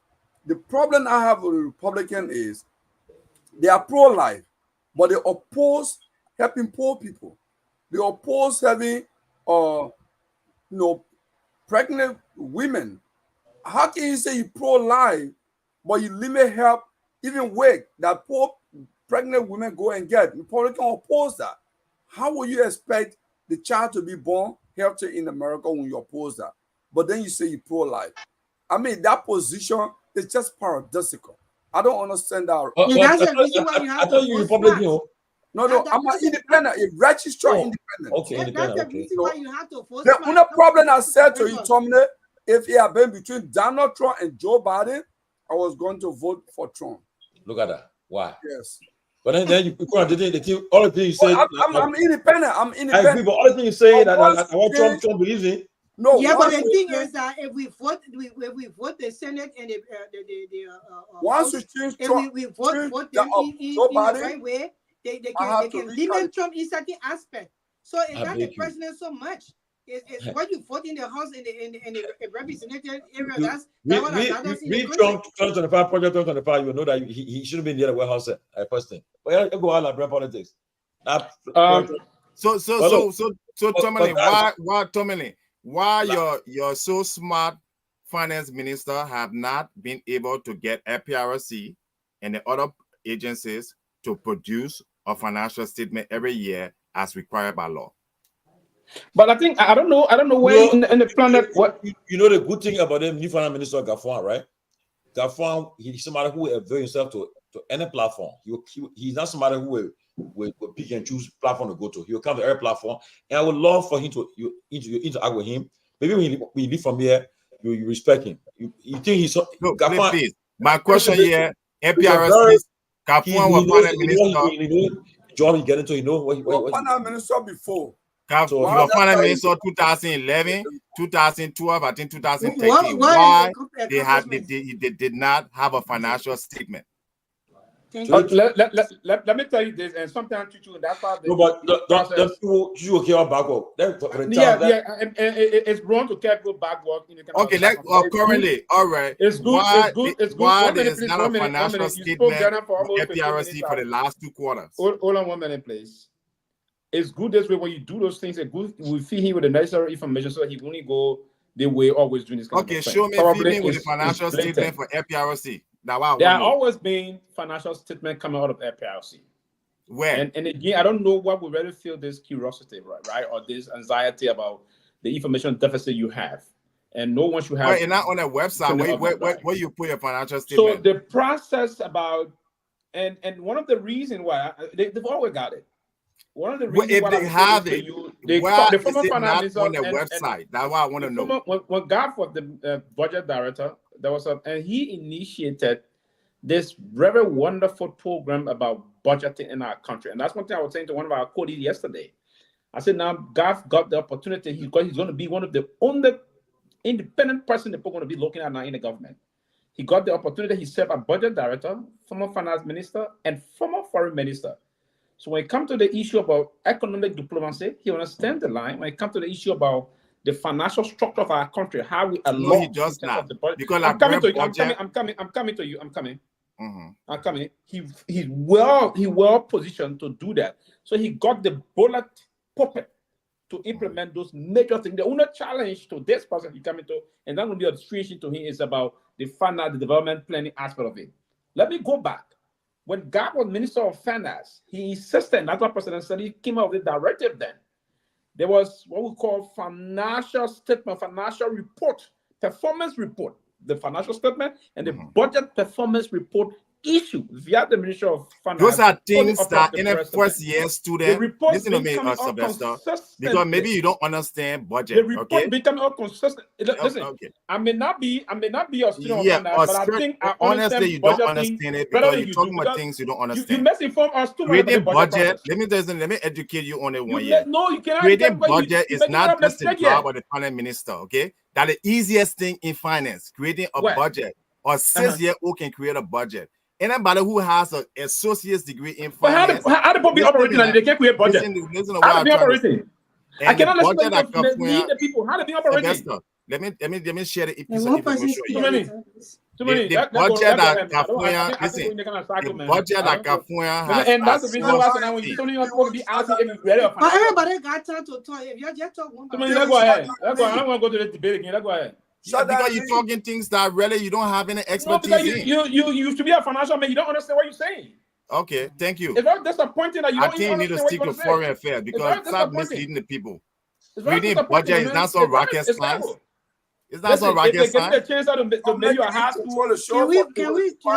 The problem I have with the Republican is they are pro-life, but they oppose helping poor people. They oppose having pregnant women. How can you say you're pro-life, but you limit help, even wake that poor pregnant women go and get? Republicans oppose that. How will you expect the child to be born healthy in America when you oppose that? But then you say you're pro-life. I mean, that position is just paradoxical. I don't understand that. I thought you Republican. No, I'm an independent, a registered independent. Okay, independent. That's the reason why you have to vote. The only problem I said to you, Tomalin, if it had been between Donald Trump and Joe Biden, I was going to vote for Trump. Look at that. Why? Yes. But then you all the things you say. I'm independent. I'm independent. I agree, but all the things you say that what Trump believes in. No. Yeah, but the thing is that if we vote the Senate and once you choose Trump, we vote them in the right way, they can limit Trump in certain aspect. So it's not the president so much. It's what you vote in the House in the representative area. That's what matters in the country. Trump 2025 project 2025. You will know that he shouldn't be in the other warehouse. First thing, but go on like politics. So Tomalin, why Tomalin? Why your so smart finance minister have not been able to get FPRC and the other agencies to produce a financial statement every year as required by law? But I think I don't know where in the planet what you know the good thing about them new finance minister Garguah, right? Garguah, he's somebody who will avail himself to any platform. He's not somebody who will pick and choose platform to go to. He will come to every platform, and I would love for him to interact with him. Maybe when you leave from here, you respect him. You think he's so? No, please. My question here: FPRC, Garguah was finance minister. Job he get into, what finance minister before. So he was finance minister 2011, 2012, I think 2013. Why they did not have a financial statement? Let me tell you this, and sometimes you that's how no, but the people you care about it's wrong to care go backward. Okay, currently, all right. It's good. It's good. Why there's not a financial statement for FPRC for the last 2 quarters? Hold on 1 minute, please. It's good this way when you do those things. It's good. We feed him with the necessary information so he only go the way always doing this. Okay, show me feeding with the financial statement for FPRC. There are always been financial statement coming out of FPRC. When? And again, I don't know what would really feel this curiosity, right? Or this anxiety about the information deficit you have. And no one should have. Well, you're not on a website where you put your financial statement. So the process about, and one of the reasons why, they've always got it. One of the reasons if why they have it, why is it not on the website? That's what I want to know. When Guar was the budget director, and he initiated this very wonderful program about budgeting in our country. And that's one thing I was saying to one of our colleagues yesterday. I said, now Guar got the opportunity. He's going to be one of the only independent person that we're going to be looking at now in the government. He got the opportunity. He served as budget director, former finance minister, and former foreign minister. So when it comes to the issue about economic diplomacy, he understands the line. When it comes to the issue about the financial structure of our country, how we allow. No, he does not. Because I'm coming to you. I'm coming. He's well positioned to do that. So he got the bullet puppet to implement those major things. The only challenge to this person he coming to, and that will be a situation to him, is about the finance, the development planning aspect of it. Let me go back. When Guar was Minister of Finance, he insisted, and that's what President said, he came out with the directive then. There was what we call financial statement, financial report, performance report, the financial statement and the budget performance report issued via the Ministry of Finance. Those are things that in a first-year student, listen to me, Sylvester, because maybe you don't understand budget. The report become more consistent. Listen, I may not be a student of finance, but I think I honestly, you don't understand it because you're talking about things you don't understand. You misinform us too much about the budget. Let me educate you on it 1 year. No, you cannot. Creating budget is not just the job of the finance minister, okay? That's the easiest thing in finance, creating a budget. A 6-year-old can create a budget. Anybody who has an associate's degree in finance. But how the people operating and they can't create budget? Listen how do they operating? I cannot lead the people. How do they operating? Let me share the piece of information. Too many. The budget that Garguah, listen. The budget that Garguah has. And that's the reason why now when you're supposed to be asking everybody. But everybody got time to talk. If you just talk one. Let's go ahead. I don't want to go to the debate again. Let's go ahead. Because you're talking things that really you don't have any expertise in. You used to be a financial man. You don't understand what you're saying. Okay, thank you. It's very disappointing that you don't I think you need to stick to foreign affairs because stop misleading the people. Reading budget is not so rocket science. It's not so rocket science. Get the chance to make you a high school. Can we just go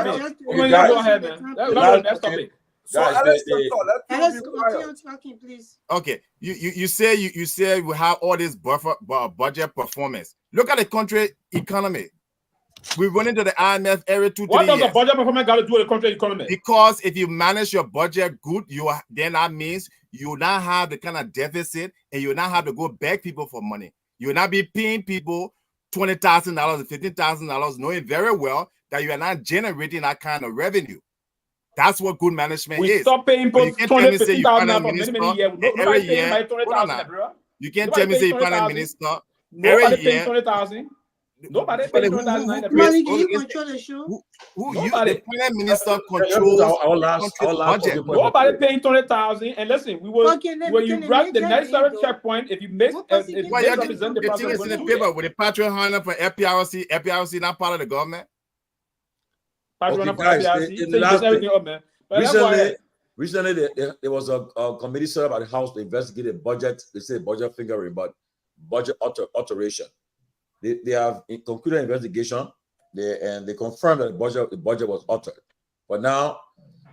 ahead, man? That's topic. So Guys, Alex can talk. Let Alex, people be quiet. continue talking, please. Okay, you say we have all this budget performance. Look at the country economy. We run into the IMF every 2-3 years. What does the budget performance got to do with the country economy? Because if you manage your budget good, then that means you will not have the kind of deficit, and you will not have to go beg people for money. You will not be paying people $20,000 and $15,000, knowing very well that you are not generating that kind of revenue. That's what good management is. We stop paying people $20,000, $15,000 for many years. Nobody paying my $20,000, bro. You can't tell me say you prime minister. Nobody paying $20,000. Nobody paying $20,000. Money, can you control the show? The prime minister controls our last budget. Nobody paying $20,000. And listen, we will when you grab the necessary checkpoint, if you miss represent the thing is in the paper with the Patriot Hunter for FPRC not part of the government. Recently, there was a committee set up at the House to investigate the budget. They say budget fingering, but budget alteration. They have concluded investigation. They confirmed that the budget was altered, but now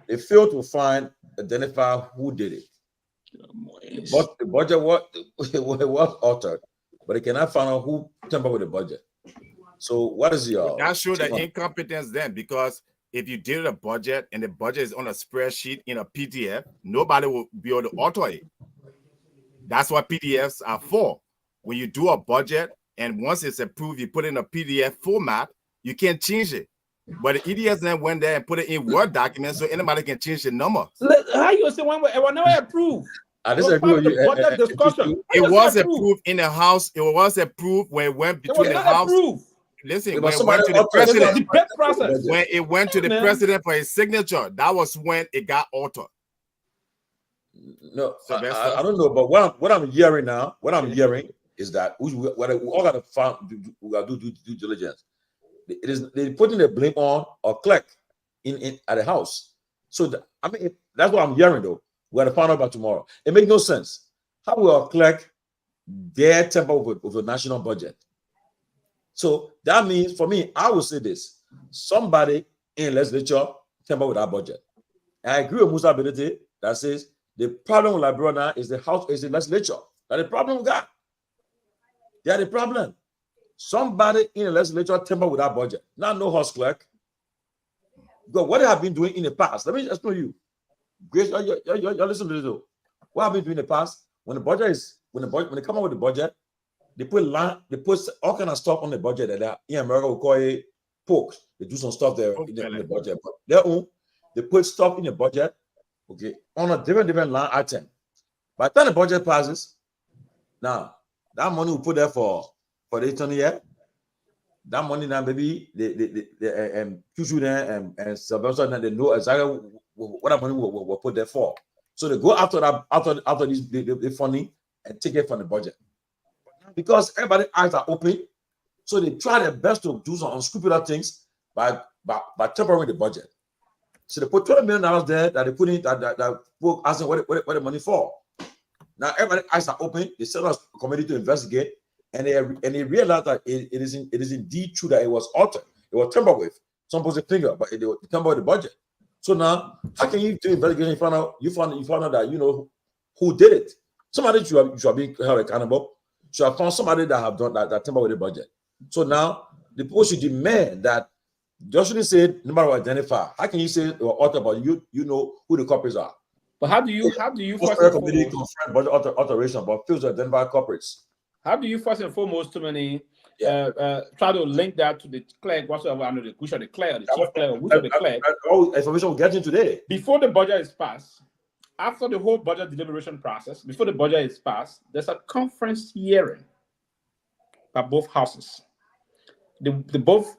they failed to identify who did it. But the budget was altered, but they cannot find out who tampered with the budget. So what is your? That shows the incompetence then, because if you did a budget and the budget is on a spreadsheet in a PDF, nobody will be able to alter it. That's what PDFs are for. When you do a budget and once it's approved, you put it in a PDF format, you can't change it. But the idiots then went there and put it in Word documents so anybody can change the number. How you say one way? It was never approved. I disagree with you. It was approved in the House. It was approved when it went between the House. Approved. Listen, when it went to the president, process. When it went to the president for his signature, that was when it got altered. No, I don't know, but what I'm hearing now, is that we all got to do due diligence. They're putting the blame on a clerk in at the House. So that's what I'm hearing though. We got to find out about tomorrow. It makes no sense. How will a clerk dare tamper with the national budget? So that means, for me, I will say this: somebody in legislature tamper with our budget. And I agree with Musa Bealded that says the problem with Liberia now is the House, is the legislature. That's the problem we got. They are the problem. Somebody in the legislature tamper with our budget. Now, no House clerk. Because what they have been doing in the past, let me just tell you, Grace, you listen to this though. What have been doing in the past? When they come up with the budget, they put all kind of stuff on the budget that in America we call it pokes. They do some stuff there in the budget, but they put stuff in the budget, okay, on a different line item. By the time the budget passes, now that money we put there for the 20 year, that money now maybe they Kyushu there and Sylvester, and they know exactly what that money will put there for. So they go after that after this the funding and take it from the budget. Because everybody's eyes are open, so they try their best to do some unscrupulous things by tampering with the budget. So they put $20 million there that they put in that folk asking what the money for. Now everybody's eyes are open. They set us a committee to investigate, and they realized that it is indeed true that it was altered. It was tampered with. Some put a finger, but it was tampered with the budget. So now, how can you do investigation? You find out that you know who did it. Somebody should be held accountable. Should have found somebody that have done that tamper with the budget. So now the people should demand that Joshua said nobody will identify. How can you say it was altered, but you know who the culprits are? But how do you committee confirm budget alteration, but fails to identify culprits? How do you first and foremost try to link that to the clerk, whatsoever, I know the clerk, the chief clerk, which of the clerk? All information we're getting today. Before the budget is passed, after the whole budget deliberation process, before the budget is passed, there's a conference hearing by both houses. The both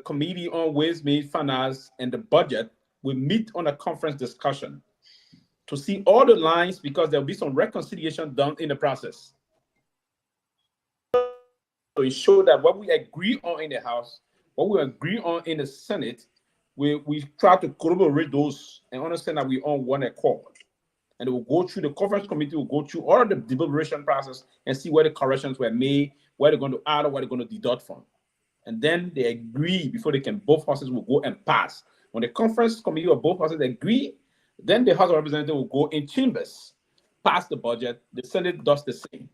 Committee on Ways, Means, Finance, and the budget will meet on a conference discussion to see all the lines, because there will be some reconciliation done in the process. So it shows that what we agree on in the House, what we agree on in the Senate, we try to corroborate those and understand that we're on one accord. And it will go through the conference committee, will go through all of the deliberation process and see where the corrections were made, where they're going to add or where they're going to deduct from. And then they agree before both houses will go and pass. When the conference committee or both houses agree Then the House of Representatives will go in chambers, pass the budget. The Senate does the same.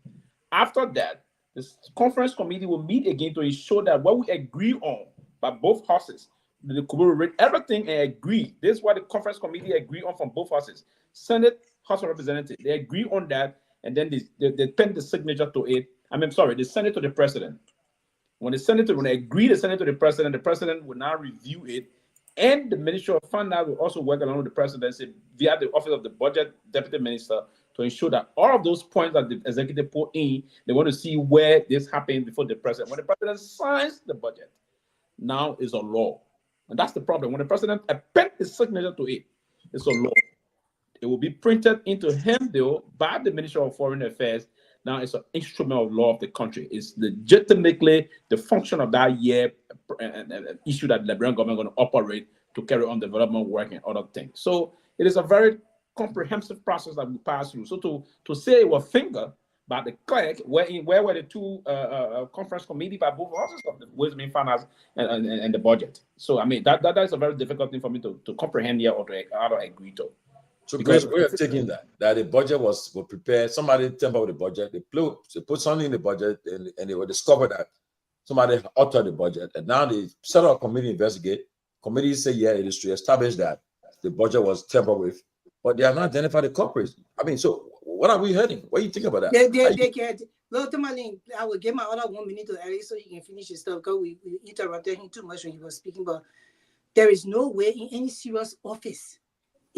After that, the conference committee will meet again to ensure that what we agree on by both houses, the committee will read everything and agree. This is what the conference committee agree on from both houses. Senate, House of Representatives, they agree on that, and then they pen the signature to it. The Senate to the president. When the senator, when they agree the Senate to the president will now review it, and the Ministry of Finance will also work along with the presidency via the Office of the Budget Deputy Minister to ensure that all of those points that the executive put in, they want to see where this happens before the president. When the president signs the budget, now is a law. And that's the problem. When the president appends his signature to it, it's a law. It will be printed into handbill by the Ministry of Foreign Affairs. Now it's an instrument of law of the country. It's legitimately the function of that year issue that the Liberian government is going to operate to carry on development work and other things. So it is a very comprehensive process that we pass through. So to say it was finger by the clerk, where were the two conference committee by both houses of the Ways and Finance and the budget? So that is a very difficult thing for me to comprehend here or to agree to. So because we're taking that the budget was prepared, somebody tampered with the budget, they put something in the budget and they will discover that somebody altered the budget, and now they set up a committee to investigate. Committee say, yeah, it is to establish that the budget was tampered with, but they are not identified the culprits. So what are we heading? What do you think about that? They can't. Well, Tomalin, I will give my other 1 minute to Eric so he can finish his stuff because we interrupted him too much when he was speaking, but there is no way in any serious office.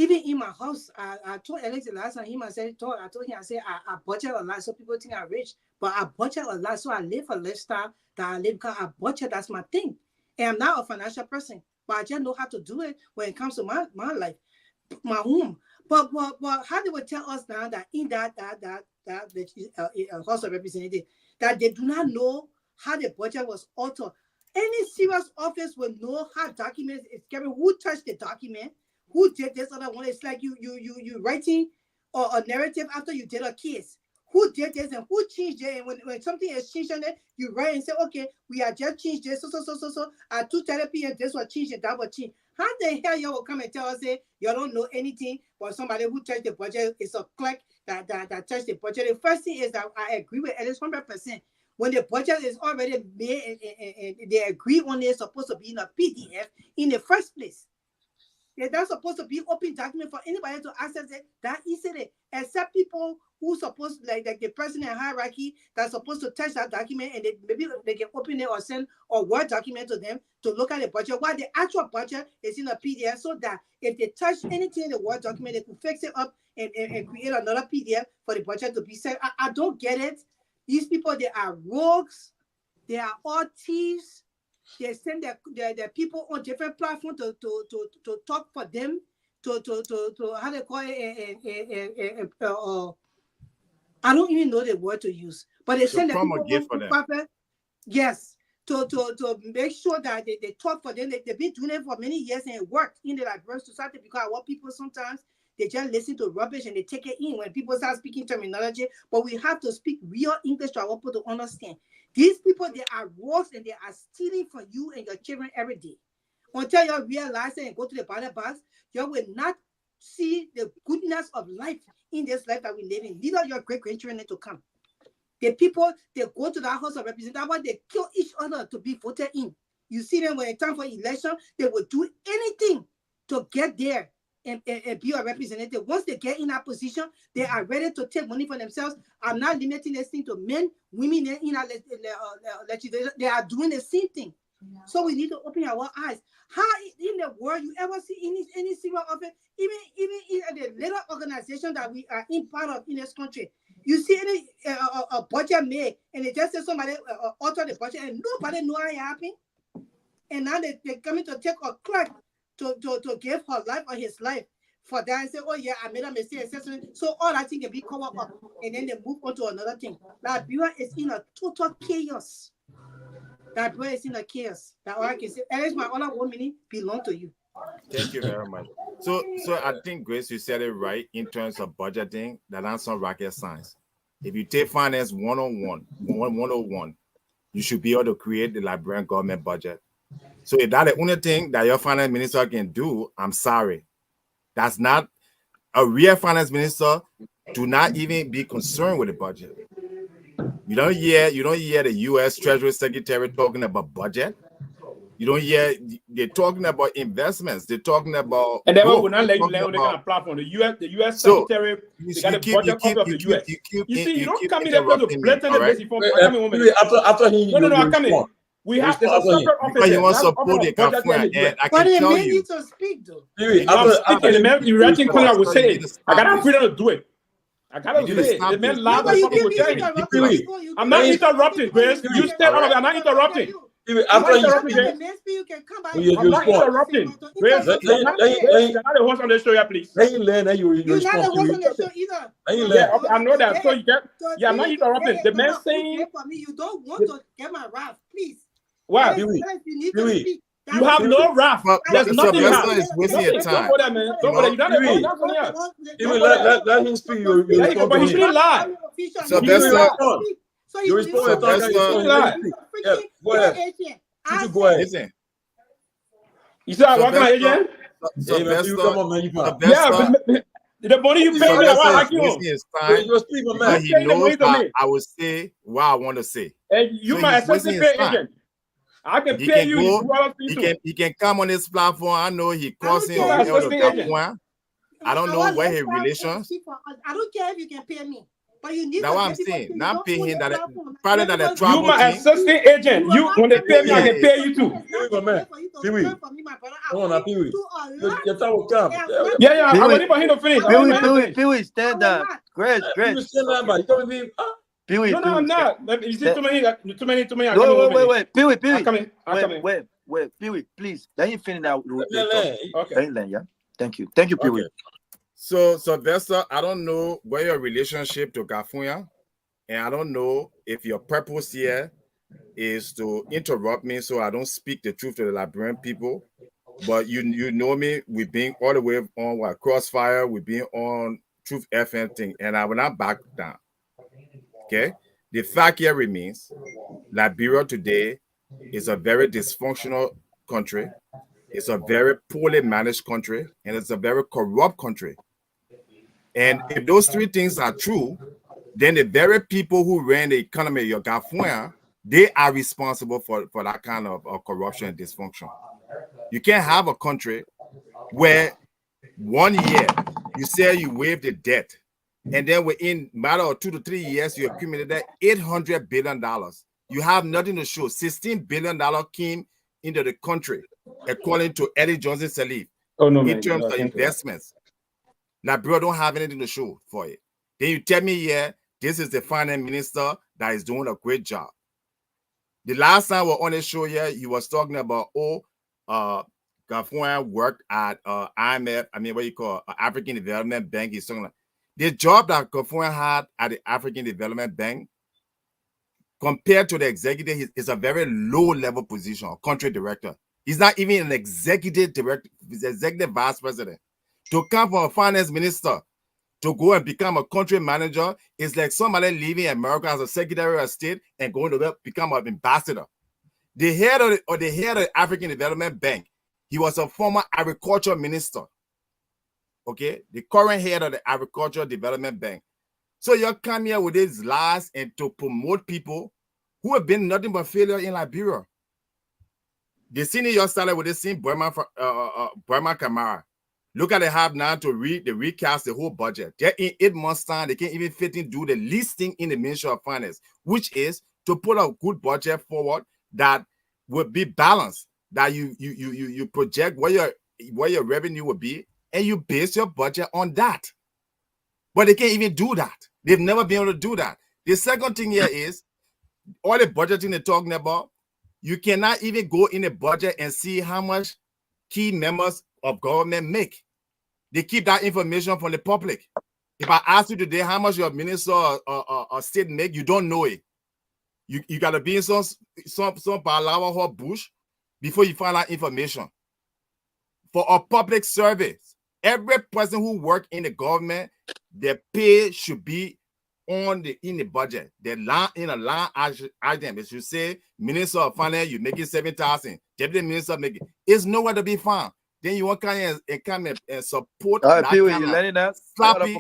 Even in my house, I told Alex the last time I told him, I budget a lot so people think I'm rich, but I budget a lot so I live a lifestyle that I live because I budget, that's my thing. And I'm not a financial person, but I just know how to do it when it comes to my life, my home. But how they would tell us now that in that House of Representatives, that they do not know how the budget was altered. Any serious office will know how documents is carried, who touched the document, who did this other one. It's like you writing a narrative after you did a case. Who did this and who changed it? And when something is changed on it, you write and say, okay, we have just changed this. So at 2:30 p.m. this was changed and that was changed. How the hell you will come and tell us you don't know anything but somebody who touched the budget is a clerk that touched the budget? The first thing is that I agree with at least 100%. When the budget is already made and they agree on it, it's supposed to be in a PDF in the first place. That's supposed to be open document for anybody to access it that easily, except people who supposed like the person in hierarchy that's supposed to touch that document and maybe they can open it or send a Word document to them to look at the budget, while the actual budget is in a PDF, so that if they touch anything in the Word document, they can fix it up and create another PDF for the budget to be sent. I don't get it. These people, they are rogues. They are all thieves. They send their people on different platforms to talk for them, to how they call it, I don't even know the word to use, but they send their people on platform, yes, to make sure that they talk for them. They've been doing it for many years and it worked in the Liberian society, because our people sometimes they just listen to rubbish and they take it in when people start speaking terminology, but we have to speak real English to our people to understand. These people, they are rogues and they are stealing from you and your children every day. Until you realize it and go to the ballot box, you will not see the goodness of life in this life that we live in. Neither your great-grandchildren need to come. The people, they go to the House of Representatives, they kill each other to be voted in. You see them when it's time for election, they will do anything to get there and be a representative. Once they get in that position, they are ready to take money for themselves. I'm not limiting this thing to men, women in our legislation. They are doing the same thing. Yeah. So we need to open our eyes. How in the world you ever see any civil office, even in the little organization that we are in part of in this country, you see any a budget made and they just say somebody alter the budget and nobody know how it happened, and now they're coming to take a clerk to give her life or his life for that and say, oh yeah, I made a mistake, etc. So all that thing can be covered up and then they move on to another thing. Liberia is in a total chaos. Liberia is in a chaos. That all I can say. Alex, my other 1 minute belong to you. Thank you very much. So I think, Grace, you said it right in terms of budgeting. That's not rocket science. If you take finance 101, you should be able to create the Liberian government budget. So if that's the only thing that your finance minister can do, I'm sorry. That's not a real finance minister do not even be concerned with the budget. You don't hear the U.S. Treasury Secretary talking about budget. You don't hear they're talking about investments. They're talking about and then we growth. will not let you They're learn talking on the platform. The U.S. Secretary, they got a budget of the U.S. You don't come in there to blatantly misinform. After he No, I come in. We have there's a separate office. Because you want to support the Garguah, and I But can the tell man you. needs to speak though. I'm speaking. The man, the writing corner will say it. I got freedom to do it. I gotta say it. The man loud. I'm not interrupting, Grace. You stay out of it. I'm not interrupting. After I'm not interrupting. Grace, you're not the host on the show, please. You're not the host on the show either. Yeah, okay, I know that. So you get. Yeah, I'm not interrupting. The man saying. You don't want to get my wrath, please. Why? You have no wrath. There's nothing. Sylvester is wasting your time. Let him speak. But he shouldn't lie. Sylvester, you respond. Go ahead. Go ahead. Listen. You said I walk my agent? Sylvester, yeah, the money you pay me, I like you. He knows that I will say what I want to say. And you my assistant pay agent. I can pay you. He can come on this platform. I know he causing I don't know where his relations. I don't care if you can pay me. But you need that's what I'm saying. Not paying him that probably that a travel. You my assistant agent. You when they pay me, I can pay you too. Pewee. Come on now, Pewee. Your time will come. Yeah. I'm waiting for him to finish. Pewee, stand up. Great. Pewee. No, I'm not. Is it too many? Wait. Pewee. I'm coming. Wait. Pewee, please. Let him finish now. Okay. Yeah. Thank you, Pewee. Okay. So Sylvester, I don't know what your relationship to Garguah, and I don't know if your purpose here is to interrupt me so I don't speak the truth to the Liberian people. But you know me, we've been all the way on Crossfire, we've been on Truth FM thing, and I will not back down. Okay? The fact here remains, Liberia today is a very dysfunctional country. It's a very poorly managed country, and it's a very corrupt country. And if those three things are true, then the very people who ran the economy, your Garguah, they are responsible for that kind of corruption and dysfunction. You can't have a country where 1 year you say you waive the debt, and then within a matter of 2 to 3 years, you accumulated $800 billion. You have nothing to show. $16 billion came into the country, according to Eddie Johnson Sirleaf, in terms of investments. Liberia don't have anything to show for it. Then you tell me, this is the finance minister that is doing a great job. The last time we were on the show here, he was talking about, Garguah worked at IMF, African Development Bank. He's talking about the job that Garguah had at the African Development Bank compared to the executive is a very low-level position, country director. He's not even an executive director, he's executive vice president. To come from a finance minister to go and become a country manager is like somebody leaving America as a secretary of state and going to become an ambassador. The head of the African Development Bank, he was a former agriculture minister. Okay, the current head of the Agricultural Development Bank. So you come here with these lies and to promote people who have been nothing but failure in Liberia. The senior you started with the same Burma Kamara. Look at they have now to recast the whole budget. They're in 8 months' time, they can't even fit in do the least thing in the Ministry of Finance, which is to put a good budget forward that would be balanced, that you project what your revenue would be, and you base your budget on that. But they can't even do that. They've never been able to do that. The second thing here is all the budgeting they're talking about, you cannot even go in the budget and see how much key members of government make. They keep that information from the public. If I ask you today how much your minister or state make, you don't know it. You gotta be in some palaver or bush before you find out information. For a public service, every person who works in the government, their pay should be in the budget. The line in a line item. It should say Minister of Finance, you making 7,000. Deputy Minister making. It's nowhere to be found. then you want to come and support All right, that Pewee, kind you of letting that? sloppy.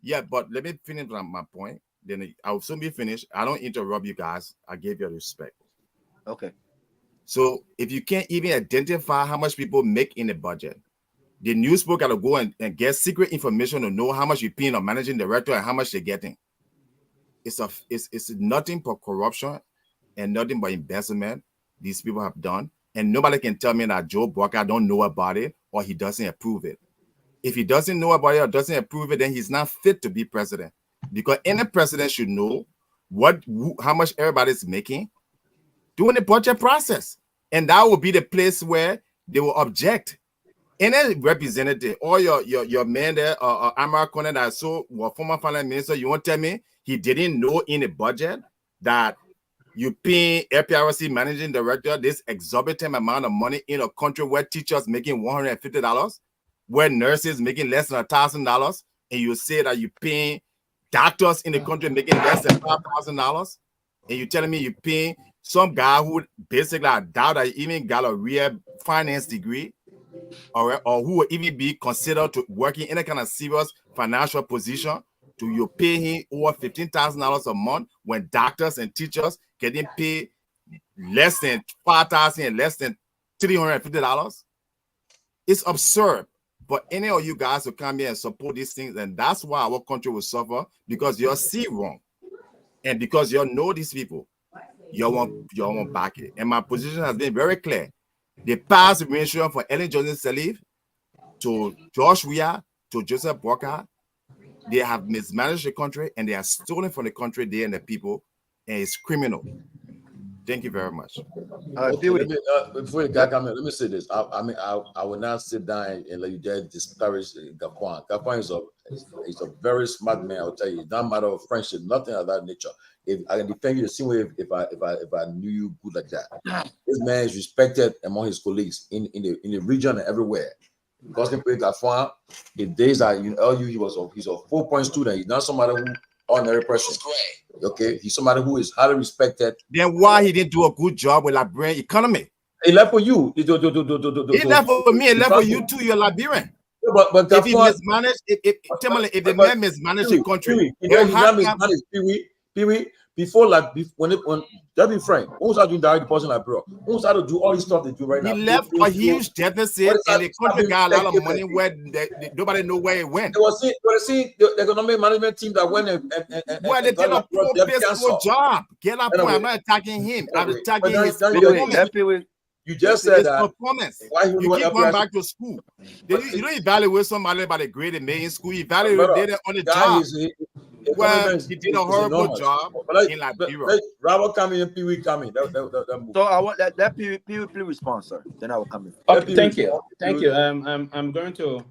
Yeah, but let me finish my point. Then I'll soon be finished. I don't interrupt you guys. I gave you respect. Okay. So if you can't even identify how much people make in the budget, the newspaper got to go and get secret information to know how much you're paying a managing director and how much they're getting. It's nothing but corruption and nothing but embezzlement these people have done. And nobody can tell me that Joe Walker don't know about it or he doesn't approve it. If he doesn't know about it or doesn't approve it, then he's not fit to be president. Because any president should know how much everybody's making during the budget process. And that will be the place where they will object. Any representative or your man there, Amara Kone, that former finance minister, you won't tell me he didn't know in the budget that you pay FPRC managing director this exorbitant amount of money in a country where teachers making $150, where nurses making less than $1,000, and you say that you paying doctors in the country making less than $5,000, and you telling me you paying some guy who basically I doubt that he even got a real finance degree, or who would even be considered to working in a kind of serious financial position, to you pay him over $15,000 a month when doctors and teachers getting paid less than $5,000 and less than $350? It's absurd. But any of you guys will come here and support these things, and that's why our country will suffer, because you're see wrong, and because you know these people, you won't back it. And my position has been very clear. The past administration from Ellen Johnson Sirleaf to George Weah to Joseph Walker, they have mismanaged the country and they are stolen from the country, they and the people, and it's criminal. Thank you very much. Okay, before you guys come in, let me say this. I will not sit down and let you guys discourage Garguah. Garguah is a very smart man. I'll tell you, it's not a matter of friendship, nothing of that nature. If I can defend you the same way if I knew you good like that. This man is respected among his colleagues in the region and everywhere. Because Garguah, the days that he's a 4-point student. He's not somebody who ordinary person. Okay, he's somebody who is highly respected. Then why he didn't do a good job with Liberian economy? He left for you. He left for me. He left for you too. You're Liberian. Yeah, but if he mismanaged, if the man mismanaged the country, Pewee, before when just be frank, who was doing direct deposit like bro? Who was to do all this stuff they do right now? He left a huge deficit, and the country got a lot of money where nobody know where it went. They were seeing the economic management team that went and they did a poor job. Get up point. I'm not attacking him. I'm attacking his performance. You just said that performance. You keep going back to school. You don't evaluate somebody by the grade they made in school. You evaluate it on the job. Well, he did a horrible job in Liberia. Robert coming and Pewee coming. So I want that Pewee please respond, sir. Then I will come in. Okay, thank you. I'm going to.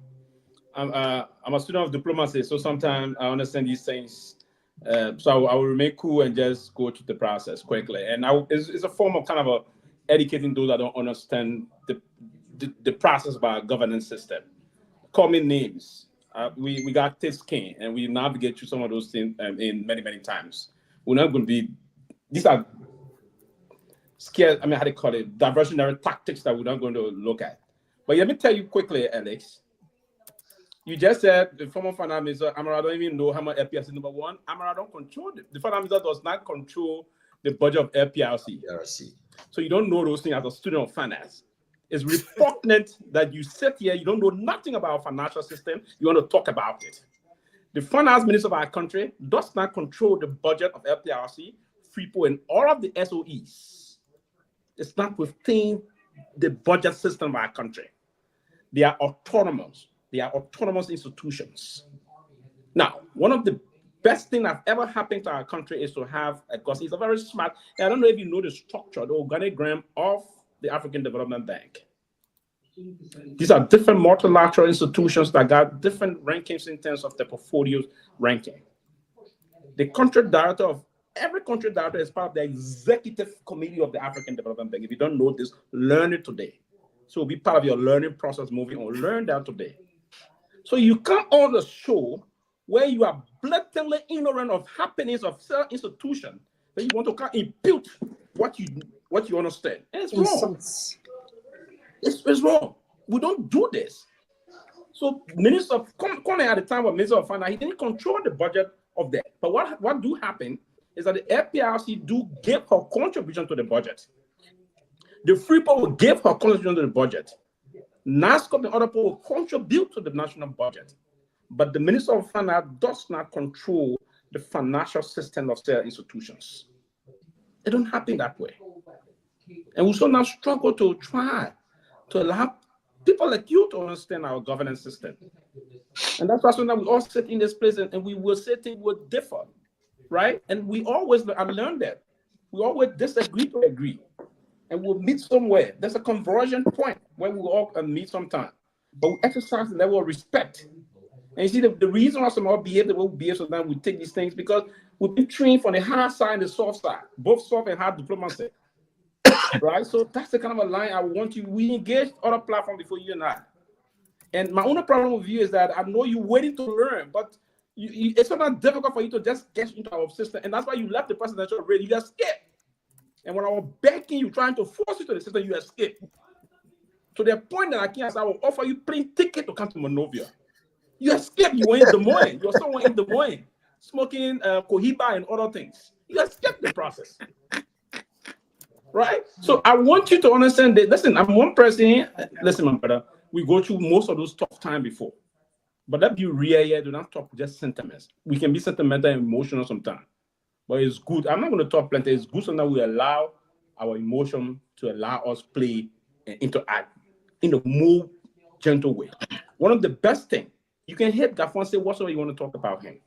I'm a student of diplomacy, so sometimes I understand these things. So I will remain cool and just go through the process quickly. And it's a form of kind of educating those that don't understand the process of our governance system. Call me names. We got thick skin, and we navigate through some of those things in many times. We're not going to be. These are scared. I mean, how do you call it? Diversionary tactics that we're not going to look at. But let me tell you quickly, Alex. You just said the former finance minister Amara don't even know how much FPRC number one. Amara don't control it. The finance minister does not control the budget of FPRC. So you don't know those things as a student of finance. It's repugnant that you sit here, you don't know nothing about our financial system, you want to talk about it. The finance minister of our country does not control the budget of FPRC, FREPO, and all of the SOEs. It's not within the budget system of our country. They are autonomous. They are autonomous institutions. Now, one of the best things that ever happened to our country is to have, because he's a very smart, and I don't know if you know the structure, the organigram of the African Development Bank. These are different multilateral institutions that got different rankings in terms of the portfolios ranking. The country director of every country director is part of the executive committee of the African Development Bank. If you don't know this, learn it today. So it'll be part of your learning process moving on. Learn that today. So you come on the show where you are blatantly ignorant of happenings of certain institutions, then you want to come impute what you understand. And it's wrong. It's wrong. We don't do this. So Minister of Kone at the time of Minister of Finance, he didn't control the budget of that. But what do happen is that the FPRC do give her contribution to the budget. The Freeport will give her contribution to the budget. NASCOP and other people will contribute to the national budget. But the Minister of Finance does not control the financial system of their institutions. It don't happen that way. And we still now struggle to try to allow people like you to understand our governance system. And that's why now we all sit in this place and we will say things will differ, right? And we always, I've learned that. We always disagree to agree. And we'll meet somewhere. There's a conversion point where we all meet sometime. But we exercise the level of respect. And you see, the reason why some of us behave the way we behave sometimes we take these things because we've been trained from the hard side and the soft side, both soft and hard diplomacy. Right? So that's the kind of a line I want you. We engage other platforms before you and I. And my only problem with you is that I know you're waiting to learn, but it's not difficult for you to just get into our system. And that's why you left the presidential race. You just escaped. And when I was begging you, trying to force you to the system, you escaped. To the point that I can't, I will offer you plane ticket to come to Monrovia. You escaped. You were in Des Moines. You were somewhere in Des Moines, smoking Cohiba and other things. You escaped the process. Right? So I want you to understand that, listen, I'm one person. Listen, my brother, we go through most of those tough times before. But let's be real here. Do not talk just sentiments. We can be sentimental and emotional sometimes. But it's good. I'm not going to talk plenty. It's good so that we allow our emotion to allow us play and interact in a more gentle way. One of the best things, you can hit Gaffon and say whatsoever you want to talk about him.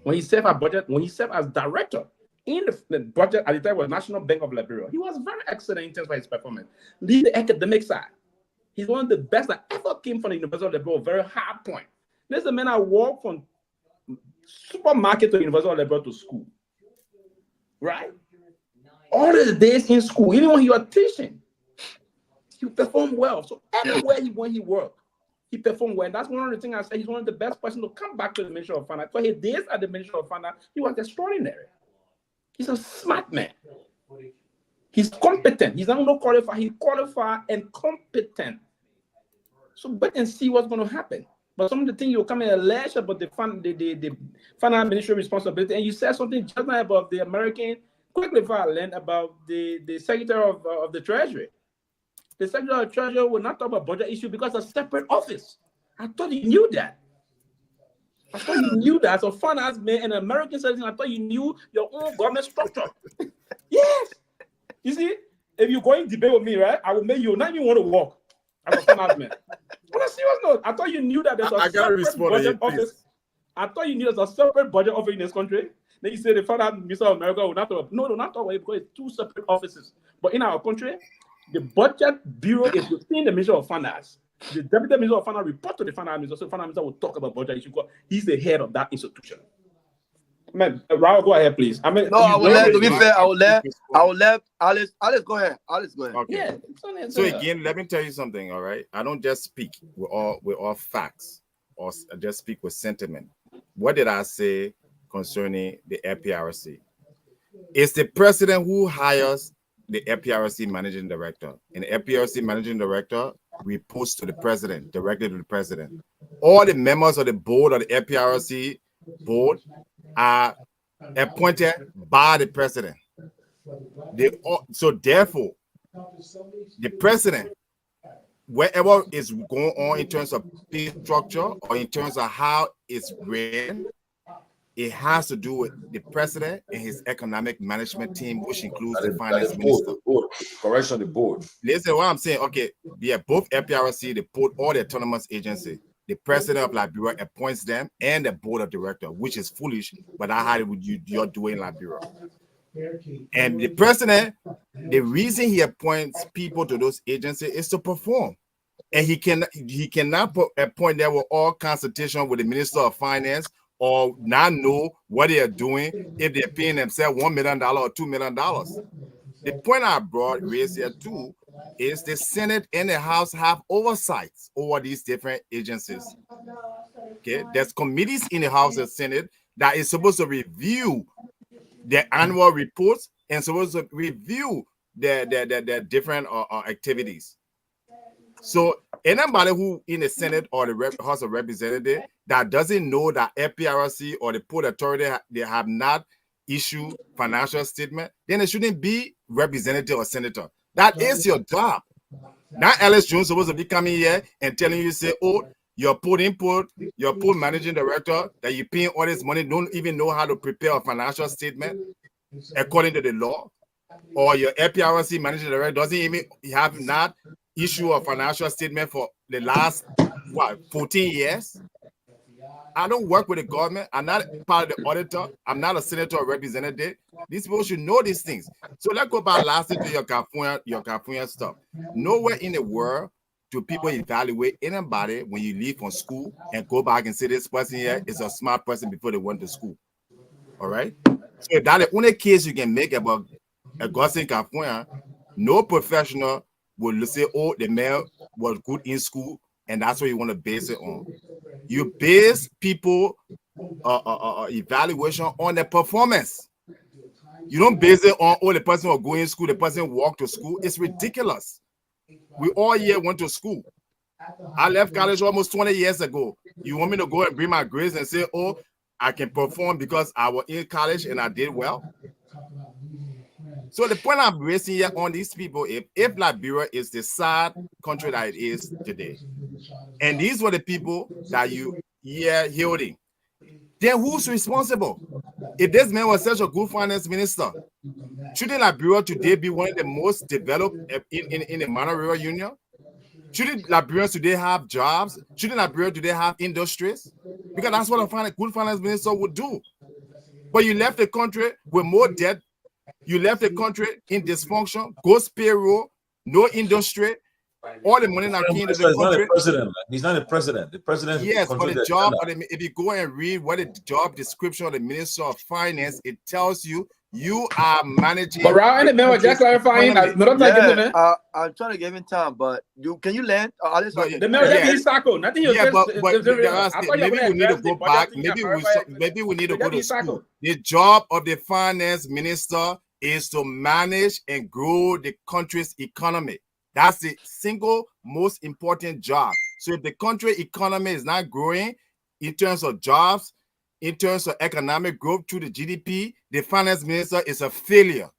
When he served as director in the budget at the time was National Bank of Liberia, he was very excellent in terms of his performance. Lead the academic side. He's one of the best that ever came from the University of Liberia, very hard point. There's a man I walk from supermarket to University of Liberia to school. Right? All the days in school, even when he was teaching, he performed well. So everywhere he went, he worked. He performed well. And that's one of the things I say. He's one of the best person to come back to the Ministry of Finance. For his days at the Ministry of Finance, he was extraordinary. He's a smart man. He's competent. He's not only qualified, he's qualified and competent. So wait and see what's going to happen. But some of the things you come in allege about the finance ministry responsibility, and you said something just now about the American. Quickly, before I learned about the Secretary of the Treasury. The Secretary of the Treasury will not talk about budget issue because it's a separate office. I thought you knew that. I thought you knew that. As a finance man and American citizen, I thought you knew your own government structure. Yes. You see, if you're going to debate with me, right, I will make you not even want to walk as a finance man. On a serious note, I thought you knew that there's a separate budget office. I thought you knew there's a separate budget office in this country. Then you say the finance minister of America will not talk about. No, not talk about it because it's two separate offices. But in our country, the budget bureau is within the Ministry of Finance. The deputy minister of finance report to the finance minister, so the finance minister will talk about budget issue because he's the head of that institution. Man, Raul, go ahead, please. I mean, no, I will let. To be fair, I will let Alice. Alice, go ahead. Alice, go ahead. Okay. Yeah. So again, let me tell you something. All right, I don't just speak with all facts, or I just speak with sentiment. What did I say concerning the FPRC? It's the president who hires the FPRC managing director, and the FPRC managing director reports to the president, directly to the president. All the members of the board of the FPRC board are appointed by the president. So therefore, the president, wherever is going on in terms of pay structure or in terms of how it's ran, it has to do with the president and his economic management team, which includes the finance minister. Correction, the board. Listen, what I'm saying, okay, yeah, both FPRC, the board, all the autonomous agency, the president of Liberia appoints them and the board of directors, which is foolish, but that's how you're doing in Liberia. And the president, the reason he appoints people to those agencies is to perform. And he cannot appoint them with all consultation with the Minister of Finance or not know what they are doing if they're paying themselves $1 million or $2 million. The point I brought raised here too is the Senate and the House have oversights over these different agencies. Okay, there's committees in the House and Senate that is supposed to review their annual reports and supposed to review their different activities. So anybody who in the Senate or the House of Representatives that doesn't know that FPRC or the Port Authority, they have not issued financial statement, then it shouldn't be representative or senator. That is your job. Now Alice Jones supposed to be coming here and telling you, say, oh, your port managing director that you're paying all this money don't even know how to prepare a financial statement according to the law, or your FPRC managing director doesn't even have not issue a financial statement for the last 14 years. I don't work with the government. I'm not part of the auditor. I'm not a senator or representative. These people should know these things. So let's go back lastly to your California stuff. Nowhere in the world do people evaluate anybody when you leave from school and go back and say this person here is a smart person before they went to school. All right. So that's the only case you can make about Augusta in California. No professional will say, oh, the mayor was good in school, and that's what you want to base it on. You base people evaluation on the performance. You don't base it on, oh, the person will go in school, the person walk to school. It's ridiculous. We all here went to school. I left college almost 20 years ago. You want me to go and bring my grades and say, oh, I can perform because I was in college and I did well? So the point I'm raising here on these people, if Liberia is the sad country that it is today, and these were the people that you holding, then who's responsible? If this man was such a good finance minister, shouldn't Liberia today be one of the most developed in the Monorail Union? Shouldn't Liberians today have jobs? Shouldn't Liberia today have industries? Because that's what a good finance minister would do. But you left the country with more debt. You left the country in dysfunction, ghost payroll, no industry. All the money that came into the country. He's not a president. The president. Yes, but the job, if you go and read what the job description of the Minister of Finance, it tells you are managing. But Ryan, the man was just clarifying. I'm trying to give him time, but can you land? The man was just Sako. Nothing. Yeah, but maybe we need to go back. Maybe we need to go to school. The job of the finance minister is to manage and grow the country's economy. That's the single most important job. So if the country economy is not growing in terms of jobs, in terms of economic growth through the GDP, the finance minister is a failure.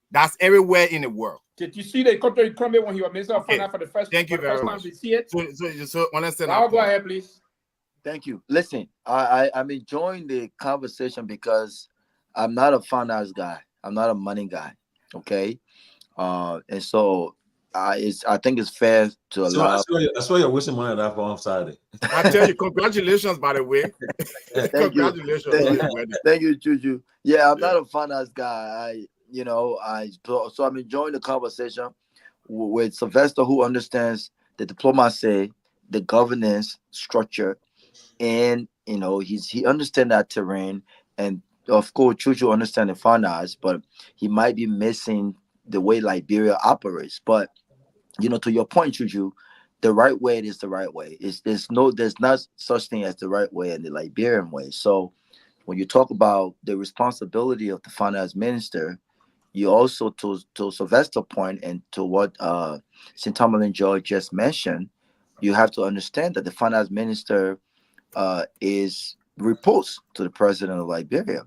That's everywhere in the world. Did you see the country economy when he was minister of finance for the first time? We see it. So understand. I'll go ahead, please. Thank you. Listen, I'm enjoying the conversation because I'm not a finance guy. I'm not a money guy. Okay, and so. I think it's fair to allow. That's why you're wasting money on that on Saturday. I tell you, congratulations, by the way. Congratulations. Thank you, Juju. Yeah, I'm not a finance guy. So I'm enjoying the conversation with Sylvester, who understands the diplomacy, the governance structure, and he understands that terrain. And of course, Juju understands the finance, but he might be missing the way Liberia operates. But to your point, Juju, the right way is the right way. There's not such thing as the right way and the Liberian way. So when you talk about the responsibility of the finance minister, you also to Sylvester's point and to what Tomalin George just mentioned, you have to understand that the finance minister is reports to the president of Liberia.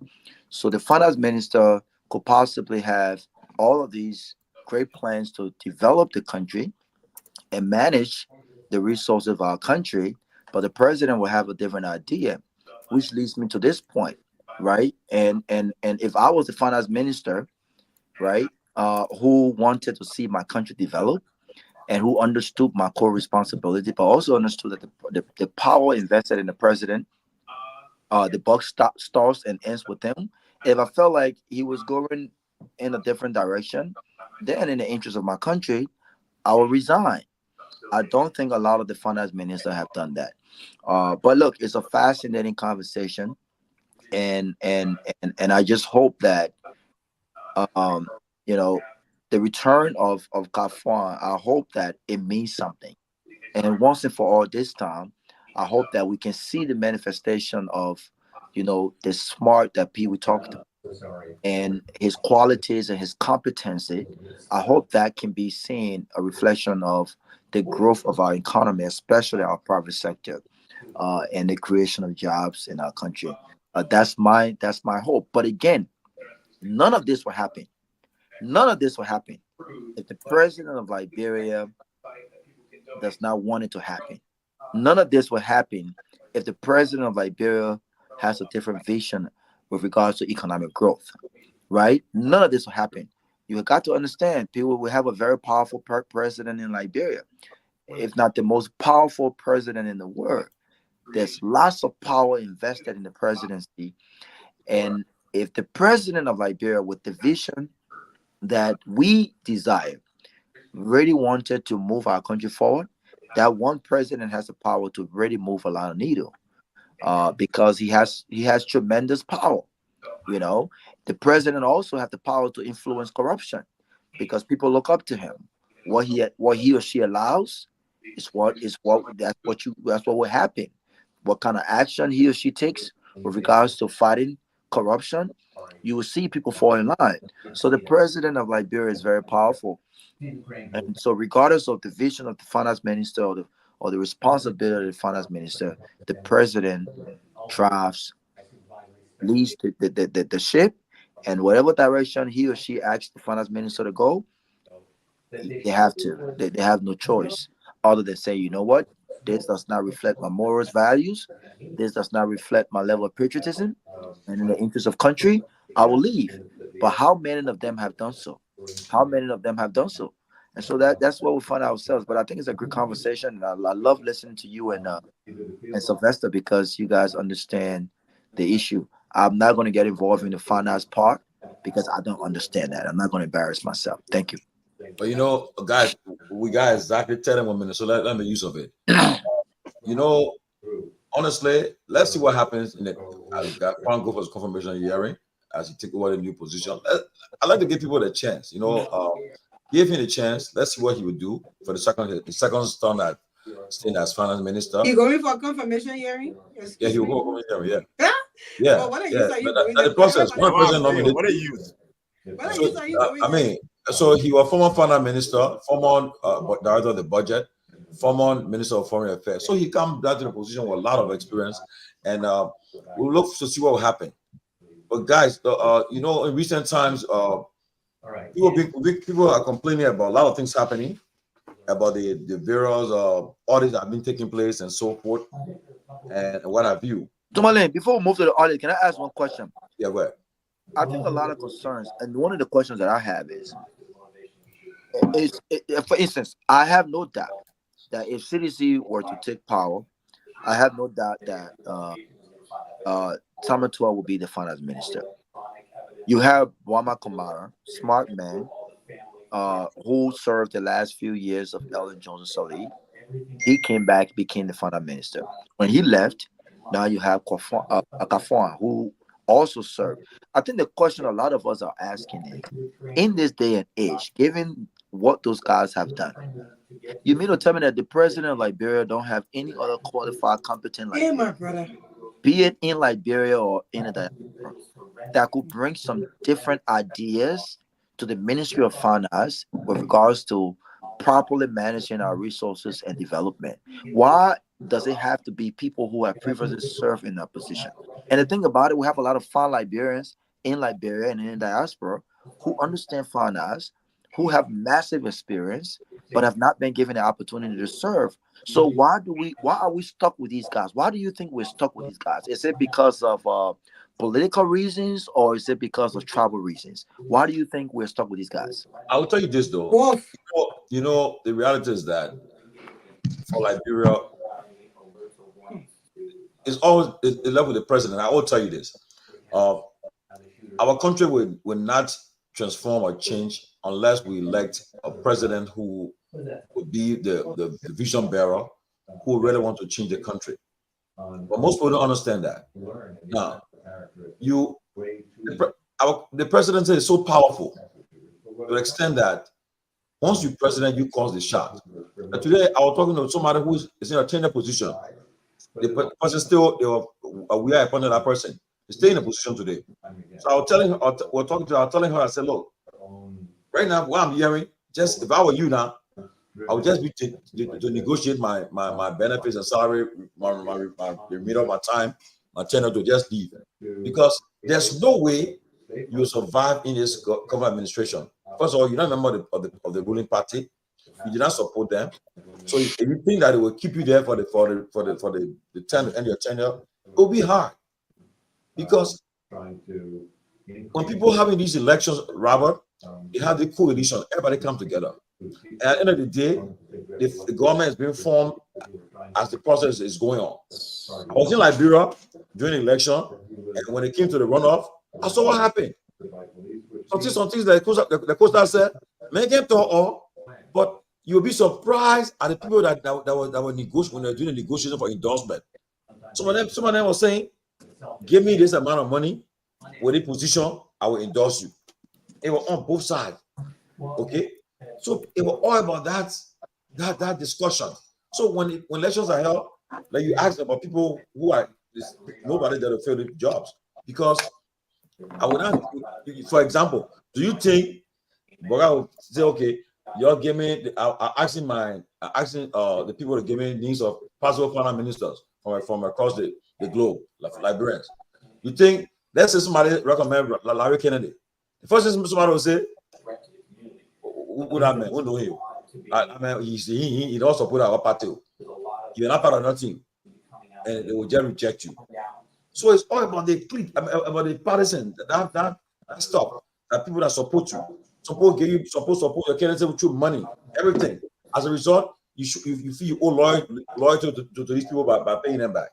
So the finance minister could possibly have all of these great plans to develop the country and manage the resources of our country, but the president will have a different idea, which leads me to this point, right? And if I was the finance minister, right, who wanted to see my country develop and who understood my core responsibility, but also understood that the power invested in the president, the buck starts and ends with him. If I felt like he was going in a different direction, then in the interest of my country, I will resign. I don't think a lot of the finance ministers have done that. But look, it's a fascinating conversation, and I just hope that the return of Kafwan, I hope that it means something. And once and for all this time, I hope that we can see the manifestation of the smart that Pewee talked about, and his qualities and his competency. I hope that can be seen, a reflection of the growth of our economy, especially our private sector, and the creation of jobs in our country. That's my hope. But again, none of this will happen. None of this will happen if the president of Liberia does not want it to happen. None of this will happen if the president of Liberia has a different vision with regards to economic growth, right? None of this will happen. You got to understand, people will have a very powerful president in Liberia, if not the most powerful president in the world. There's lots of power invested in the presidency. And if the president of Liberia, with the vision that we desire, really wanted to move our country forward, that one president has the power to really move a lot of needle, because he has tremendous power. You know, the president also has the power to influence corruption, because people look up to him. What he or she allows is what that's what will happen. What kind of action he or she takes with regards to fighting corruption, you will see people fall in line. So the president of Liberia is very powerful. And so, regardless of the vision of the finance minister, or the responsibility of the finance minister, the president drives, leads the ship, and whatever direction he or she asks the finance minister to go, they have to. They have no choice other than say, you know what, this does not reflect my morals, values. This does not reflect my level of patriotism, and in the interest of country, I will leave. But how many of them have done so? How many of them have done so? And so that's what we find ourselves. But I think it's a good conversation. I love listening to you and Sylvester, because you guys understand the issue. I'm not going to get involved in the finance part because I don't understand that. I'm not going to embarrass myself. Thank you. But you know, guys, we got exactly 10 more minutes, so let me use of it. You know, honestly, let's see what happens in the as Juan go for his confirmation hearing as he take over the new position. I like to give people a chance. You know, give him a chance. Let's see what he would do for the second turn at staying as finance minister. You going for a confirmation hearing? Yeah, he will go for confirmation hearing. Yeah. Yeah, Well, what yeah. The process. One president nominated. What are you? So, I mean, so he was former finance minister, former director of the budget, former minister of foreign affairs. So he come down to the position with a lot of experience, and we'll look to see what will happen. But guys, you know, in recent times, people are complaining about a lot of things happening, about the various audits that have been taking place and so forth, and what have you. Tomalin, before we move to the audit, can I ask one question? Yeah, go ahead. I think a lot of concerns, and one of the questions that I have is for instance, I have no doubt that if CDC were to take power, I have no doubt that Tamatua will be the finance minister. You have Wama Kamara, smart man, who served the last few years of Ellen Johnson Sirleaf. He came back, became the finance minister. When he left, now you have Akafuan, who also served. I think the question a lot of us are asking is, in this day and age, given what those guys have done, you mean to tell me that the president of Liberia don't have any other qualified, competent, like, my brother, be it in Liberia or in the diaspora, that could bring some different ideas to the Ministry of Finance with regards to properly managing our resources and development? Why does it have to be people who have previously served in that position? And the thing about it, we have a lot of fine Liberians in Liberia and in the diaspora who understand finance, who have massive experience, but have not been given the opportunity to serve. So why are we stuck with these guys? Why do you think we're stuck with these guys? Is it because of political reasons, or is it because of tribal reasons? Why do you think we're stuck with these guys? I will tell you this though. You know, the reality is that for Liberia, it's always the level of the president. I will tell you this: our country will not transform or change unless we elect a president who would be the vision bearer, who really want to change the country. But most people don't understand that. Now, the presidency is so powerful to the extent that once you president, you cause the shot. And today, I was talking to somebody who is in a tenure position. The person still, we are appointed that person. He's staying in a position today. So I was telling her, I was telling her, I said, look, right now, what I'm hearing, just if I were you now, I would just be to negotiate my benefits and salary, the remainder of my time, my tenure to just leave. Because there's no way you will survive in this government administration. First of all, you're not a member of the ruling party. You did not support them. So if you think that it will keep you there for the time to end your tenure, it will be hard. Because when people having these elections, Robert, they have the coalition, everybody come together. And at the end of the day, the government is being formed as the process is going on. I was in Liberia during the election, and when it came to the runoff, I saw what happened. Some things that the coastal said, make it all, but you'll be surprised at the people that were negotiating when they were doing the negotiation for endorsement. Some of them were saying, give me this amount of money with a position, I will endorse you. It was on both sides. Okay. So it was all about that discussion. So when elections are held, like you ask about people who are nobody that will fill the jobs. Because I would not, for example, do you think Boga would say, okay, you're giving me asking the people to give me names of possible foreign ministers from across the globe, like Liberians. You think, let's say somebody recommend Larry Kennedy. The first thing somebody will say, who that man? Who know him? I mean, he don't support our party. You're not part of nothing, and they will just reject you. So it's all about the clique, about the partisan, that stuff. That people that support you, support your candidate with your money, everything. As a result, you feel you owe loyalty to these people by paying them back.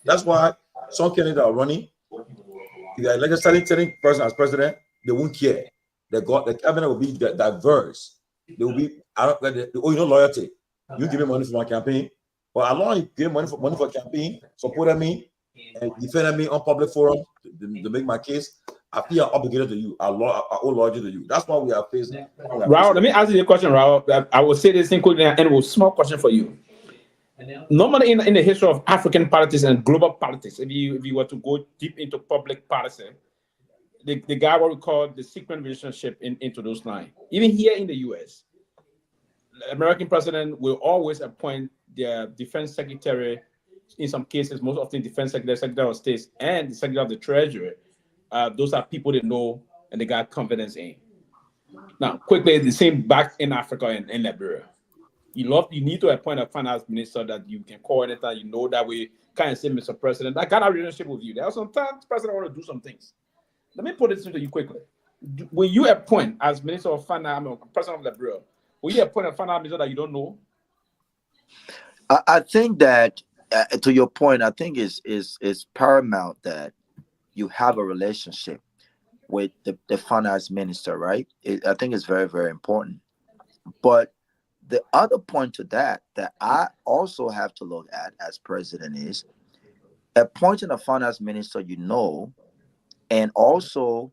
That's why some candidates are running. If you're like a certain person as president, they won't care. The cabinet will be diverse. They will be, loyalty. You give me money for my campaign, but as long as you give money for campaign, supporting me and defending me on public forum to make my case, I feel obligated to you. I owe loyalty to you. That's why we are facing. Raul, let me ask you a question, Raul. I will say this thing quickly, and it was a small question for you. Normally, in the history of African politics and global politics, if you were to go deep into public policy, the guy what we call the secret relationship into those lines. Even here in the U.S., the American president will always appoint their defense secretary. In some cases, most often defense secretary of state, and the secretary of the treasury. Those are people they know and they got confidence in. Now, quickly, the same back in Africa and in Liberia. You need to appoint a finance minister that you can call anytime. You know that we kind of say, Mr. President, I got a relationship with you. There are sometimes president want to do some things. Let me put this to you quickly. When you appoint as Minister of Finance, President of Liberia, will you appoint a finance minister that you don't know? I think that, to your point, I think it's paramount that you have a relationship with the finance minister, right? I think it's very, very important. But the other point to that I also have to look at as president is appointing a finance minister, and also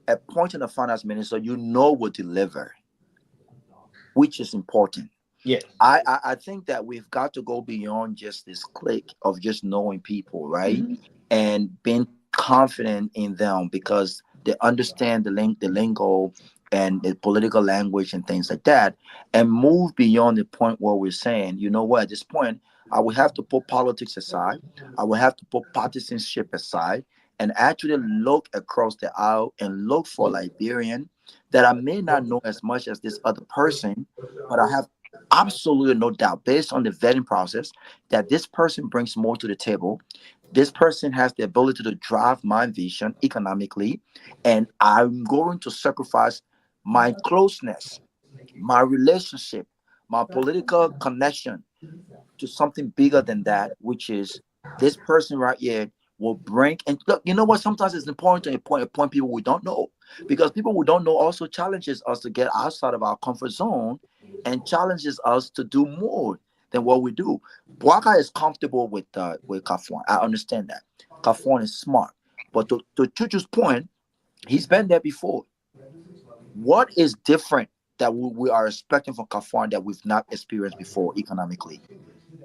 appointing a finance minister will deliver, which is important. Yeah, I think that we've got to go beyond just this clique of just knowing people, right? Mm-hmm. And being confident in them because they understand the lingo and the political language and things like that, and move beyond the point where we're saying, you know what, at this point, I will have to put politics aside. I will have to put partisanship aside and actually look across the aisle and look for Liberian that I may not know as much as this other person, but I have absolutely no doubt, based on the vetting process, that this person brings more to the table. This person has the ability to drive my vision economically, and I'm going to sacrifice my closeness, my relationship, my political connection to something bigger than that, which is this person right here will bring. And look, you know what? Sometimes it's important to appoint people we don't know, because people we don't know also challenges us to get outside of our comfort zone and challenges us to do more than what we do. Bwaka is comfortable with Kafwan. I understand that. Kafwan is smart. But to Chuchu's point, he's been there before. What is different that we are expecting from Kafwan that we've not experienced before economically?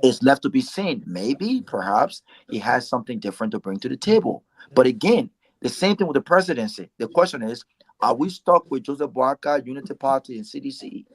It's left to be seen. Maybe, perhaps, he has something different to bring to the table. But again, the same thing with the presidency. The question is, are we stuck with Joseph Boakai, Unity Party, and CDC?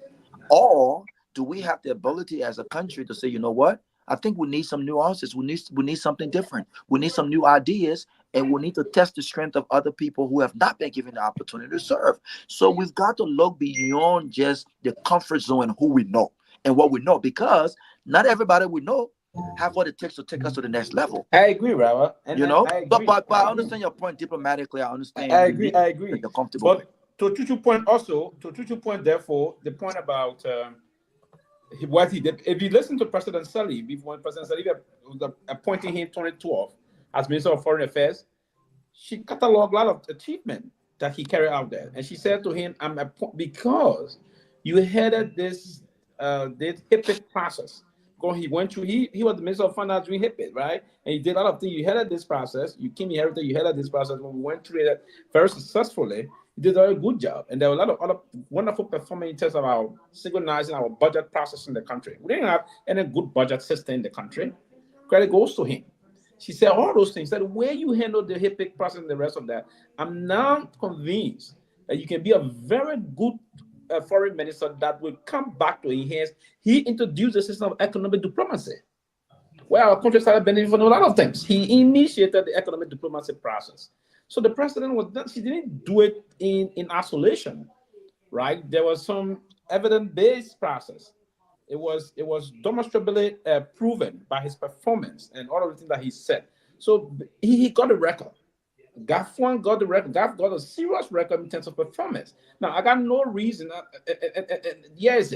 Or do we have the ability as a country to say, you know what? I think we need some nuances. We need something different. We need some new ideas, and we need to test the strength of other people who have not been given the opportunity to serve. So we've got to look beyond just the comfort zone and who we know and what we know, because not everybody we know have what it takes to take us to the next level. I agree, Robert. You know, I agree. but I understand your point diplomatically. I understand. I agree. You're comfortable. But to Chuchu's point also, therefore, the point about what he did. If you listen to President Sirleaf, when President Sirleaf was appointing him in 2012 as Minister of Foreign Affairs, she cataloged a lot of achievement that he carried out there, and she said to him, because you headed this HIPIT process. Because he went through, he was the Minister of Finance during HIPIT, right? And he did a lot of things. You headed this process. You came inherited. You headed this process. When we went through it very successfully, you did a very good job. And there were a lot of other wonderful performance in terms of our synchronizing our budget process in the country. We didn't have any good budget system in the country. Credit goes to him. She said all those things. Said where you handle the HIPIT process and the rest of that, I'm now convinced that you can be a very good foreign minister that will come back to enhance. He introduced a system of economic diplomacy, where our country started benefiting from a lot of things. He initiated the economic diplomacy process. So the president was done. She didn't do it in isolation, right? There was some evidence-based process. It was demonstrably proven by his performance and all of the things that he said. So he got a record. Garguah got the record. Garguah got a serious record in terms of performance. Now, I got no reason. Yes,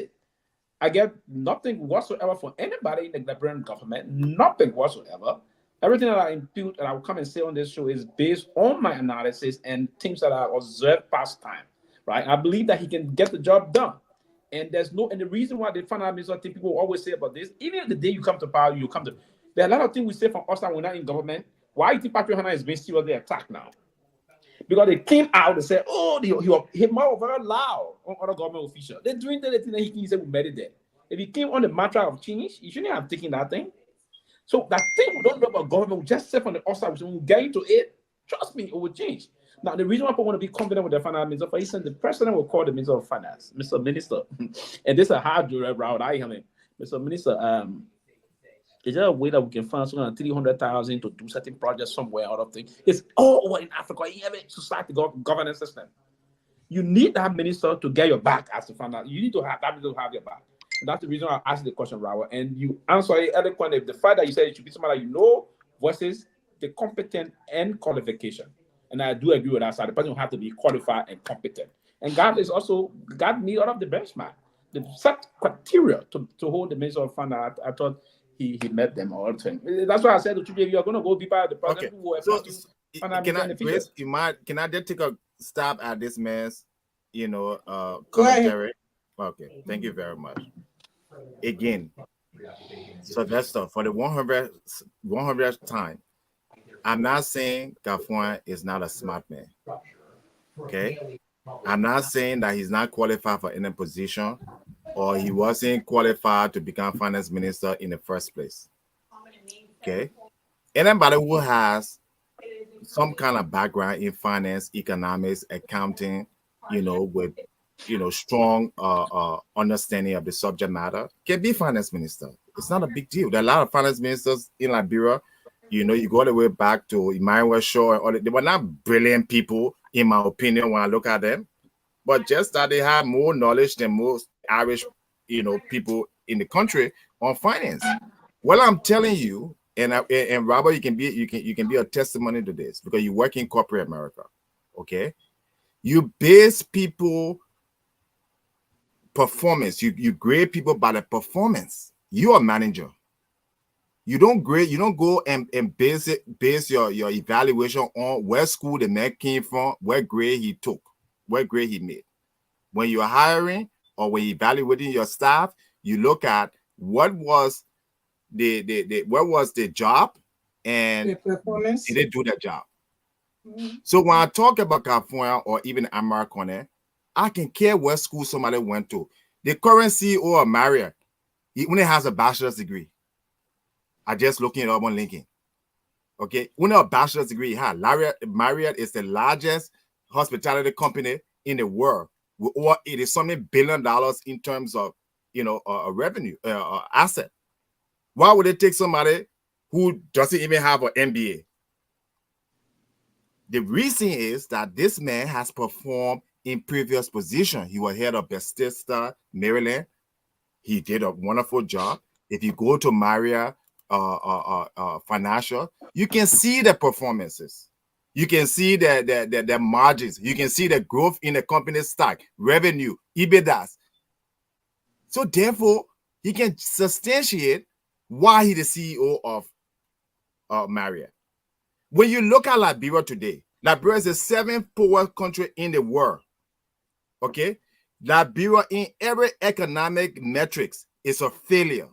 I get nothing whatsoever for anybody in the Liberian government. Nothing whatsoever. Everything that I impute and I will come and say on this show is based on my analysis and things that I observed past time. Right? I believe that he can get the job done. And the reason why the finance minister, people always say about this, even the day you come to power, there are a lot of things we say from us that we're not in government. Why do you think Patrick Hannah is being seriously attacked now? Because they came out and said, oh, he was very loud on other government officials. They're doing the thing that he said we made it there. If he came on the matter of change, he shouldn't have taken that thing. So that thing we don't know about government, we just say from the outside, when we get into it, trust me, it will change. Now, the reason why people want to be confident with the finance minister, for instance, the president will call the minister of finance, Mr. Minister, and this is a hard route I have. Mr. Minister, is there a way that we can find something like 300,000 to do certain projects somewhere out of things? It's all over in Africa. You have a society governance system. You need that minister to get your back as the finance. You need to have that minister to have your back. And that's the reason I asked the question, Rawa. And you answer it eloquently. The fact that you said it should be somebody you know versus the competent and qualification. And I do agree with that side. The person will have to be qualified and competent. And God meet all of the benchmark. The set criteria to hold the minister of finance. I thought he met them all the time. That's why I said to you, you're going to go be part of the president. Okay. Can I just take a stab at this man's, commentary? Okay. Thank you very much. Again, Sylvester, for the 100th time, I'm not saying Garguah is not a smart man. Okay? I'm not saying that he's not qualified for any position or he wasn't qualified to become finance minister in the first place. Okay? Anybody who has some kind of background in finance, economics, accounting, with strong understanding of the subject matter can be finance minister. It's not a big deal. There are a lot of finance ministers in Liberia. You go all the way back to Nyenwolo Shaw. They were not brilliant people, in my opinion, when I look at them, but just that they have more knowledge than most Irish, people in the country on finance. Well, I'm telling you, and Robert, you can be a testimony to this because you work in corporate America. Okay, you base people performance. You grade people by the performance. You're a manager. You don't go and base your evaluation on where school the man came from, what grade he took, what grade he made. When you're hiring or when you're evaluating your staff, you look at what was the job and the performance. did they do their job. Mm-hmm. So when I talk about Garguah or even American, I can care what school somebody went to. The current CEO of Marriott, he only has a bachelor's degree. I just looking it up on LinkedIn. Okay, only a bachelor's degree he had. Marriott is the largest hospitality company in the world with over $80-something billion in terms of a revenue asset. Why would they take somebody who doesn't even have an MBA? The reason is that this man has performed in previous position. He was head of Bethesda, Maryland. He did a wonderful job. If you go to Maria Financial, you can see the performances. You can see the margins. You can see the growth in the company's stock, revenue, EBITDA. So therefore, he can substantiate why he's the CEO of Marriott. When you look at Liberia today, Liberia is the 7th poorest country in the world. Okay? Liberia in every economic metrics is a failure.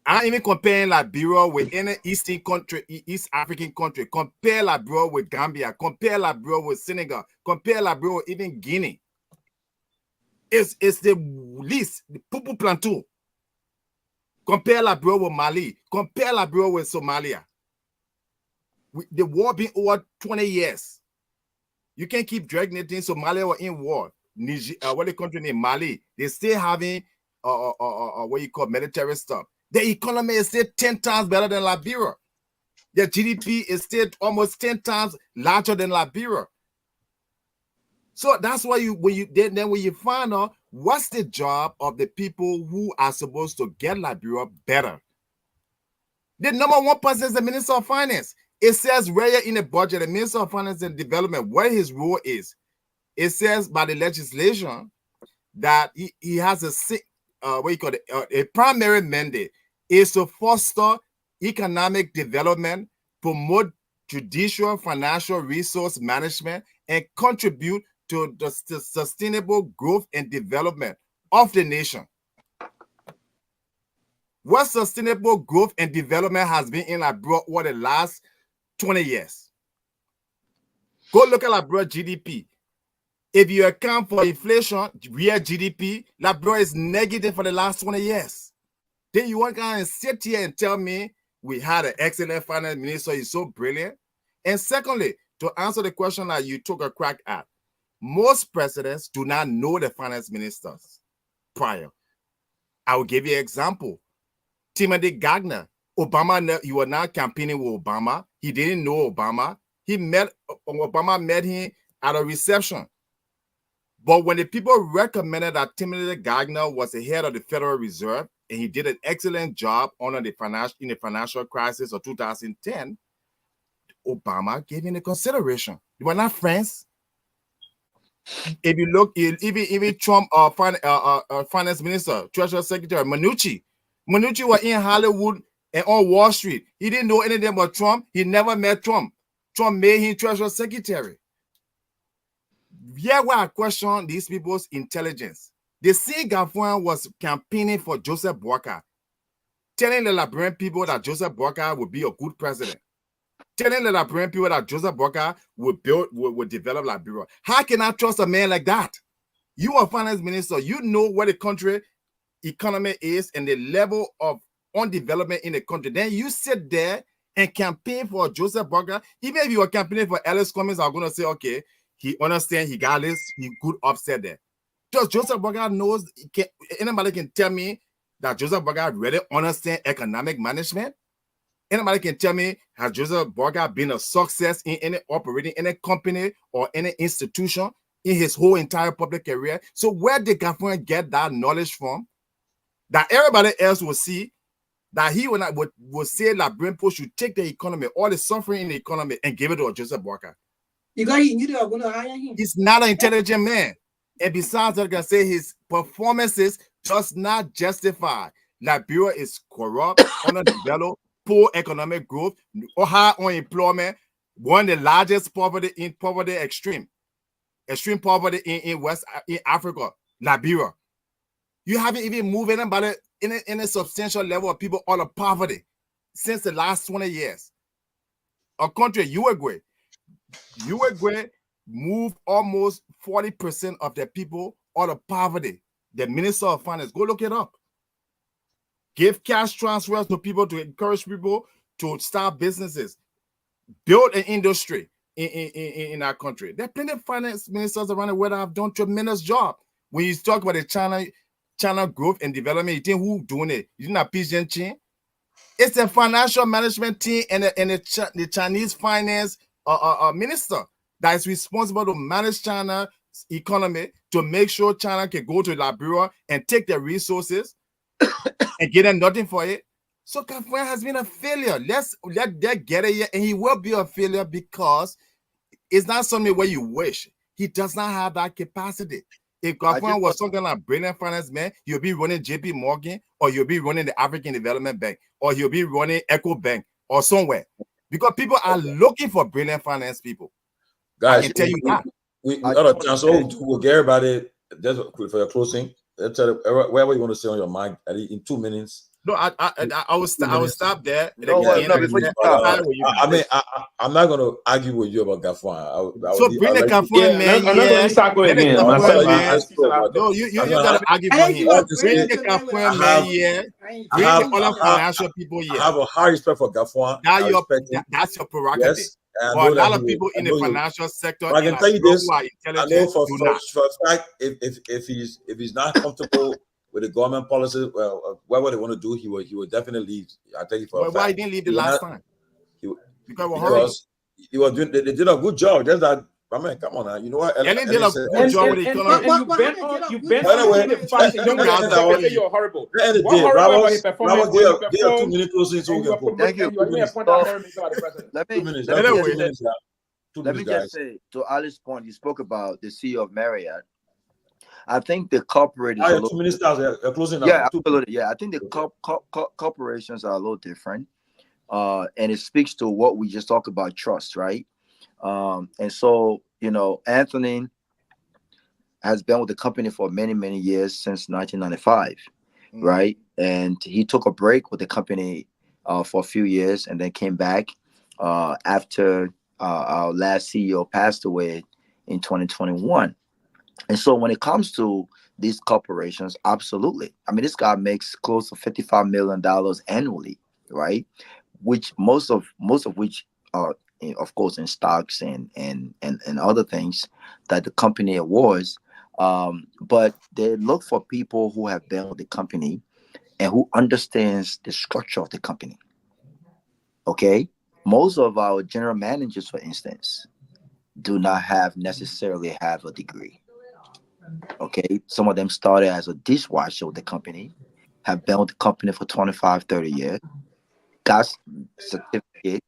I'm even comparing Liberia with any Eastern country, East African country. Compare Liberia with Gambia. Compare Liberia with Senegal. Compare Liberia with even Guinea. It's the least, the Pupu Plantou. Compare Liberia with Mali. Compare Liberia with Somalia. The war been over 20 years. You can't keep dragging it in. Somalia were in war. Niger, what the country named Mali, they still having what you call military stuff. The economy is still 10 times better than Liberia. Their GDP is still almost 10 times larger than Liberia. So that's why when you find out what's the job of the people who are supposed to get Liberia better. The number one person is the Minister of Finance. It says right in the budget, the Minister of Finance and Development, what his role is. It says by the legislation that he has a primary mandate is to foster economic development, promote judicial financial resource management, and contribute to the sustainable growth and development of the nation. What sustainable growth and development has been in Liberia over the last 20 years? Go look at Liberia GDP. If you account for inflation, real GDP, Liberia is negative for the last 20 years. Then you want to kind of sit here and tell me we had an excellent finance minister, he's so brilliant. And secondly, to answer the question that you took a crack at, most presidents do not know the finance ministers prior. I will give you an example. Timothy Gagner, Obama, you were not campaigning with Obama. He didn't know Obama. Obama met him at a reception. But when the people recommended that Timothy Gagner was the head of the Federal Reserve, and he did an excellent job in the financial crisis of 2010, Obama gave him the consideration. They were not friends. If you look, even Trump, finance minister, Treasury Secretary Mnuchin was in Hollywood and on Wall Street. He didn't know anything about Trump. He never met Trump. Trump made him Treasury Secretary. Yeah, where I question these people's intelligence. The same Garguah was campaigning for Joseph Boakai, telling the Liberian people that Joseph Boakai would be a good president, telling the Liberian people that Joseph Boakai would develop Liberia. How can I trust a man like that? You are finance minister. You know where the country economy is and the level of undevelopment in the country. Then you sit there and campaign for Joseph Boakai. Even if you are campaigning for Ellis Cummings, I'm going to say, okay, he understands, he got this, he could upset there. Does Joseph Boakai knows, anybody can tell me that Joseph Boakai really understands economic management? Anybody can tell me, has Joseph Boakai been a success in any operating any company or any institution in his whole entire public career? So where did Garguah get that knowledge from? That everybody else will see that he would say that Brainpool should take the economy, all the suffering in the economy, and give it to Joseph Boakai. He's not an intelligent man. And besides, I can say his performances does not justify Liberia is corrupt, underdeveloped, poor economic growth, or high unemployment, one of the largest poverty extreme poverty in West Africa, Liberia. You haven't even moved anybody in a substantial level of people out of poverty since the last 20 years. A country, Uruguay moved almost 40% of their people out of poverty. The Minister of Finance, go look it up. Give cash transfers to people to encourage people to start businesses, build an industry in our country. There are plenty of finance ministers around the world that have done a tremendous job. When you talk about the China growth and development, you think who doing it? You think that Pigeon Chin? It's a financial management team and the Chinese finance minister that is responsible to manage China's economy, to make sure China can go to Liberia and take their resources and get them nothing for it. So Garguah has been a failure. Let that get it here, and he will be a failure because it's not something where you wish. He does not have that capacity. If Garguah was something like brilliant finance man, he'll be running JP Morgan, or he'll be running the African Development Bank, or he'll be running Echo Bank or somewhere. Because people are looking for brilliant finance people. Guys, I can tell you that. We got a chance. So we'll get everybody just for your closing. Whatever you want to say on your mind in 2 minutes. No, I will stop there. No, before you stop. I'm not going to argue with you about Garguah. So bring the Garguah man here. No, you got to argue for him. Bring the Garguah man here. Bring the other financial people here. I have a high respect for Garguah. That's your prerogative. Yes, for a lot of people in the financial sector, I can tell you this. I know for a fact, if he's not comfortable with the government policy, well, whatever they want to do, he will definitely leave. I tell you for a fact. Why he didn't leave the last time? Because he was doing. They did a good job. Just that. I mean, come on now. You know what? Ellen did a good job with the economy. You bent on the fact that you're horrible. What horrible about his performance? Give 2 minutes closing so we can go. Thank you. Let me just say, to Ali's point, you spoke about the CEO of Marriott. I think the corporate is 2 minutes closing. Yeah, absolutely. Yeah, I think the corporations are a little different, and it speaks to what we just talked about, trust, right? And so, Anthony has been with the company for many, many years, since 1995, right? And he took a break with the company for a few years, and then came back after our last CEO passed away in 2021. And so when it comes to these corporations, absolutely. I mean, this guy makes close to $55 million annually, right? Which most of which are, of course, in stocks and other things that the company awards. But they look for people who have been with the company and who understands the structure of the company. Okay? Most of our general managers, for instance, do not necessarily have a degree. Okay, some of them started as a dishwasher with the company, have been with the company for 25, 30 years, got certificate.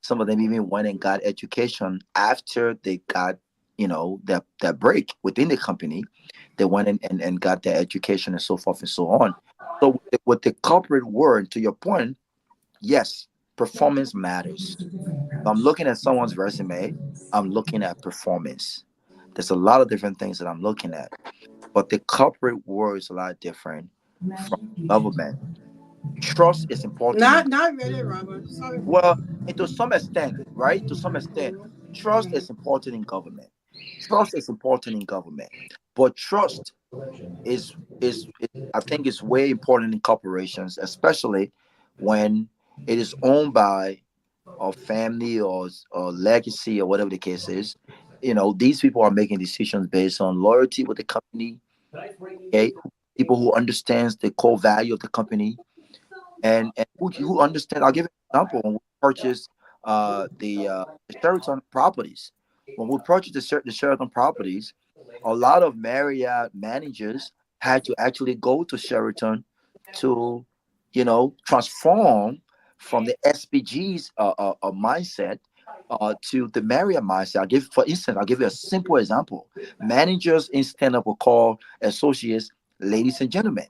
Some of them even went and got education after they got, their break within the company. They went and got their education and so forth and so on. So with the corporate world, to your point, yes, performance matters. If I'm looking at someone's resume, I'm looking at performance. There's a lot of different things that I'm looking at. But the corporate world is a lot different from government. Trust is important. Not really, Robert. Sorry. Well, and to some extent, right? To some extent, trust is important in government. Trust is important in government. But trust is I think it's way important in corporations, especially when it is owned by a family or legacy or whatever the case is. These people are making decisions based on loyalty with the company. Okay, people who understands the core value of the company, and who understand. I'll give an example. When we purchased the Sheraton properties, the Sheraton properties, a lot of Marriott managers had to actually go to Sheraton to, transform from the SPG's mindset to the Marriott mindset. I'll give you a simple example. Managers in stand-up will call associates ladies and gentlemen.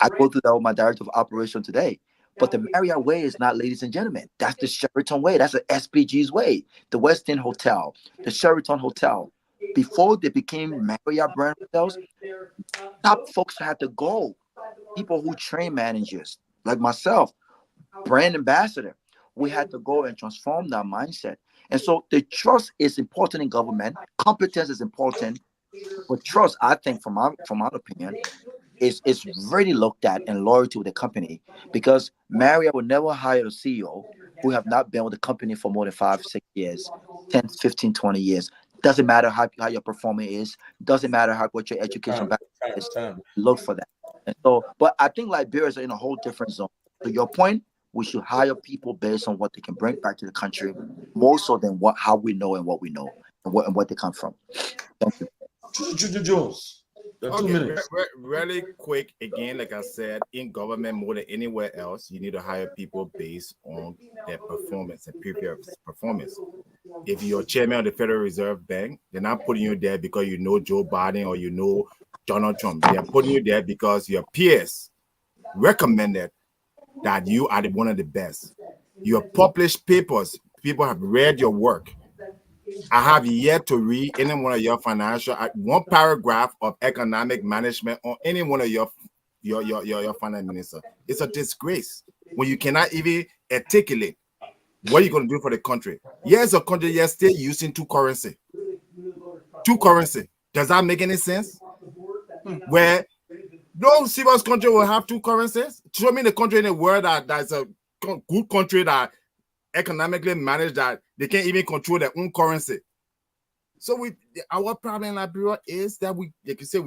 I go through that with my director of operation today. But the Marriott way is not ladies and gentlemen. That's the Sheraton way. That's the SPG's way. The West End Hotel, the Sheraton Hotel. Before they became Marriott brand hotels, top folks had to go. People who train managers, like myself, brand ambassador, we had to go and transform that mindset. And so the trust is important in government. Competence is important. But trust, I think, from my opinion, is really looked at and loyalty with the company, because Marriott will never hire a CEO who have not been with the company for more than 5, 6 years, 10, 15, 20 years. Doesn't matter how your performance is. Doesn't matter what your education background is. Look for that. And so, but I think Liberia is in a whole different zone. To your point, we should hire people based on what they can bring back to the country, more so than how we know and what we know and what they come from. Thank you. Jones. Okay, 2 minutes. Really quick again, like I said, in government more than anywhere else, you need to hire people based on their performance and previous performance. If you're chairman of the Federal Reserve Bank, they're not putting you there because you know Joe Biden or you know Donald Trump. They're putting you there because your peers recommended that you are one of the best. You have published papers. People have read your work. I have yet to read any one of your one paragraph of economic management on any one of your finance minister. It's a disgrace when you cannot even articulate what you're going to do for the country. Yes, a country you're still using two currency. Does that make any sense? Where no serious country will have two currencies? Show me the country in the world that's a good country that economically managed that they can't even control their own currency. So our problem in Liberia is that we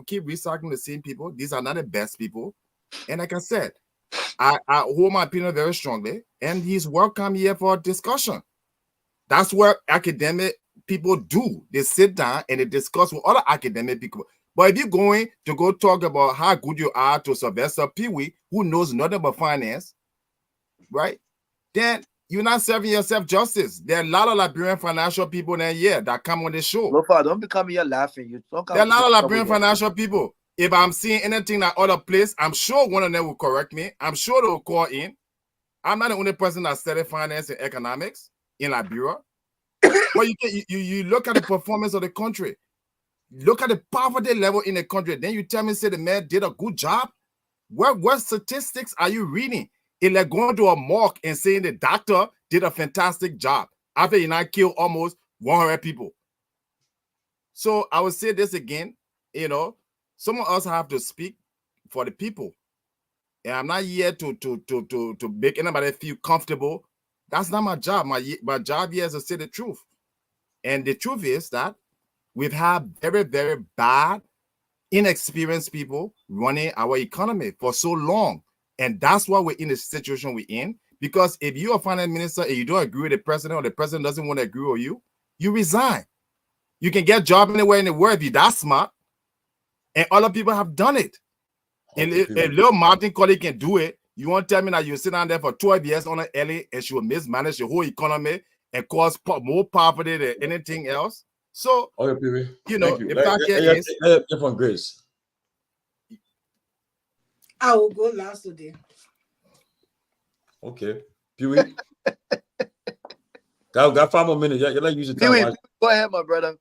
keep recycling the same people. These are not the best people. And like I said, I hold my opinion very strongly, and he's welcome here for a discussion. That's what academic people do. They sit down and they discuss with other academic people. But if you're going to go talk about how good you are to Sylvester Pewee, who knows nothing about finance, right? Then you're not serving yourself justice. There are a lot of Liberian financial people that come on the show. Lofa, don't be coming here laughing. There are a lot of Liberian financial people. If I'm seeing anything that other place, I'm sure one of them will correct me. I'm sure they will call in. I'm not the only person that studied finance and economics in Liberia. But you look at the performance of the country. Look at the poverty level in the country. Then you tell me, say the man did a good job. What statistics are you reading? It's like going to a morgue and saying the doctor did a fantastic job after he not killed almost 100 people. So I would say this again, some of us have to speak for the people. And I'm not here to make anybody feel comfortable. That's not my job. My job here is to say the truth. And the truth is that we've had very, very bad, inexperienced people running our economy for so long. And that's why we're in the situation we're in. Because if you're a finance minister and you don't agree with the president or the president doesn't want to agree with you, you resign. You can get a job anywhere in the world if you're that smart. And other people have done it. And if little Martin Colley can do it, you want to tell me that you sit down there for 12 years on an Ellie and she will mismanage the whole economy and cause more poverty than anything else? So, the fact is... from Grace. I will go last today. Okay. Pewee. got 5 more minutes. You're like using time. Pewee, go ahead, my brother.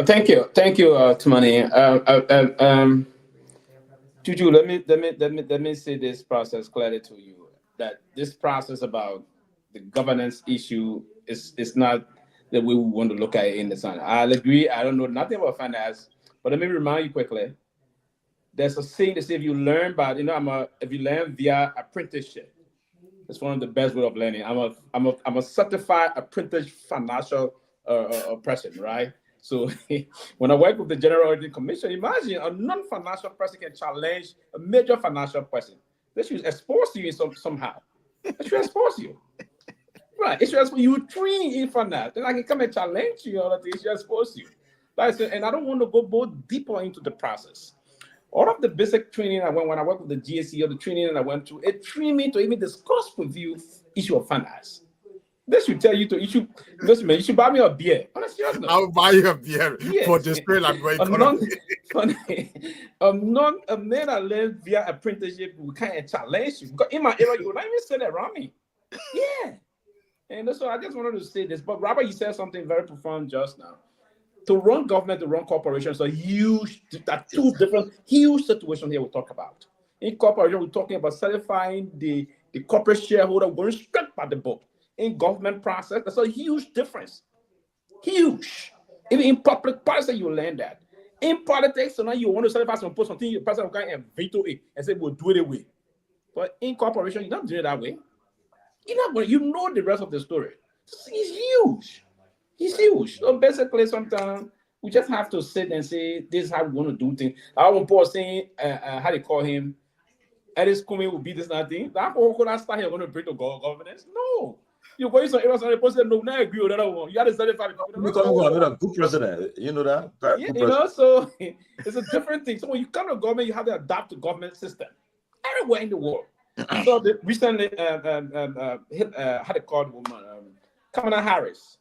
Thank you, Tumani. Juju, let me say this process clearly to you, that this process about the governance issue is not the way we want to look at it in the sun. I'll agree. I don't know nothing about finance, but let me remind you quickly. There's a saying that says if you learn if you learn via apprenticeship, it's one of the best way of learning. I'm a certified apprentice financial person, right? So when I work with the General Auditing Commission, imagine a non-financial person can challenge a major financial person. They should expose you somehow. They should expose you. Right. It should expose you. Train in for that. Then I can come and challenge you. All of this should expose you. And I don't want to go deeper into the process. All of the basic training when I worked with the GSE or the training that I went to, it trained me to even discuss with you issue of finance. This should tell you you should buy me a beer. Honestly, I'll buy you a beer for this trade like right a man that learned via apprenticeship we can't challenge you. Because in my era, you would not even say that around me. Yeah. And so I just wanted to say this. But Robert, you said something very profound just now. To run government, to run corporations are two different huge situations here we talk about. In corporation, we're talking about certifying the corporate shareholder going straight by the book. In government process, that's a huge difference. Huge. Even in public policy, you learn that. In politics, so now you want to certify some post something, the president will come and veto it and say we'll do it away. But in corporation, you're not doing it that way. You know the rest of the story. It's huge. He's huge. So basically, sometimes we just have to sit and say, this is how we're going to do things. I want Paul saying, how they call him, Ellis Kume will be this and that thing. That whole could start here going to bring to governance? No. You're going to areas and the person no, I agree with that one. You had to study for a good president. You know that? Yeah, you know, so it's a different thing. So when you come to government, you have to adapt to government system everywhere in the world. So recently, how they call the woman, Kamala Harris.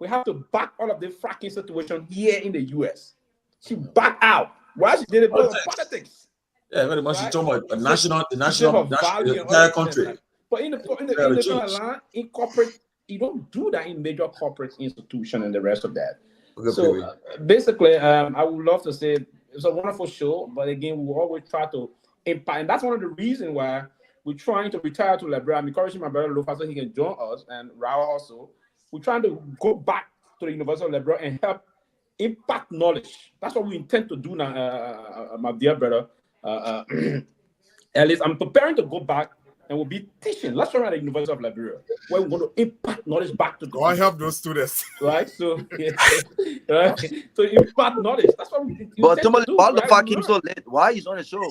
We have to back all of the fracking situation here in the US. She backed out. Why she did it? Because of politics. Yeah, very much. Right? She's talking about the national, the entire country. Like, but in the line, in corporate, you don't do that in major corporate institution and the rest of that. Okay, so basically, I would love to say it's a wonderful show, but again, we will always try to impact, and that's one of the reasons why we're trying to retire to Liberia. I'm encouraging my brother Lofa so he can join us, and Rawa also. We're trying to go back to the University of Liberia and help impact knowledge. That's what we intend to do now, my dear brother. At least I'm preparing to go back and we'll be teaching lecturing at the University of Liberia, where we want to impact knowledge back to the I help those students. Right? So, right? So impact knowledge. That's what we But Tomalin, do, why the right? fuck him so late? Why he's on the show?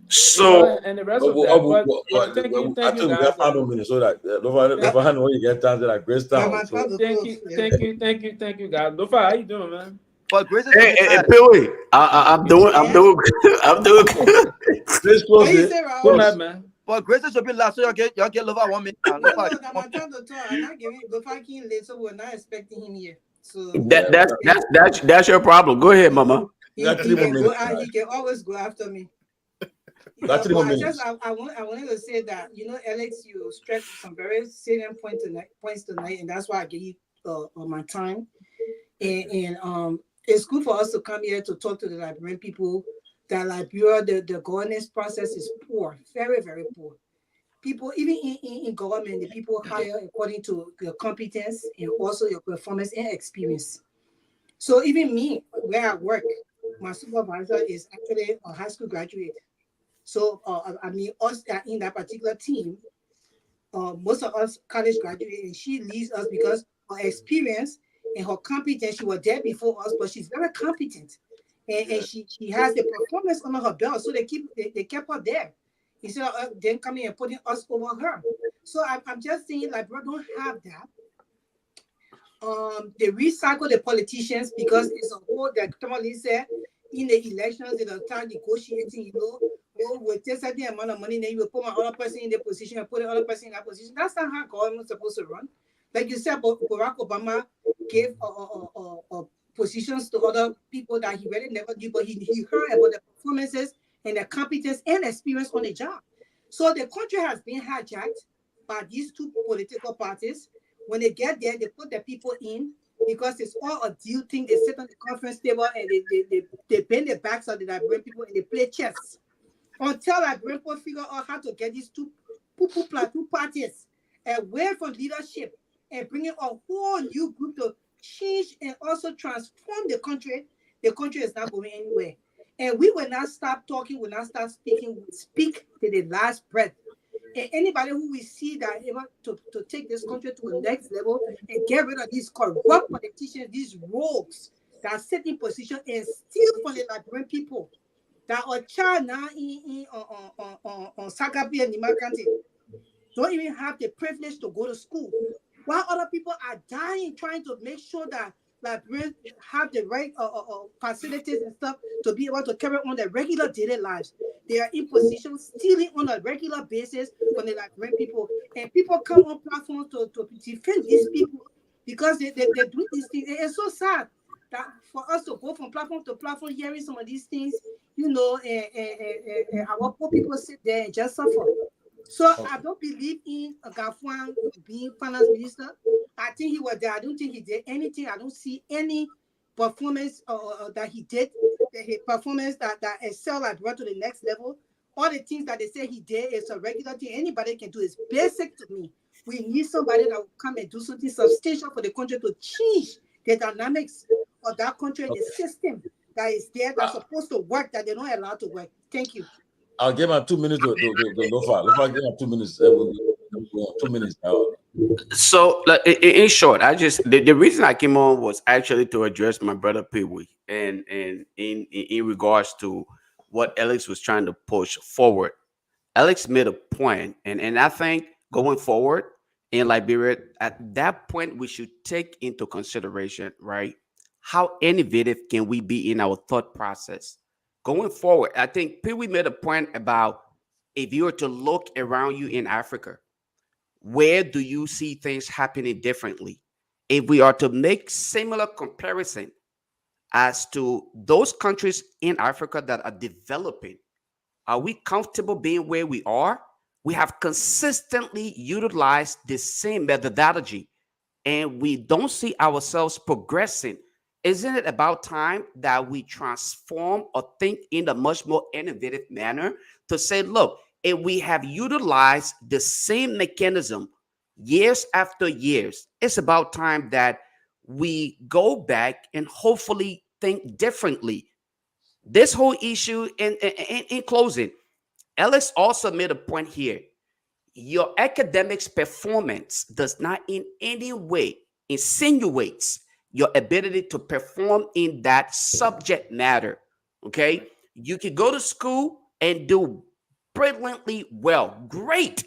So, and the rest of that. But thank you guys. We have 5 minutes so that Lofa, when you get time to like Grace Town. Thank you, guys. Lofa, how you doing, man? But Grace, hey, Pewee, I'm doing good. Please close it. Good night, man. But Grace should be last, so y'all get Lofa 1 minute. No, I'm not time to talk. I'm not giving Lofa came late, so we're not expecting him here. So That's your problem. Go ahead, Mama. He can always go after me. I wanted to say that, Alex, you stressed some very salient points tonight, and that's why I gave you my time. And it's good for us to come here to talk to the Liberian people. That Liberia, the governance process is poor, very, very poor. People, even in government, the people hire according to your competence and also your performance and experience. So even me, where I work, my supervisor is actually a high school graduate. So, us in that particular team, most of us college graduates, and she leads us because her experience and her competence, she was there before us, but she's very competent. And she has the performance under her belt, so they kept her there instead of them coming and putting us over her. So I'm just saying, like, bro, don't have that. They recycle the politicians because it's a whole that Tomalin said in the elections they start negotiating. With a certain amount of money, then you will put my other person in the position and put the other person in that position. That's not how government's supposed to run. Like you said, Barack Obama gave positions to other people that he really never did, but he heard about the performances and the competence and experience on the job. So the country has been hijacked by these two political parties. When they get there, they put the people in because it's all a deal thing. They sit on the conference table and they bend the backs of the Liberian people and they play chess until Liberian people figure out how to get these two parties away from leadership and bring in a whole new group to change and also transform the country. The country is not going anywhere. And we will not stop talking, will not stop speaking, we speak to the last breath. And anybody who we see that able to take this country to the next level and get rid of these corrupt politicians, these rogues that sit in position and steal from the Liberian people that are child now on Sagabi and Nima County don't even have the privilege to go to school. While other people are dying trying to make sure that Liberians have the right facilities and stuff to be able to carry on their regular daily lives. They are in position stealing on a regular basis from the Liberian people. And people come on platforms to defend these people because they do these things. It's so sad that for us to go from platform to platform hearing some of these things, and our poor people sit there and just suffer. So I don't believe in Garguah being finance minister. I think he was there. I don't think he did anything. I don't see any performance that he did. His performance that excel and brought to the next level. All the things that they say he did is a regular thing. Anybody can do. It's basic to me. We need somebody that will come and do something substantial for the country to change the dynamics of that country and the system that is there that's supposed to work that they're not allowed to work. Thank you. I'll give him 2 minutes to Lofa. Lofa, give him 2 minutes. 2 minutes now. So, like, in short, the reason I came on was actually to address my brother Pewee, and in regards to what Alex was trying to push forward. Alex made a point, and I think going forward in Liberia, at that point, we should take into consideration, right, how innovative can we be in our thought process going forward. I think Pewee made a point about if you were to look around you in Africa, where do you see things happening differently? If we are to make similar comparison as to those countries in Africa that are developing, are we comfortable being where we are? We have consistently utilized the same methodology and we don't see ourselves progressing. Isn't it about time that we transform or think in a much more innovative manner to say, look, if we have utilized the same mechanism years after years, it's about time that we go back and hopefully think differently. This whole issue, in closing, Alex also made a point here. Your academics performance does not in any way insinuates your ability to perform in that subject matter. Okay, you could go to school and do brilliantly well, great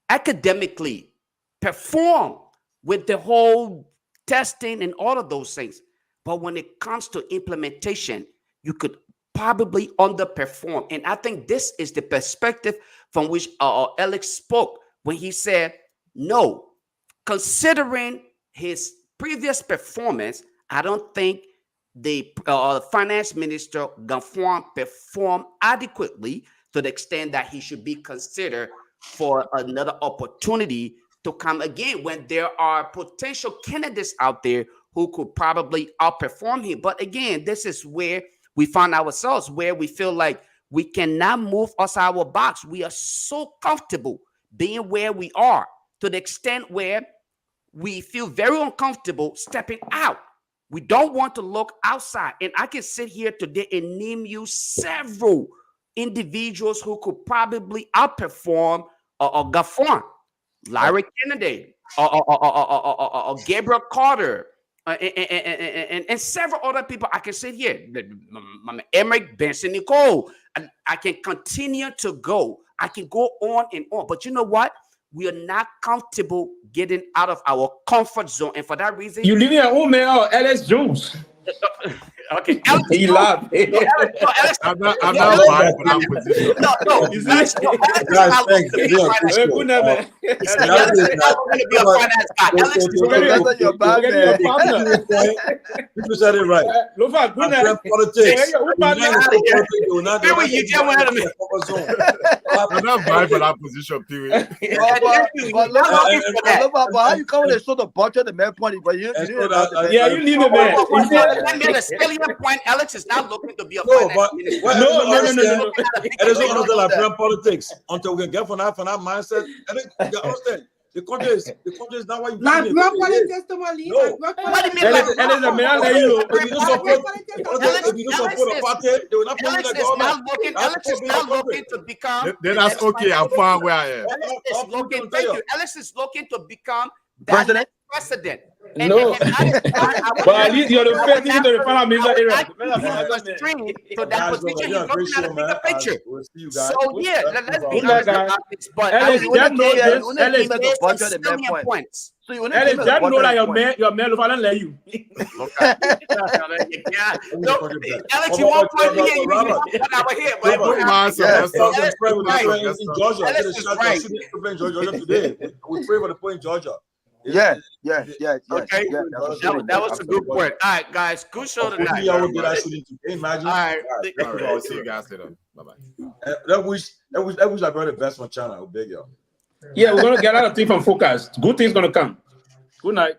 academically, perform with the whole testing and all of those things. But when it comes to implementation, you could probably underperform. And I think this is the perspective from which Alex spoke when he said, no, considering his previous performance, I don't think the finance minister Garguah performed adequately to the extent that he should be considered for another opportunity to come again when there are potential candidates out there who could probably outperform him. But again, this is where we find ourselves, where we feel like we cannot move outside our box. We are so comfortable being where we are to the extent where we feel very uncomfortable stepping out. We don't want to look outside. And I can sit here today and name you several individuals who could probably outperform Garguah, Larry Kennedy, Gabriel Carter, and several other people. I can sit here, Emmerich Benson Nicole. I can continue to go. I can go on and on. But you know what? We are not comfortable getting out of our comfort zone. And for that reason, you leave your own man out, Alex Jones. Okay, he laughed. I'm not buying for that position. No. Guys, thanks. You said it right. Lofa, good night. Politics. I'm not buying for that position, period. But how you come and show the budget the main point? But you need a man. That made a salient point. Alex is not looking to be a No. It is not like Liberian politics until we can get from that mindset. I think you understand. The country is not what you Liberian politics, Tomalin. No. If you don't support a party, they will not put in the government. Alex is not looking to become. Then that's okay. I'm fine where I am. Alex is looking to become president. No, but at least you're the first thing to the final minister era. So that position, he's looking at a bigger picture. So yeah, let's be honest about this. But Alex, that points. So you Alex, that know that your man will not let you. Alex, you won't put me in our here, in Georgia today. We pray for the point in Georgia. Yeah. Okay, that was a good point. All right, guys, good show tonight. Imagine. All right, I'll see you guys later. Bye bye. That wish I brought the best from China. I'll beg y'all. Yeah, we're gonna get out of things from focus. Good things gonna come. Good night.